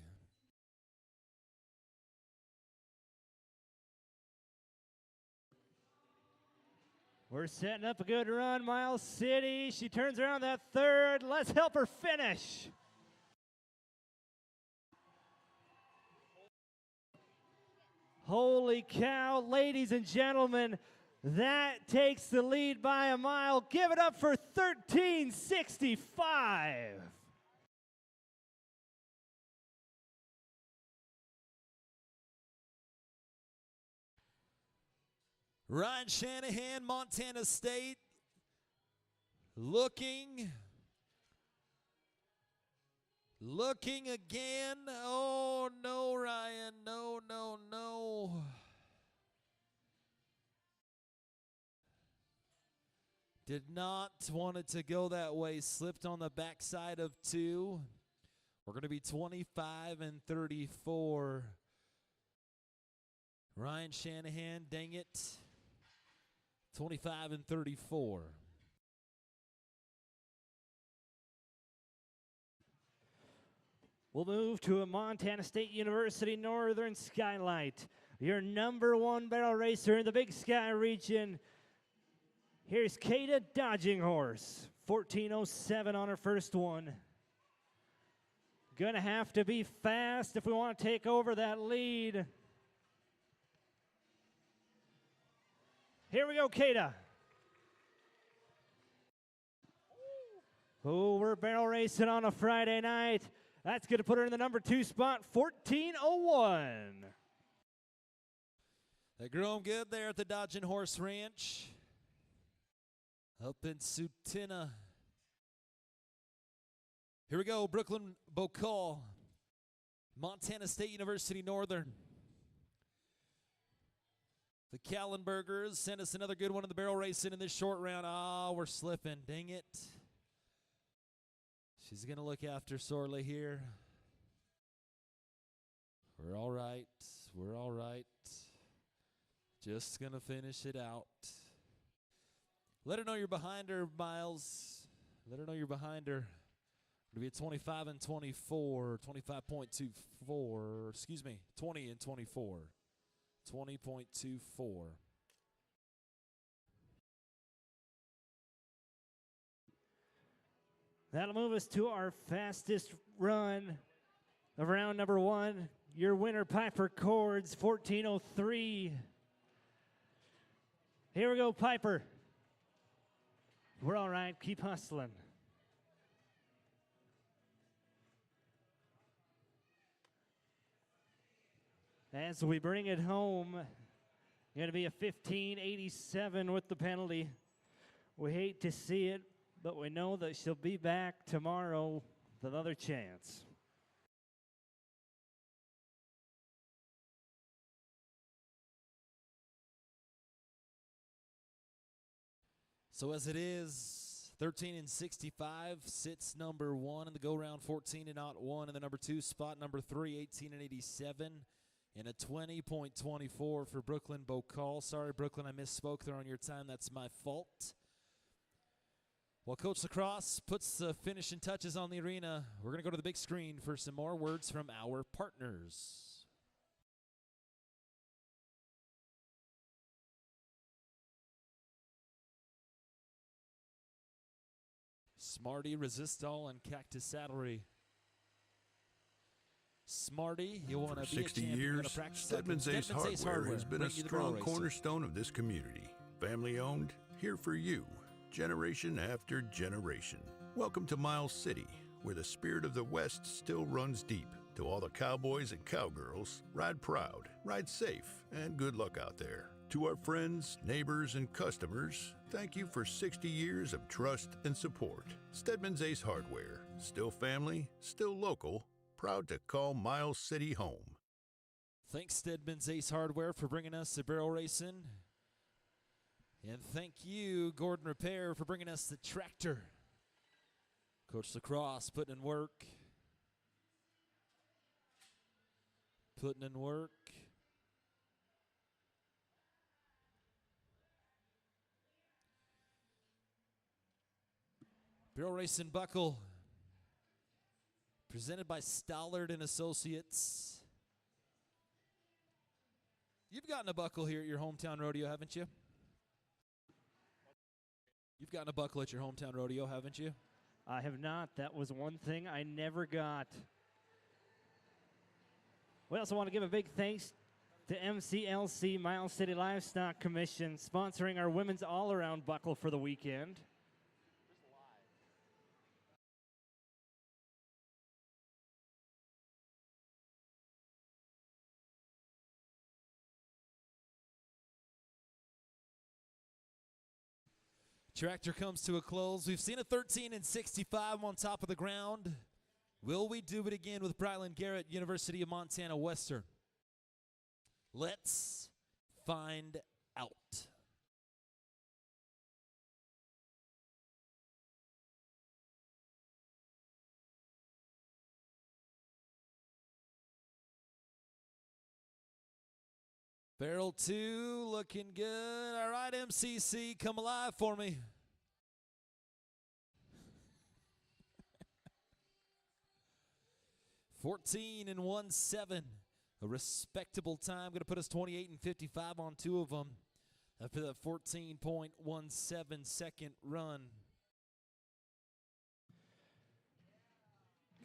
We're setting up a good run, Miles City. She turns around that third. Let's help her finish. Holy cow, ladies and gentlemen. That takes the lead by a mile. Give it up for 13:65. Ryan Shanahan, Montana State, looking again. Oh, no, Ryan. No, no, no. Did not want it to go that way. Slipped on the backside of 2. We're going to be 25 and 34. Ryan Shanahan, dang it. 25 and 34. We'll move to a Montana State University Northern Skylight. Your #1 barrel racer in the Big Sky region. Here's Kata Dodging Horse, 14:07 on her first one. Gonna have to be fast if we want to take over that lead. Here we go, Kata. Oh, we're barrel racing on a Friday night. That's going to put her in the number 2 spot, 14:01. They grew them good there at the Dodging Horse Ranch up in Sutina. Here we go, Brooklyn Bocall, Montana State University Northern. The Kallenbergers sent us another good one in the barrel racing in this short round. Oh, we're slipping. Dang it. She's going to look after sorely here. We're all right. We're all right. Just going to finish it out. Let her know you're behind her, Miles. Let her know you're behind her. It'll be a 25 and 24, 25.24, excuse me, 20 and 24, 20.24. That'll move us to our fastest run of round number 1. Your winner, Piper Cords, 14:03. Here we go, Piper. We're all right. Keep hustling. As we bring it home, going to be a 15:87 with the penalty. We hate to see it, but we know that she'll be back tomorrow with another chance. So as it is, 13 and 65 sits number 1 in the go-round, 14 and 0-1 in the number 2 spot. Number 3, 18 and 87, and a 20.24 for Brooklyn Bocall. Sorry, Brooklyn, I misspoke there on your time. That's my fault. While Coach Lacrosse puts the finishing touches on the arena, we're going to go to the big screen for some more words from our partners. Smarty, Resistol, and Cactus Saddlery. Smarty, you want to be 60 a champion, years, Stedman's Ace Hardware has been a strong cornerstone of this community. Family owned, here for you, generation after generation. Welcome to Miles City, where the spirit of the West still runs deep. To all the cowboys and cowgirls, ride proud, ride safe, and good luck out there. To our friends, neighbors, and customers, thank you for 60 years of trust and support. Stedman's Ace Hardware, still family, still local, proud to call Miles City home. Thanks, Stedman's Ace Hardware, for bringing us the barrel racing. And thank you, Gordon Repair, for bringing us the tractor. Coach Lacrosse putting in work. Putting in work. Barrel Racing Buckle, presented by Stollard and Associates. You've gotten a buckle here at your hometown rodeo, haven't you? You've gotten a buckle at your hometown rodeo, haven't you? I have not. That was one thing I never got. We also want to give a big thanks to MCLC, Miles City Livestock Commission, sponsoring our women's all-around buckle for the weekend. Tractor comes to a close. We've seen a 13 and 65 on top of the ground. Will we do it again with Brylan Garrett, University of Montana Western? Let's find out. Barrel 2 looking good. All right, MCC, come alive for me. $14 and 1.7, a respectable time. Going to put us 28 and 55 on 2 of them after that 14.17 second run.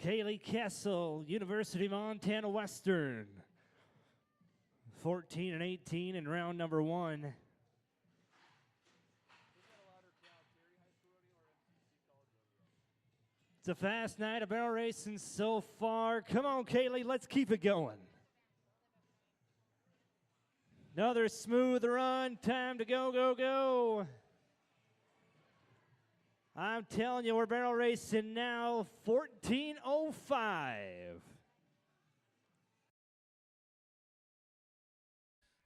Kaylee Kessel, University of Montana Western. 14 and 18 in round number 1. It's a fast night of barrel racing so far. Come on, Kaylee, let's keep it going. Another smooth run. Time to go, go, go. I'm telling you, we're barrel racing now. 14:05.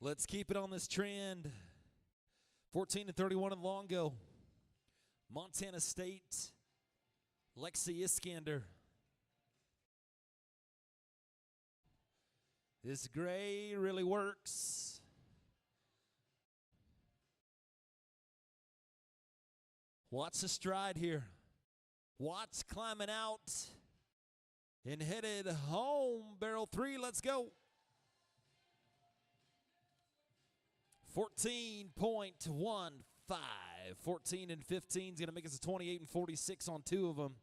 Let's keep it on this trend. 14-31 in Longo. Montana State. Lexi Iskander. This gray really works. Watts the stride here. Watts climbing out and headed home. Barrel 3, let's go. 14.15. 14 and 15 is going to make us a 28 and 46 on 2 of them.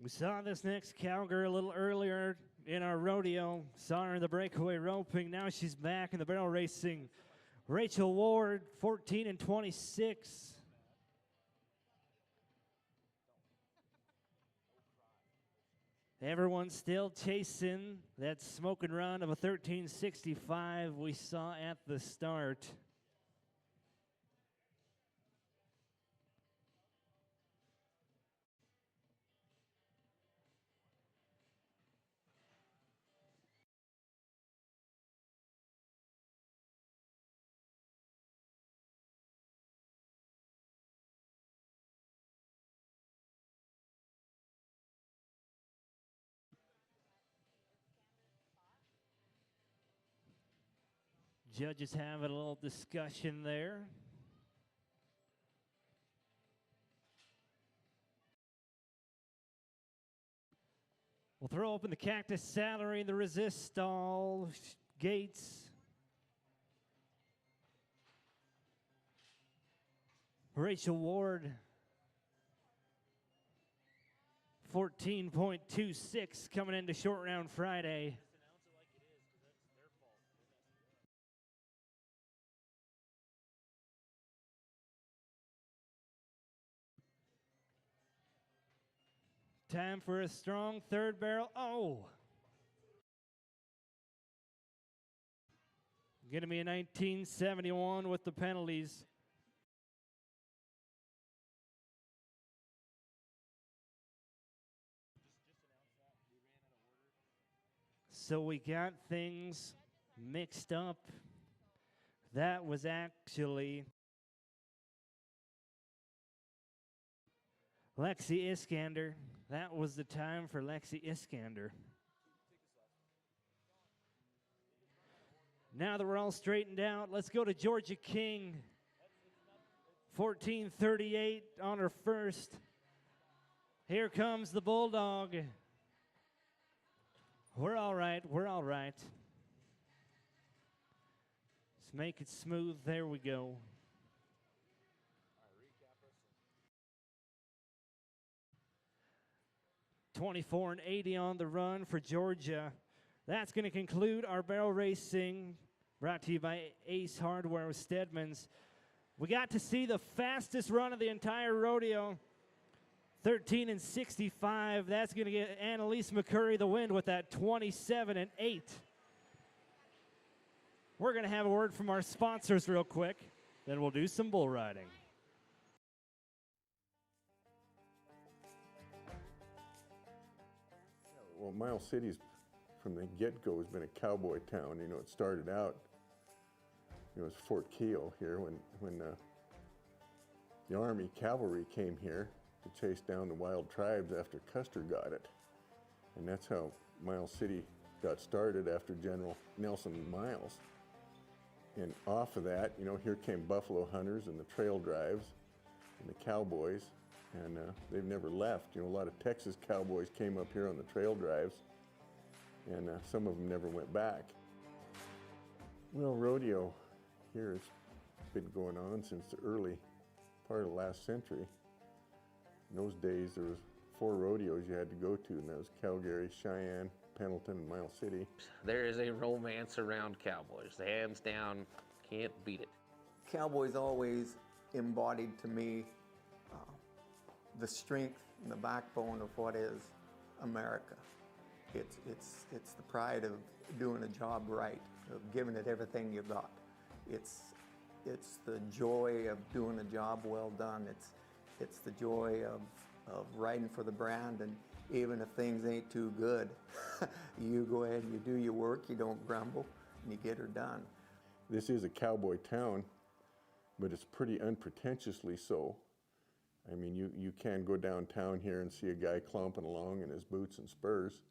We saw this next cowgirl a little earlier in our rodeo. Saw her in the breakaway roping. Now she's back in the barrel racing. Rachel Ward, 14 and 26. Everyone's still chasing that smoking run of a 13:65 we saw at the start. Judges having a little discussion there. We'll throw open the Cactus Salary, the Resist Stall, Gates. Rachel Ward, 14.26 coming into short round Friday. Time for a strong third barrel. Oh! Going to be a 1971 with the penalties. So we got things mixed up. That was actually Lexi Iskander. That was the time for Lexi Iskander. Now that we're all straightened out, let's go to Georgia King. 14:38 on her first. Here comes the Bulldog. We're all right, we're all right. Let's make it smooth, there we go. 24 and 80 on the run for Georgia. That's going to conclude our barrel racing, brought to you by Ace Hardware with Stedman's. We got to see the fastest run of the entire rodeo, 13 and 65. That's going to get Annalise McCurry the win with that 27 and 8. We're going to have a word from our sponsors real quick, then we'll do some bull riding. Well, Miles City's from the get-go has been a cowboy town. You know, it started out, it was Fort Keogh here when the Army cavalry came here to chase down the wild tribes after Custer got it. And that's how Miles City got started after General Nelson Miles. And off of that, you know, here came buffalo hunters and the trail drives and the cowboys. And they've never left. You know, a lot of Texas cowboys came up here on the trail drives, and some of them never went back. Well, rodeo here has been going on since the early part of the last century. In those days, there was 4 rodeos you had to go to, and that was Calgary, Cheyenne, Pendleton and Miles City. There is a romance around cowboys. Hands down, can't beat it. Cowboys always embodied to me the strength and the backbone of what is America. It's the pride of doing a job right, of giving it everything you got. It's the joy of doing a job well done. It's the joy of riding for the brand, and even if things ain't too good, you go ahead and you do your work, you don't grumble, and you get her done. This is a cowboy town, but it's pretty unpretentiously so. I mean, you can go downtown here and see a guy clomping along in his boots and spurs,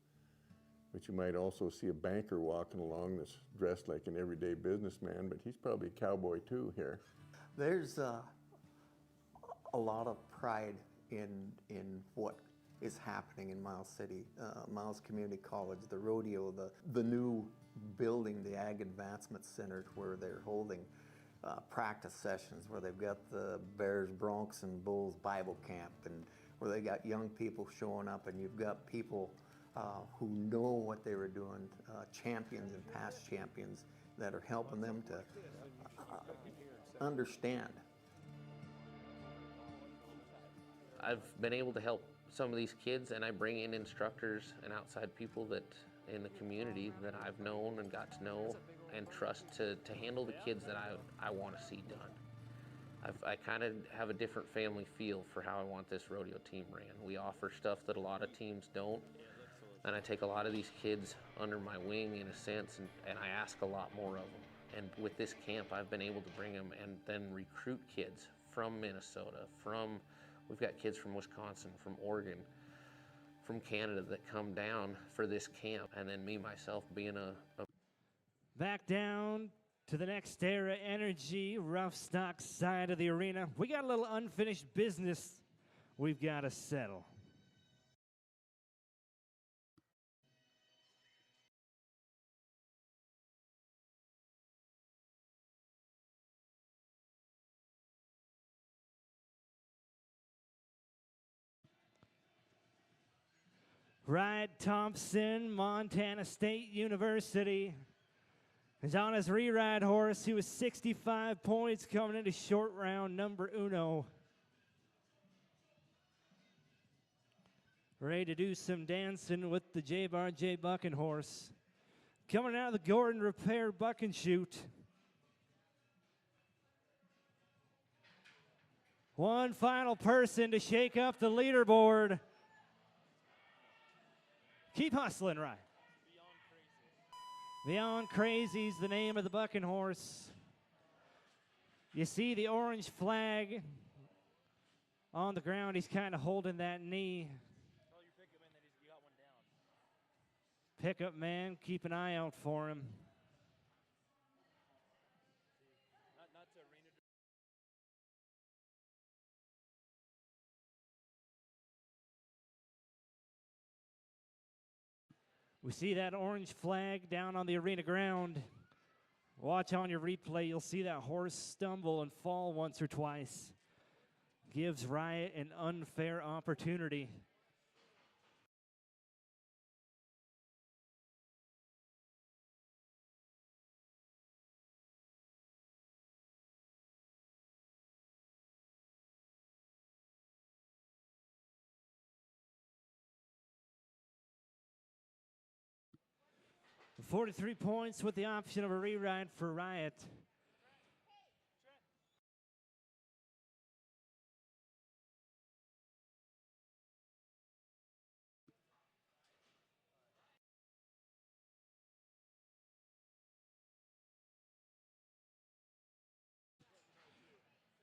but you might also see a banker walking along that's dressed like an everyday businessman, but he's probably a cowboy too here. There's a lot of pride in what is happening in Miles City. Miles Community College, the rodeo, the new building, the Ag Advancement Center, where they're holding practice sessions, where they've got the Bears, Broncs, and Bulls Bible camp, and where they got young people showing up, and you've got people who know what they were doing, champions and past champions that are helping them to understand. I've been able to help some of these kids, and I bring in instructors and outside people that in the community that I've known and got to know and trust to handle the kids that I want to see done. I kind of have a different family feel for how I want this rodeo team ran. We offer stuff that a lot of teams don't, and I take a lot of these kids under my wing in a sense, and I ask a lot more of them. And with this camp, I've been able to bring them and then recruit kids from Minnesota, we've got kids from Wisconsin, from Oregon, from Canada that come down for this camp, and then me, myself, being a Back down to the next era energy, rough stock side of the arena. We got a little unfinished business we've got to settle. Ryan Thompson, Montana State University, is on his re-ride horse. He was 65 points coming into short round number uno. Ready to do some dancing with the J-Bar J Bucking horse. Coming out of the Gordon Repair Buck and Shoot. One final person to shake up the leaderboard. Keep hustling, right? Beyond Crazy's the name of the bucking horse. You see the orange flag on the ground. He's kind of holding that knee. Pickup man, keep an eye out for him. We see that orange flag down on the arena ground. Watch on your replay. You'll see that horse stumble and fall once or twice. Gives Riot an unfair opportunity. The 43 points with the option of a reride for Riot.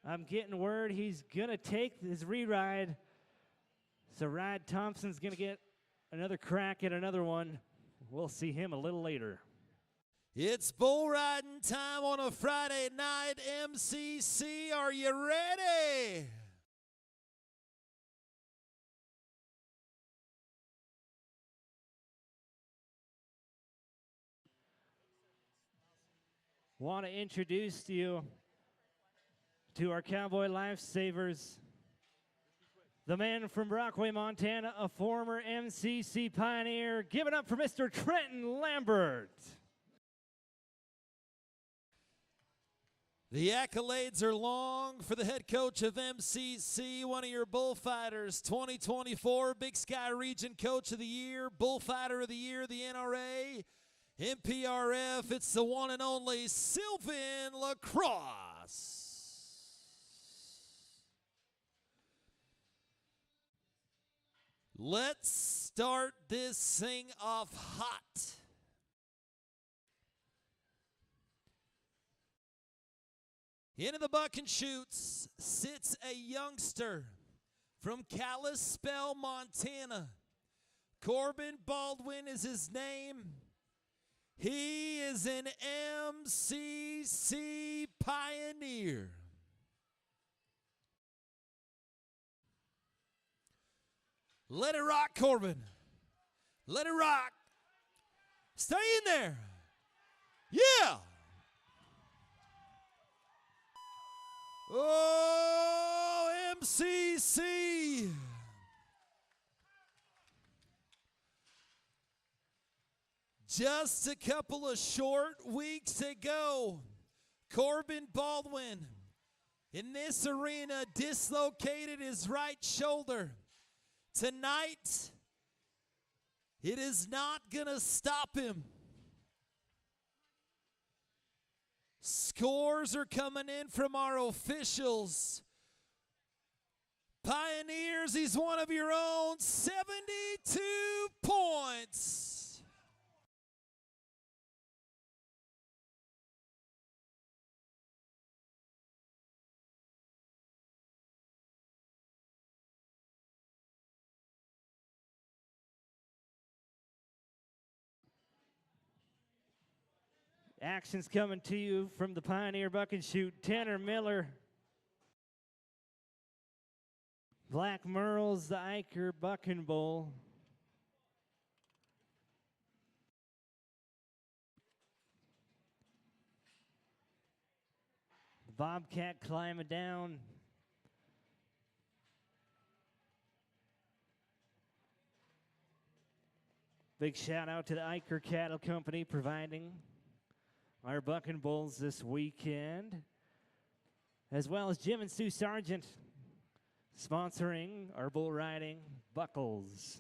I'm getting word he's going to take his re-ride. So Ryan Thompson's going to get another crack at another one. We'll see him a little later. It's bull riding time on a Friday night. MCC, are you ready? Want to introduce you to our Cowboy Lifesavers. The man from Breakaway, Montana, a former MCC pioneer. Give it up for Mr. Trenton Lambert. The accolades are long for the head coach of MCC, one of your bullfighters, 2024 Big Sky Region Coach of the Year, Bullfighter of the Year, the NRA, MPRF. It's the one and only Sylvan Lacrosse. Let's start this thing off hot. Into the buck and shoots sits a youngster from Kalispell, Montana. Corbin Baldwin is his name. He is an MCC pioneer. Let it rock, Corbin. Let it rock. Stay in there. Yeah. Oh, MCC. Just a couple of short weeks ago, Corbin Baldwin in this arena dislocated his right shoulder. Tonight, it is not going to stop him. Scores are coming in from our officials. Pioneers, he's one of your own, 72 points. Action's coming to you from the Pioneer Buck and Shoot. Tanner Miller. Black Merle's the Iker Buck and Bull. Bobcat climbing down. Big shout out to the Iker Cattle Company providing our buck and bulls this weekend, as well as Jim and Sue Sargent sponsoring our bull riding buckles.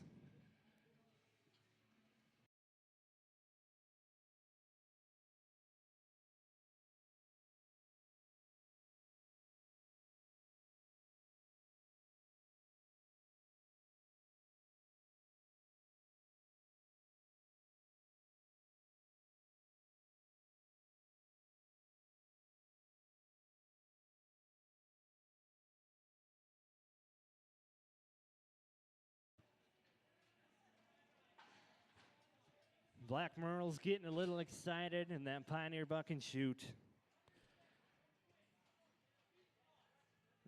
Black Merle's getting a little excited in that Pioneer Buck and Shoot.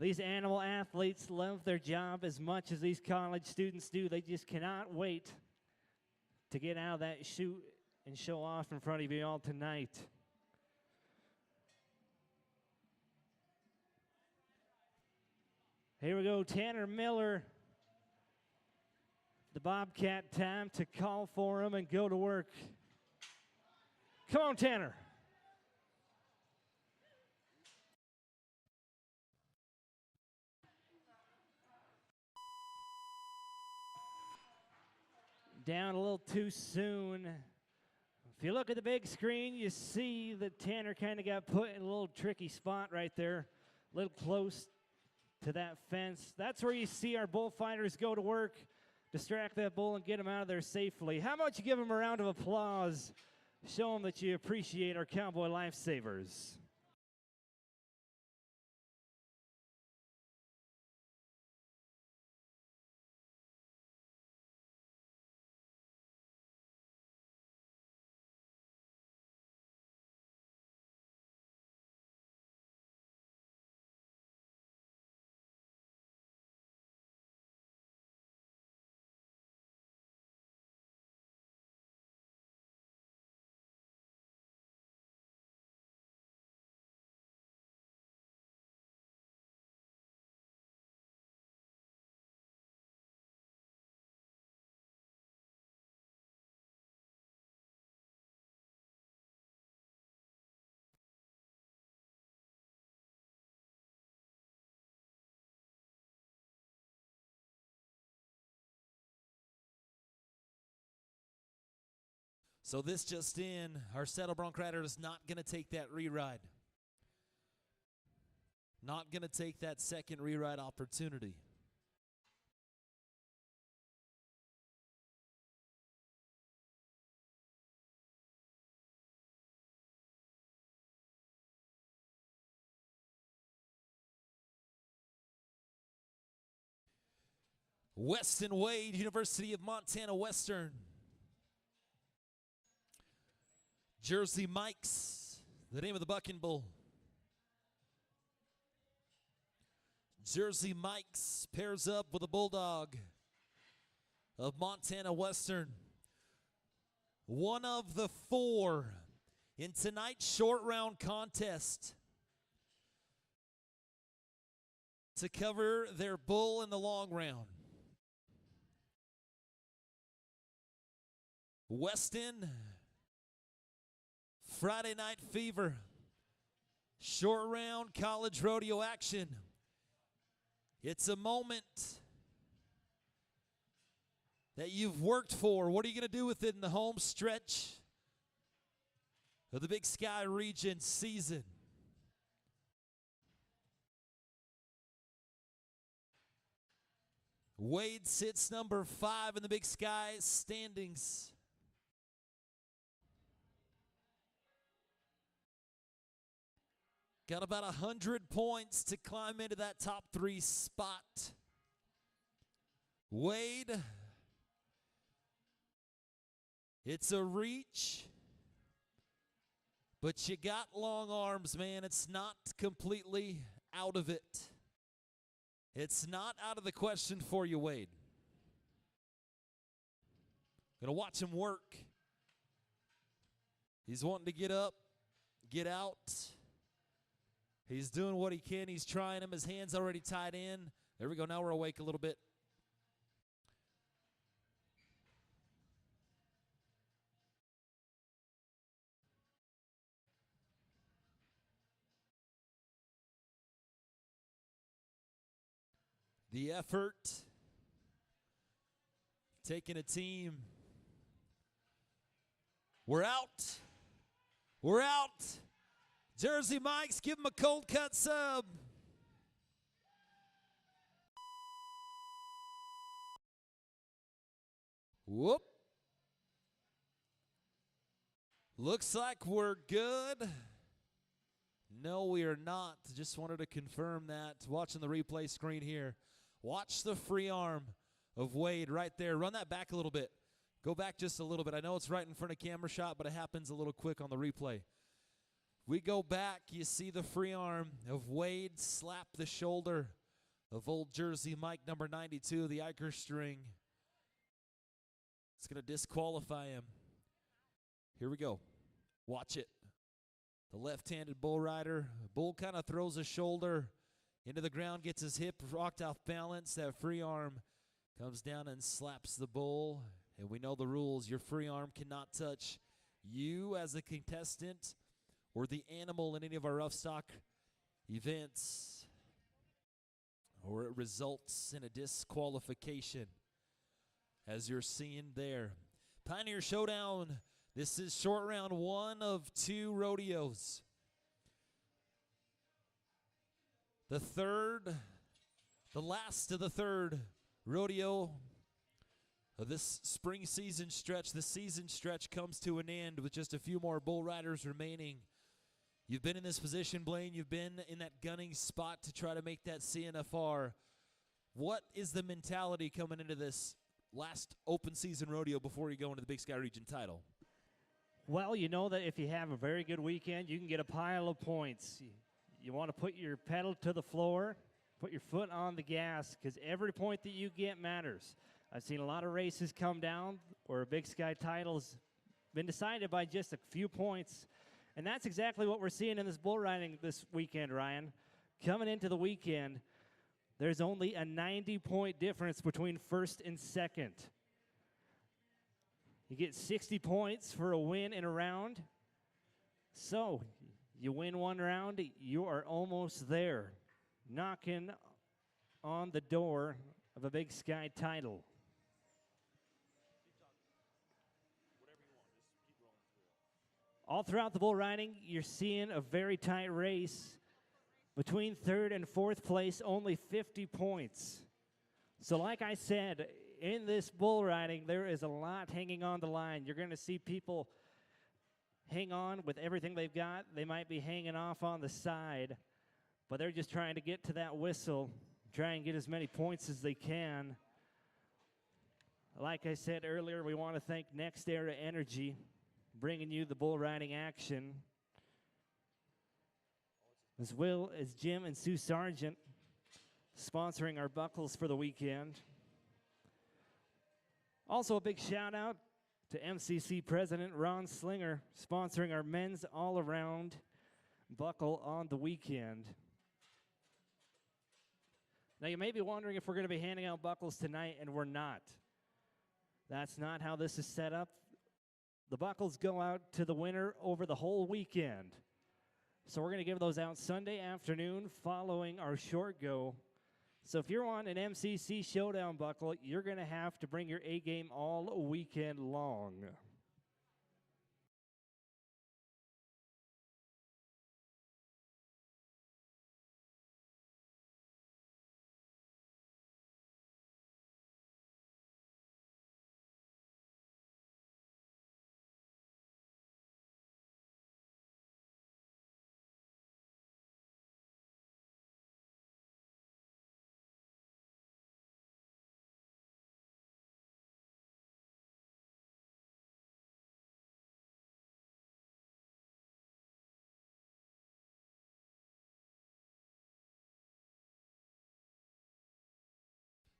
These animal athletes love their job as much as these college students do. They just cannot wait to get out of that chute and show off in front of you all tonight. Here we go, Tanner Miller. The Bobcat time to call for him and go to work. Come on, Tanner. Down a little too soon. If you look at the big screen, you see that Tanner kind of got put in a little tricky spot right there, a little close to that fence. That's where you see our bullfighters go to work. Distract that bull and get him out of there safely. How about you give him a round of applause? Show him that you appreciate our cowboy lifesavers. So this just in, our saddle bronc rider is not going to take that re-ride. Not going to take that second re-ride opportunity. Weston Wade, University of Montana Western. Jersey Mike's, the name of the bucking bull. Jersey Mike's pairs up with a bulldog of Montana Western. One of the 4 in tonight's short round contest to cover their bull in the long round. Weston, Friday Night Fever, short round college rodeo action. It's a moment that you've worked for. What are you going to do with it in the home stretch of the Big Sky Region season? Wade sits number 5 in the Big Sky standings. Got about 100 points to climb into that top 3 spot. Wade, it's a reach, but you got long arms, man. It's not completely out of it. It's not out of the question for you, Wade. Gonna watch him work. He's wanting to get up, get out. He's doing what he can. He's trying him. His hand's already tied in. There we go. Now we're awake a little bit. The effort, taking a team. We're out. We're out. Jersey Mike's, give him a cold cut sub. Whoop. Looks like we're good. No, we are not. Just wanted to confirm that. Watching the replay screen here. Watch the free arm of Wade right there. Run that back a little bit. Go back just a little bit. I know it's right in front of camera shot, but it happens a little quick on the replay. We go back, you see the free arm of Wade slap the shoulder of old Jersey Mike, number 92, the Iker string. It's going to disqualify him. Here we go. Watch it. The left-handed bull rider. Bull kind of throws a shoulder into the ground, gets his hip rocked off balance. That free arm comes down and slaps the bull. And we know the rules. Your free arm cannot touch you as a contestant or the animal in any of our rough stock events, or it results in a disqualification, as you're seeing there. Pioneer Showdown, this is short round 1 of 2 rodeos. The last of the third rodeo of this spring season stretch. The season stretch comes to an end with just a few more bull riders remaining. You've been in this position, Blaine. You've been in that gunning spot to try to make that CNFR. What is the mentality coming into this last open season rodeo before you go into the Big Sky Region title? Well, you know that if you have a very good weekend, you can get a pile of points. You want to put your pedal to the floor, put your foot on the gas, because every point that you get matters. I've seen a lot of races come down where a Big Sky title's been decided by just a few points. And that's exactly what we're seeing in this bull riding this weekend, Ryan. Coming into the weekend, there's only a 90-point difference between first and second. You get 60 points for a win in a round. So you win one round, you are almost there, knocking on the door of a Big Sky title. All throughout the bull riding, you're seeing a very tight race. Between third and fourth place, only 50 points. So like I said, in this bull riding, there is a lot hanging on the line. You're going to see people hang on with everything they've got. They might be hanging off on the side, but they're just trying to get to that whistle, try and get as many points as they can. Like I said earlier, we want to thank Next Era Energy, bringing you the bull riding action, as well as Jim and Sue Sargent sponsoring our buckles for the weekend. Also a big shout out to MCC President Ron Slinger sponsoring our men's all-around buckle on the weekend. Now you may be wondering if we're going to be handing out buckles tonight, and we're not. That's not how this is set up. The buckles go out to the winner over the whole weekend. So we're going to give those out Sunday afternoon following our short go. So if you're on an MCC Showdown buckle, you're going to have to bring your A game all weekend long.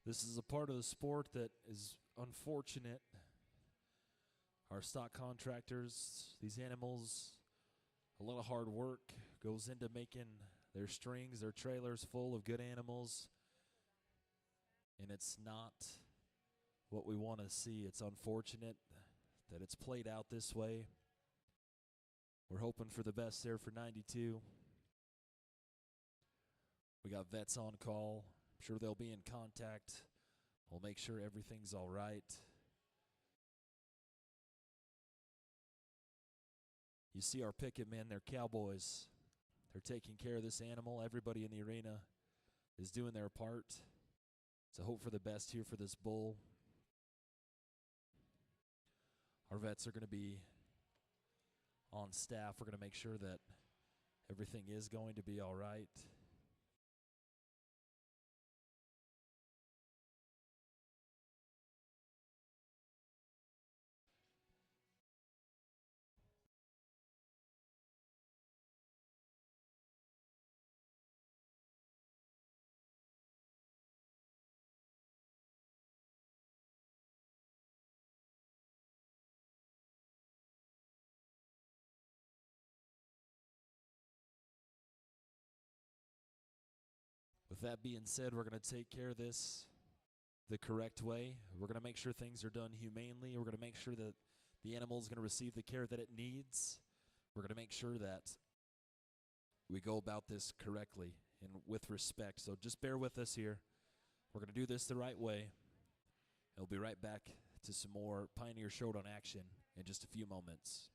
This is a part of the sport that is unfortunate. Our stock contractors, these animals, a lot of hard work goes into making their strings, their trailers full of good animals, and it's not what we want to see. It's unfortunate that it's played out this way. We're hoping for the best there for 92. We got vets on call. I'm sure they'll be in contact. We'll make sure everything's all right. You see our picket men, they're cowboys. They're taking care of this animal. Everybody in the arena is doing their part. So hope for the best here for this bull. Our vets are going to be on staff. We're going to make sure that everything is going to be all right. With that being said, we're going to take care of this the correct way. We're going to make sure things are done humanely. We're going to make sure that the animal is going to receive the care that it needs. We're going to make sure that we go about this correctly and with respect. So just bear with us here. We're going to do this the right way. And we'll be right back to some more Pioneer Showdown action in just a few moments.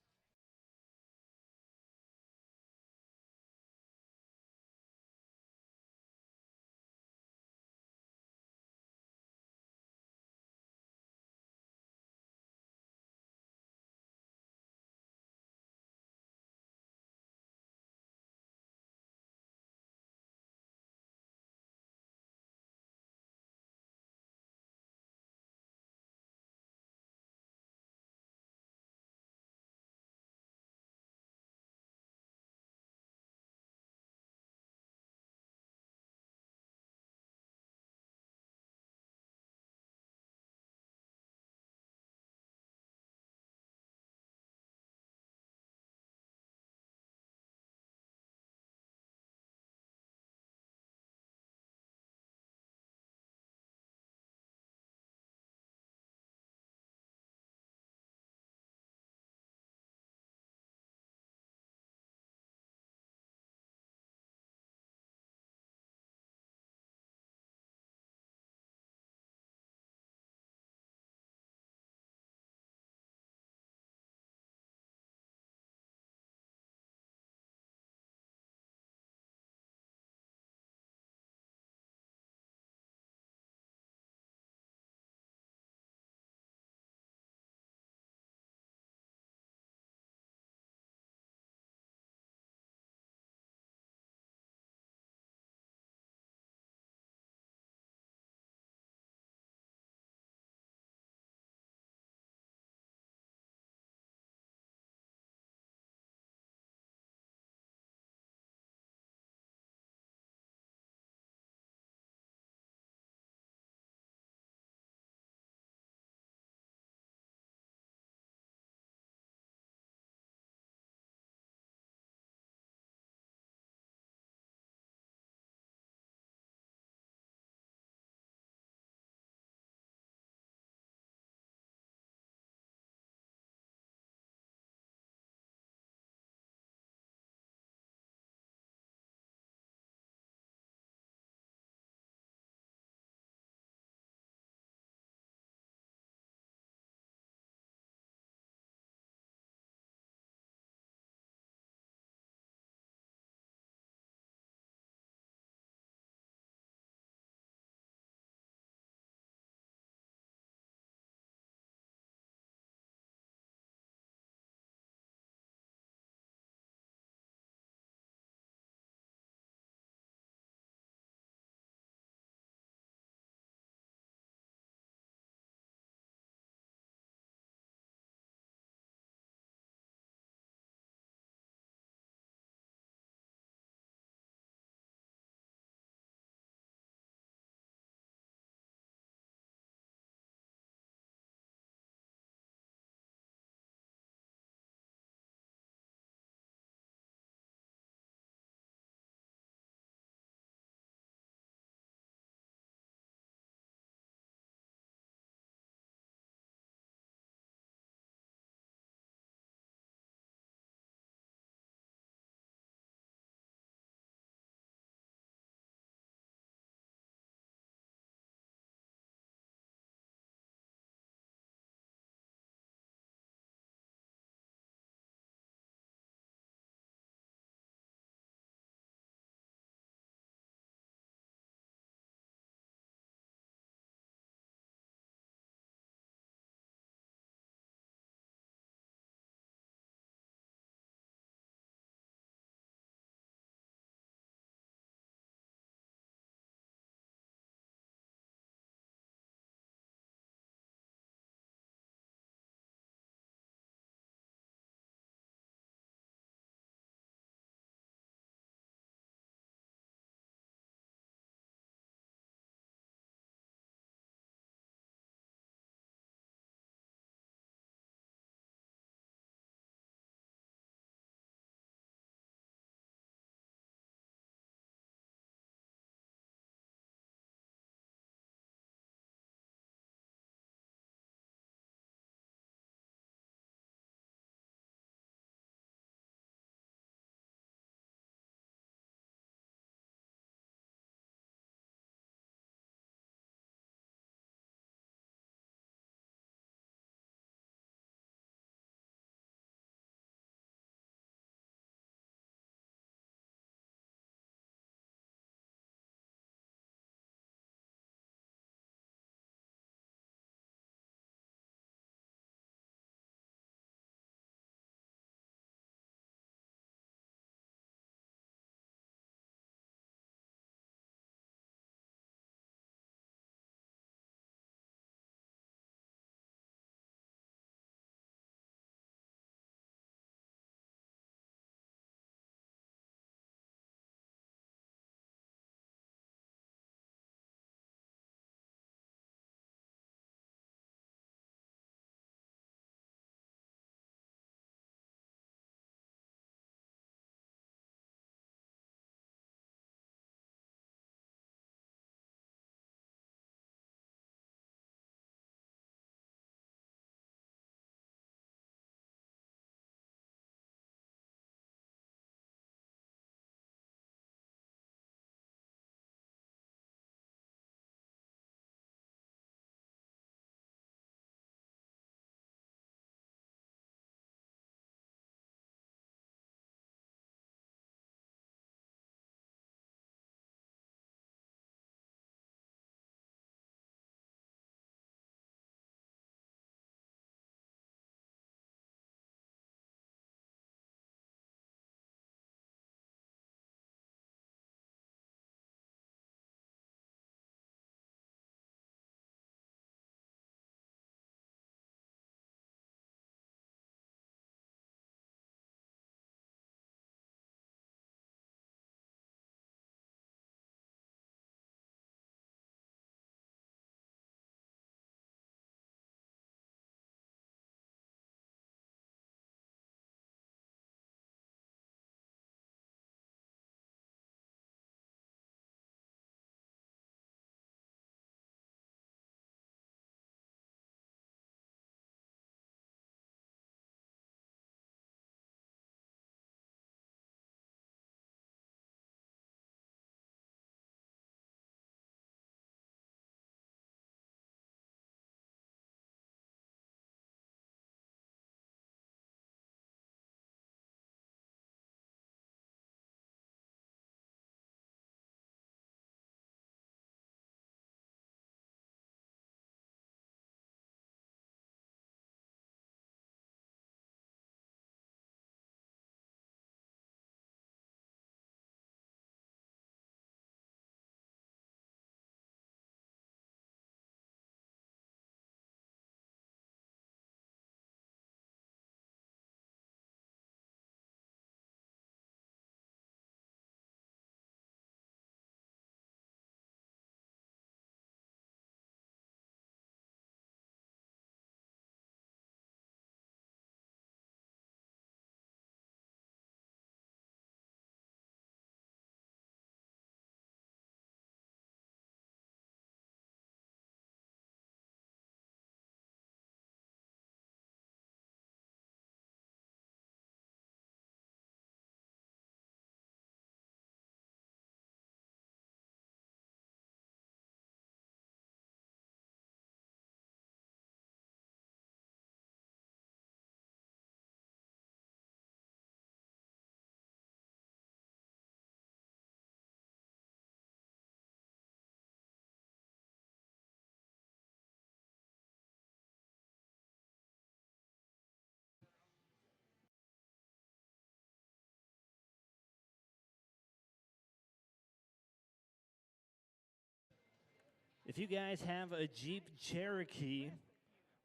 If you guys have a Jeep Cherokee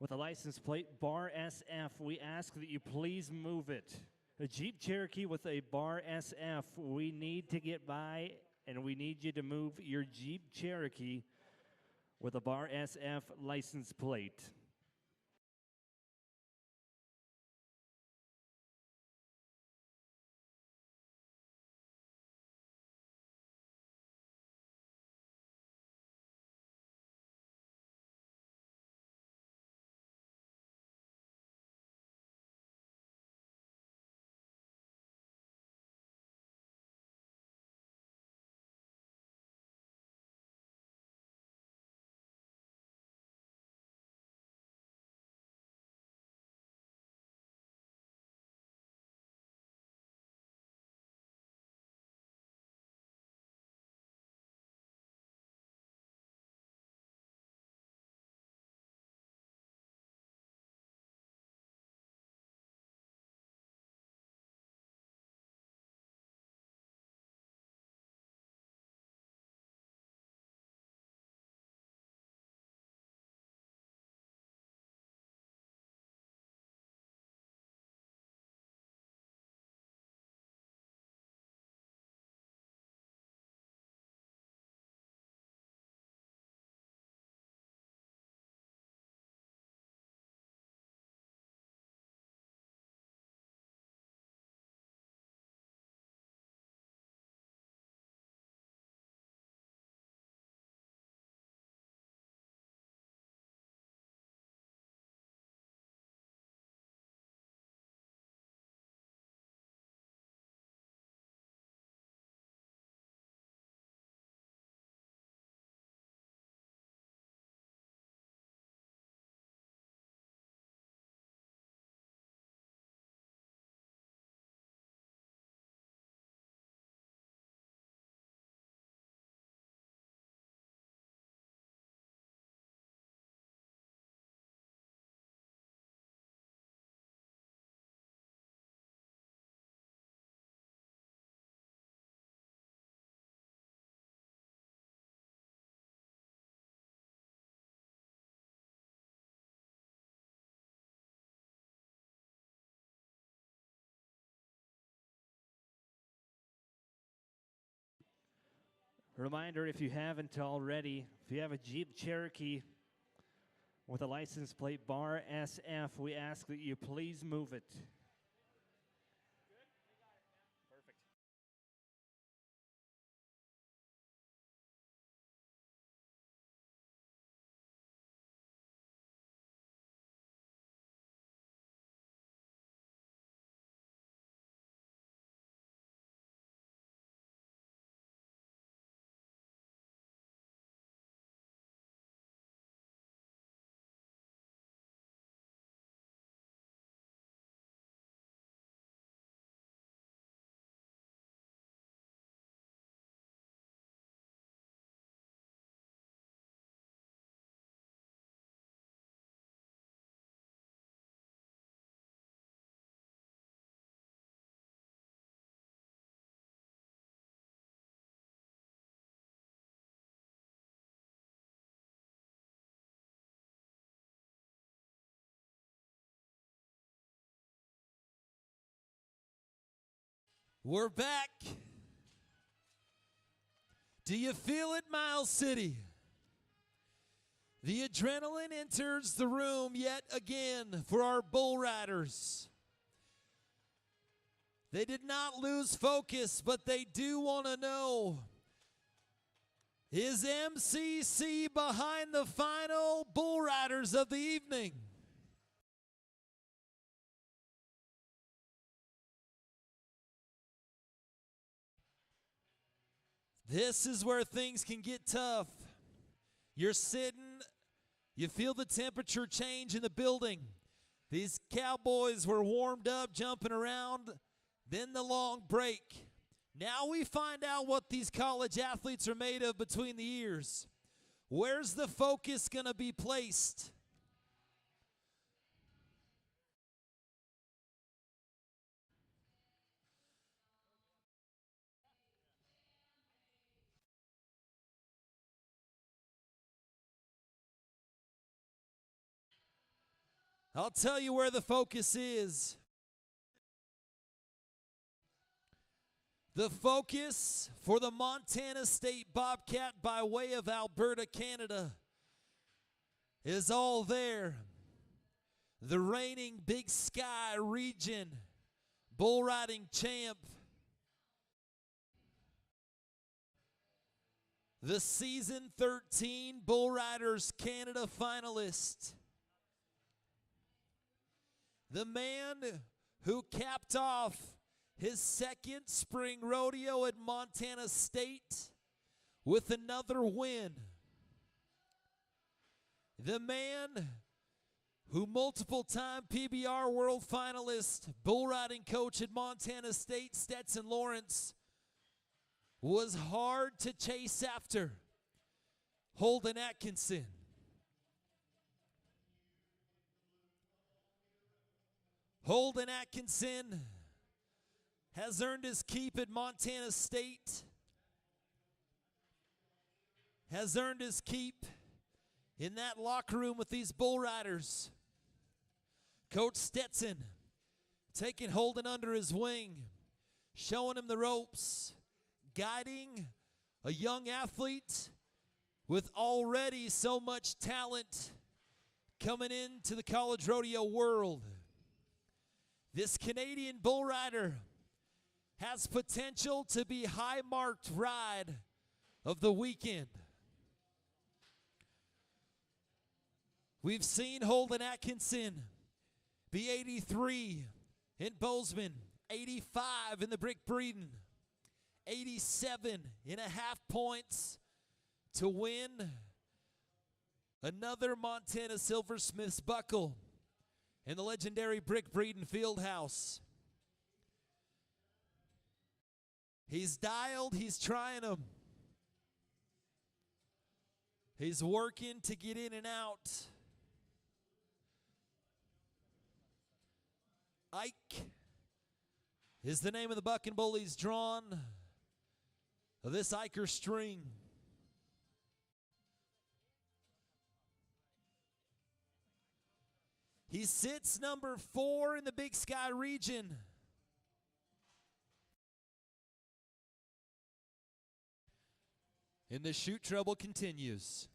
with a license plate bar SF, we ask that you please move it. A Jeep Cherokee with a bar SF, we need to get by, and we need you to move your Jeep Cherokee with a bar SF license plate. Reminder, if you haven't already, if you have a Jeep Cherokee with a license plate bar SF, we ask that you please move it. We're back. Do you feel it, Miles City? The adrenaline enters the room yet again for our bull riders. They did not lose focus, but they do want to know, is MCC behind the final bull riders of the evening? This is where things can get tough. You're sitting, you feel the temperature change in the building. These cowboys were warmed up, jumping around, then the long break. Now we find out what these college athletes are made of between the ears. Where's the focus going to be placed? I'll tell you where the focus is. The focus for the Montana State Bobcat by way of Alberta, Canada is all there. The reigning Big Sky region bull riding champ. The season 13 Bull Riders Canada finalist. The man who capped off his second spring rodeo at Montana State with another win. The man who multiple-time PBR world finalist, bull riding coach at Montana State, Stetson Lawrence, was hard to chase after, Holden Atkinson. Holden Atkinson has earned his keep at Montana State, has earned his keep in that locker room with these bull riders. Coach Stetson taking Holden under his wing, showing him the ropes, guiding a young athlete with already so much talent coming into the college rodeo world. This Canadian bull rider has potential to be high-marked ride of the weekend. We've seen Holden Atkinson be 83 in Bozeman, 85 in the Brick Breeden, 87 and a half points to win another Montana Silversmiths buckle in the legendary Brick Breeden Fieldhouse. He's dialed, he's trying them. He's working to get in and out. Ike is the name of the bucking bull he's drawn of this Iker string. He sits number 4 in the Big Sky region. And the shoot trouble continues.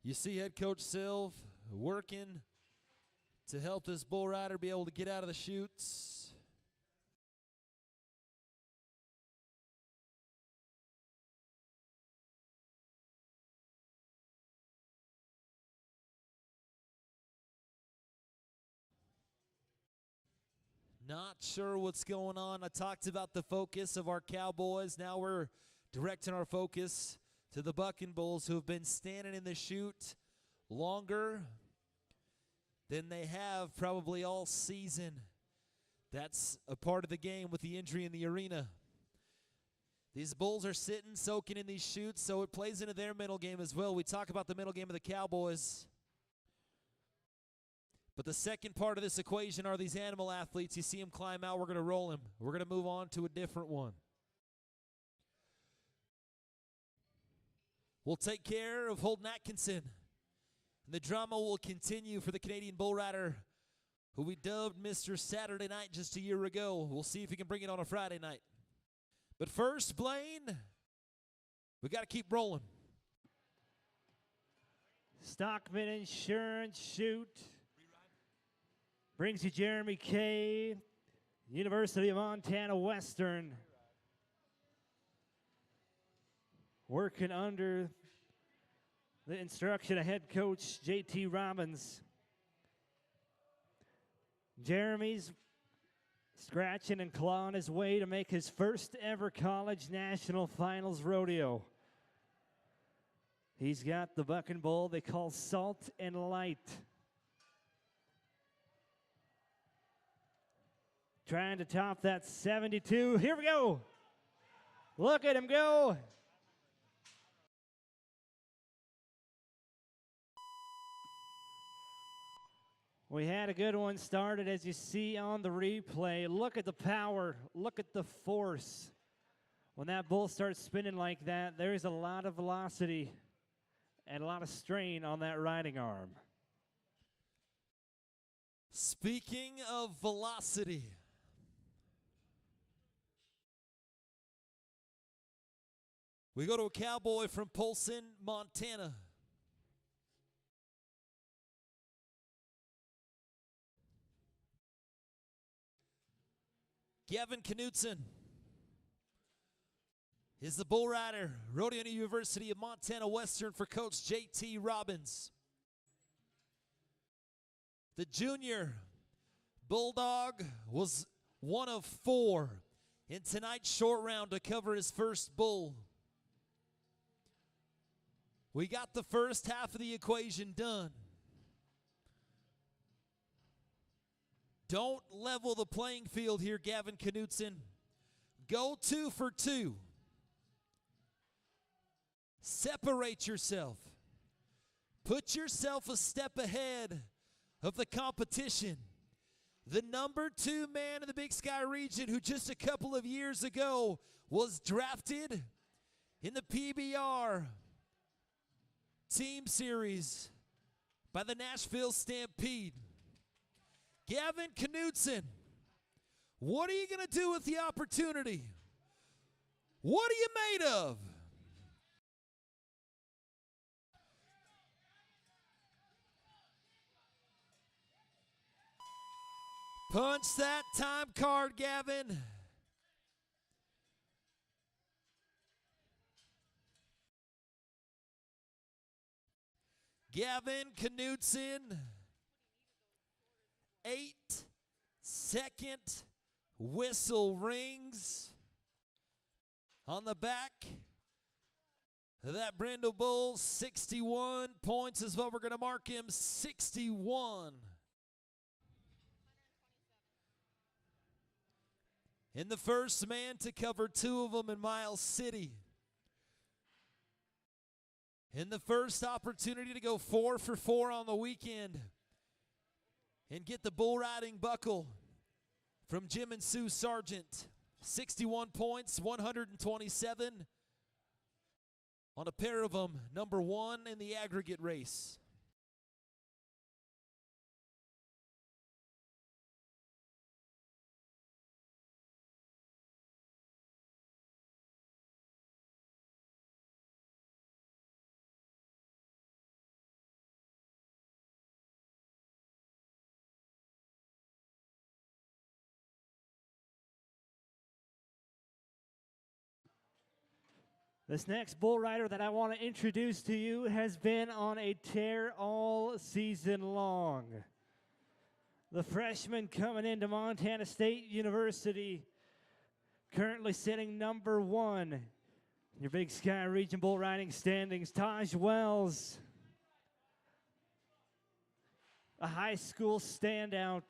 You see head coach Silv working to help this bull rider be able to get out of the chutes. Not sure what's going on. I talked about the focus of our Cowboys. Now we're directing our focus to the bucking bulls who have been standing in the chute longer than they have probably all season. That's a part of the game with the injury in the arena. These bulls are sitting, soaking in these chutes, so it plays into their mental game as well. We talk about the mental game of the Cowboys. But the second part of this equation are these animal athletes. You see them climb out, we're going to roll him. We're going to move on to a different one. We'll take care of Holden Atkinson. And the drama will continue for the Canadian bull rider who we dubbed Mr. Saturday Night just a year ago. We'll see if he can bring it on a Friday night. But first, Blaine, we got to keep rolling. Stockman Insurance Shoot brings you Jeremy Kay, University of Montana Western, working under the instruction of head coach J.T. Robbins. Jeremy's scratching and clawing his way to make his first ever college national finals rodeo. He's got the bucking bull they call Salt and Light. Trying to top that 72. Here we go. Look at him go. We had a good one started, as you see on the replay. Look at the power. Look at the force. When that bull starts spinning like that, there's a lot of velocity and a lot of strain on that riding arm. Speaking of velocity, we go to a cowboy from Polson, Montana. Gavin Knutson is the bull rider, Rodeo University of Montana Western for Coach J.T. Robbins. The junior Bulldog was one of 4 in tonight's short round to cover his first bull. We got the first half of the equation done. Don't level the playing field here, Gavin Knutson. Go 2 for 2. Separate yourself. Put yourself a step ahead of the competition. The number 2 man in the Big Sky region, who just a couple of years ago was drafted in the PBR Team Series by the Nashville Stampede. Gavin Knutson, what are you going to do with the opportunity? What are you made of? Punch that time card, Gavin. Gavin Knutson, 8-second whistle rings on the back of that Brindle Bull. 61 points is what we're going to mark him. 61. And the first man to cover 2 of them in Miles City. And the first opportunity to go 4 for 4 on the weekend and get the bull riding buckle from Jim and Sue Sargent. 61 points, 127 on a pair of them, number 1 in the aggregate race. This next bull rider that I want to introduce to you has been on a tear all season long. The freshman coming into Montana State University, currently sitting number 1 in your Big Sky Region bull riding standings, Taj Wells. A high school standout,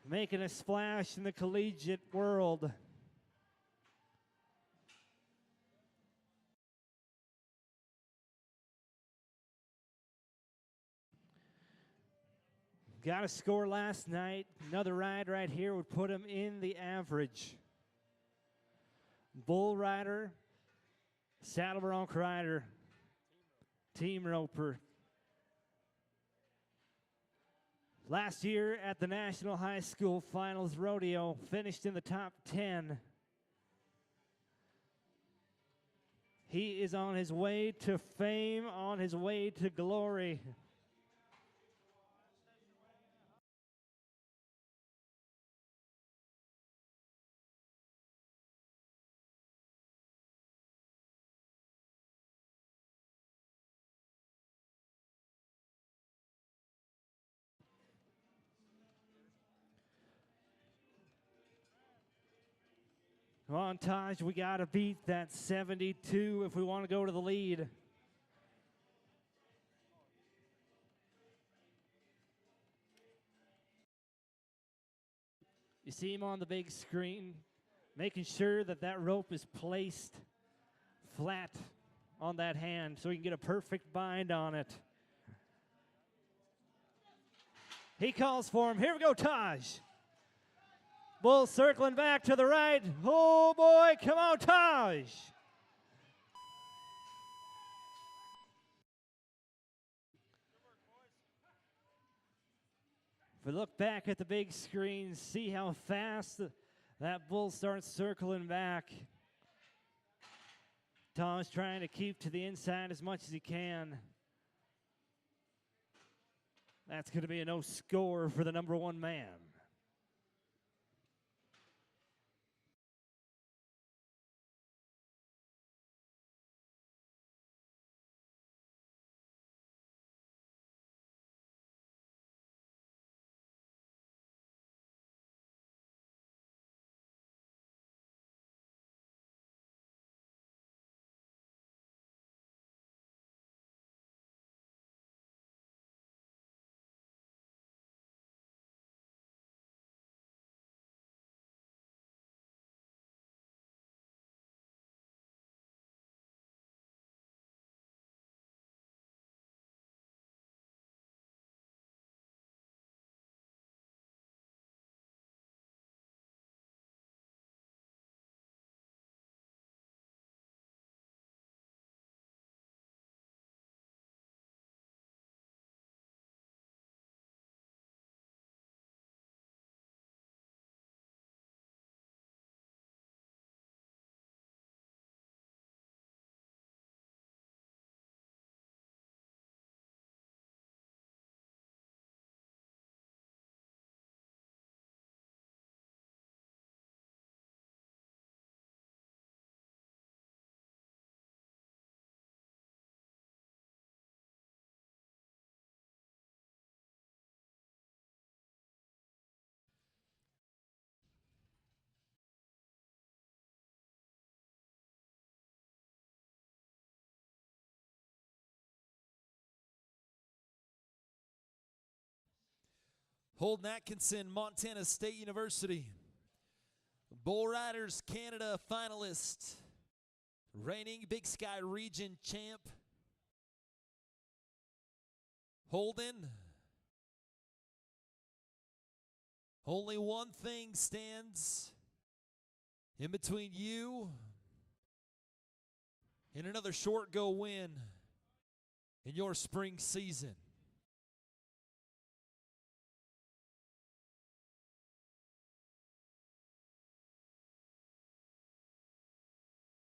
making a splash in the collegiate world. Got a score last night. Another ride right here would put him in the average. Bull rider, saddle bronc rider, team roper. Last year at the National High School Finals Rodeo, finished in the top 10. He is on his way to fame, on his way to glory. Come on, Taj, we got to beat that 72 if we want to go to the lead. You see him on the big screen, making sure that that rope is placed flat on that hand so he can get a perfect bind on it. He calls for him. Here we go, Taj. Bull circling back to the right. Oh, boy, come on, Taj. If we look back at the big screen, see how fast that bull starts circling back. Taj trying to keep to the inside as much as he can. That's going to be a no score for the number one man. Holden Atkinson, Montana State University. Bull Riders Canada finalist. Reigning Big Sky Region champ. Holden. Only one thing stands in between you and another Shortgo win in your spring season.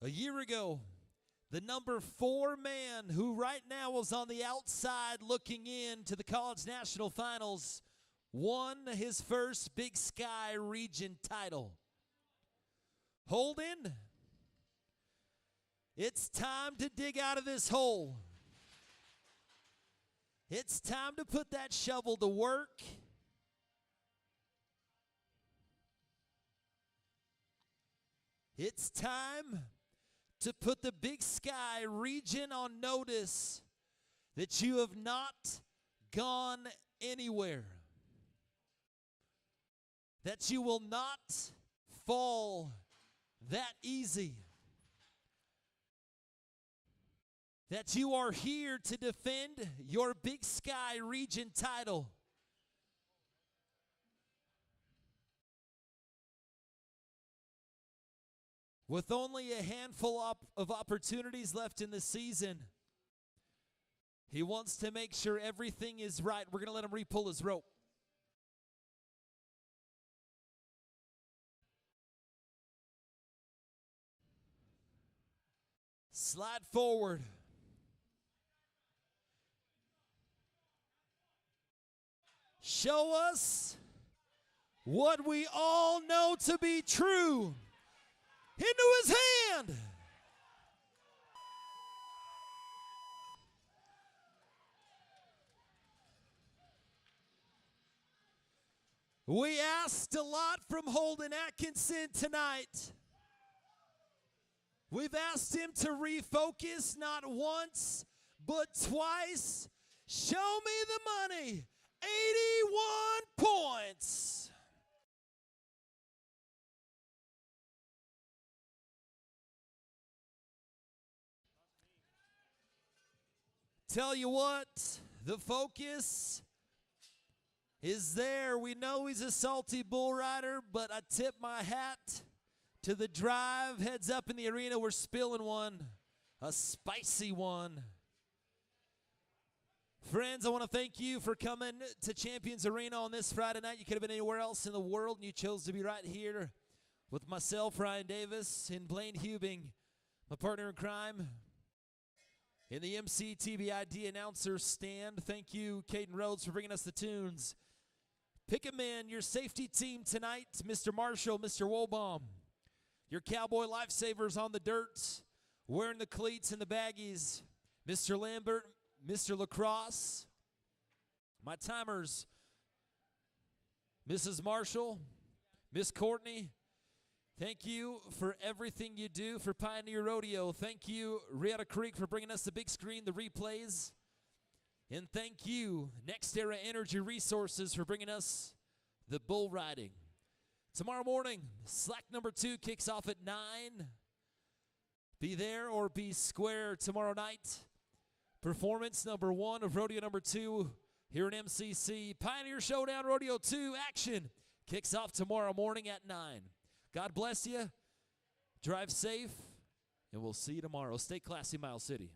A year ago, the number 4 man who right now was on the outside looking in to the College National Finals won his first Big Sky Region title. Holden, it's time to dig out of this hole. It's time to put that shovel to work. It's time to put the Big Sky region on notice that you have not gone anywhere. That you will not fall that easy. That you are here to defend your Big Sky region title. With only a handful of opportunities left in the season, he wants to make sure everything is right. We're going to let him re-pull his rope. Slide forward. Show us what we all know to be true. Into his hand. We asked a lot from Holden Atkinson tonight. We've asked him to refocus not once, but twice. Show me the money. 81 points. Tell you what, the focus is there. We know he's a salty bull rider, but I tip my hat to the drive. Heads up in the arena. We're spilling one, a spicy one. Friends, I want to thank you for coming to Champions Arena on this Friday night. You could have been anywhere else in the world, and you chose to be right here with myself, Ryan Davis, and Blaine Hubing, my partner in crime. In the MCTBID announcer stand, thank you, Caden Rhodes, for bringing us the tunes. Pick a man, your safety team tonight, Mr. Marshall, Mr. Wolbaum. Your cowboy lifesavers on the dirt, wearing the cleats and the baggies, Mr. Lambert, Mr. Lacrosse. My timers, Mrs. Marshall, Miss Courtney. Thank you for everything you do for Pioneer Rodeo. Thank you, Riata Creek, for bringing us the big screen, the replays. And thank you, Next Era Energy Resources, for bringing us the bull riding. Tomorrow morning, slack number 2 kicks off at 9. Be there or be square tomorrow night. Performance number 1 of rodeo number 2 here in MCC. Pioneer Showdown Rodeo 2 action kicks off tomorrow morning at 9. God bless you. Drive safe, and we'll see you tomorrow. Stay classy, Miles City.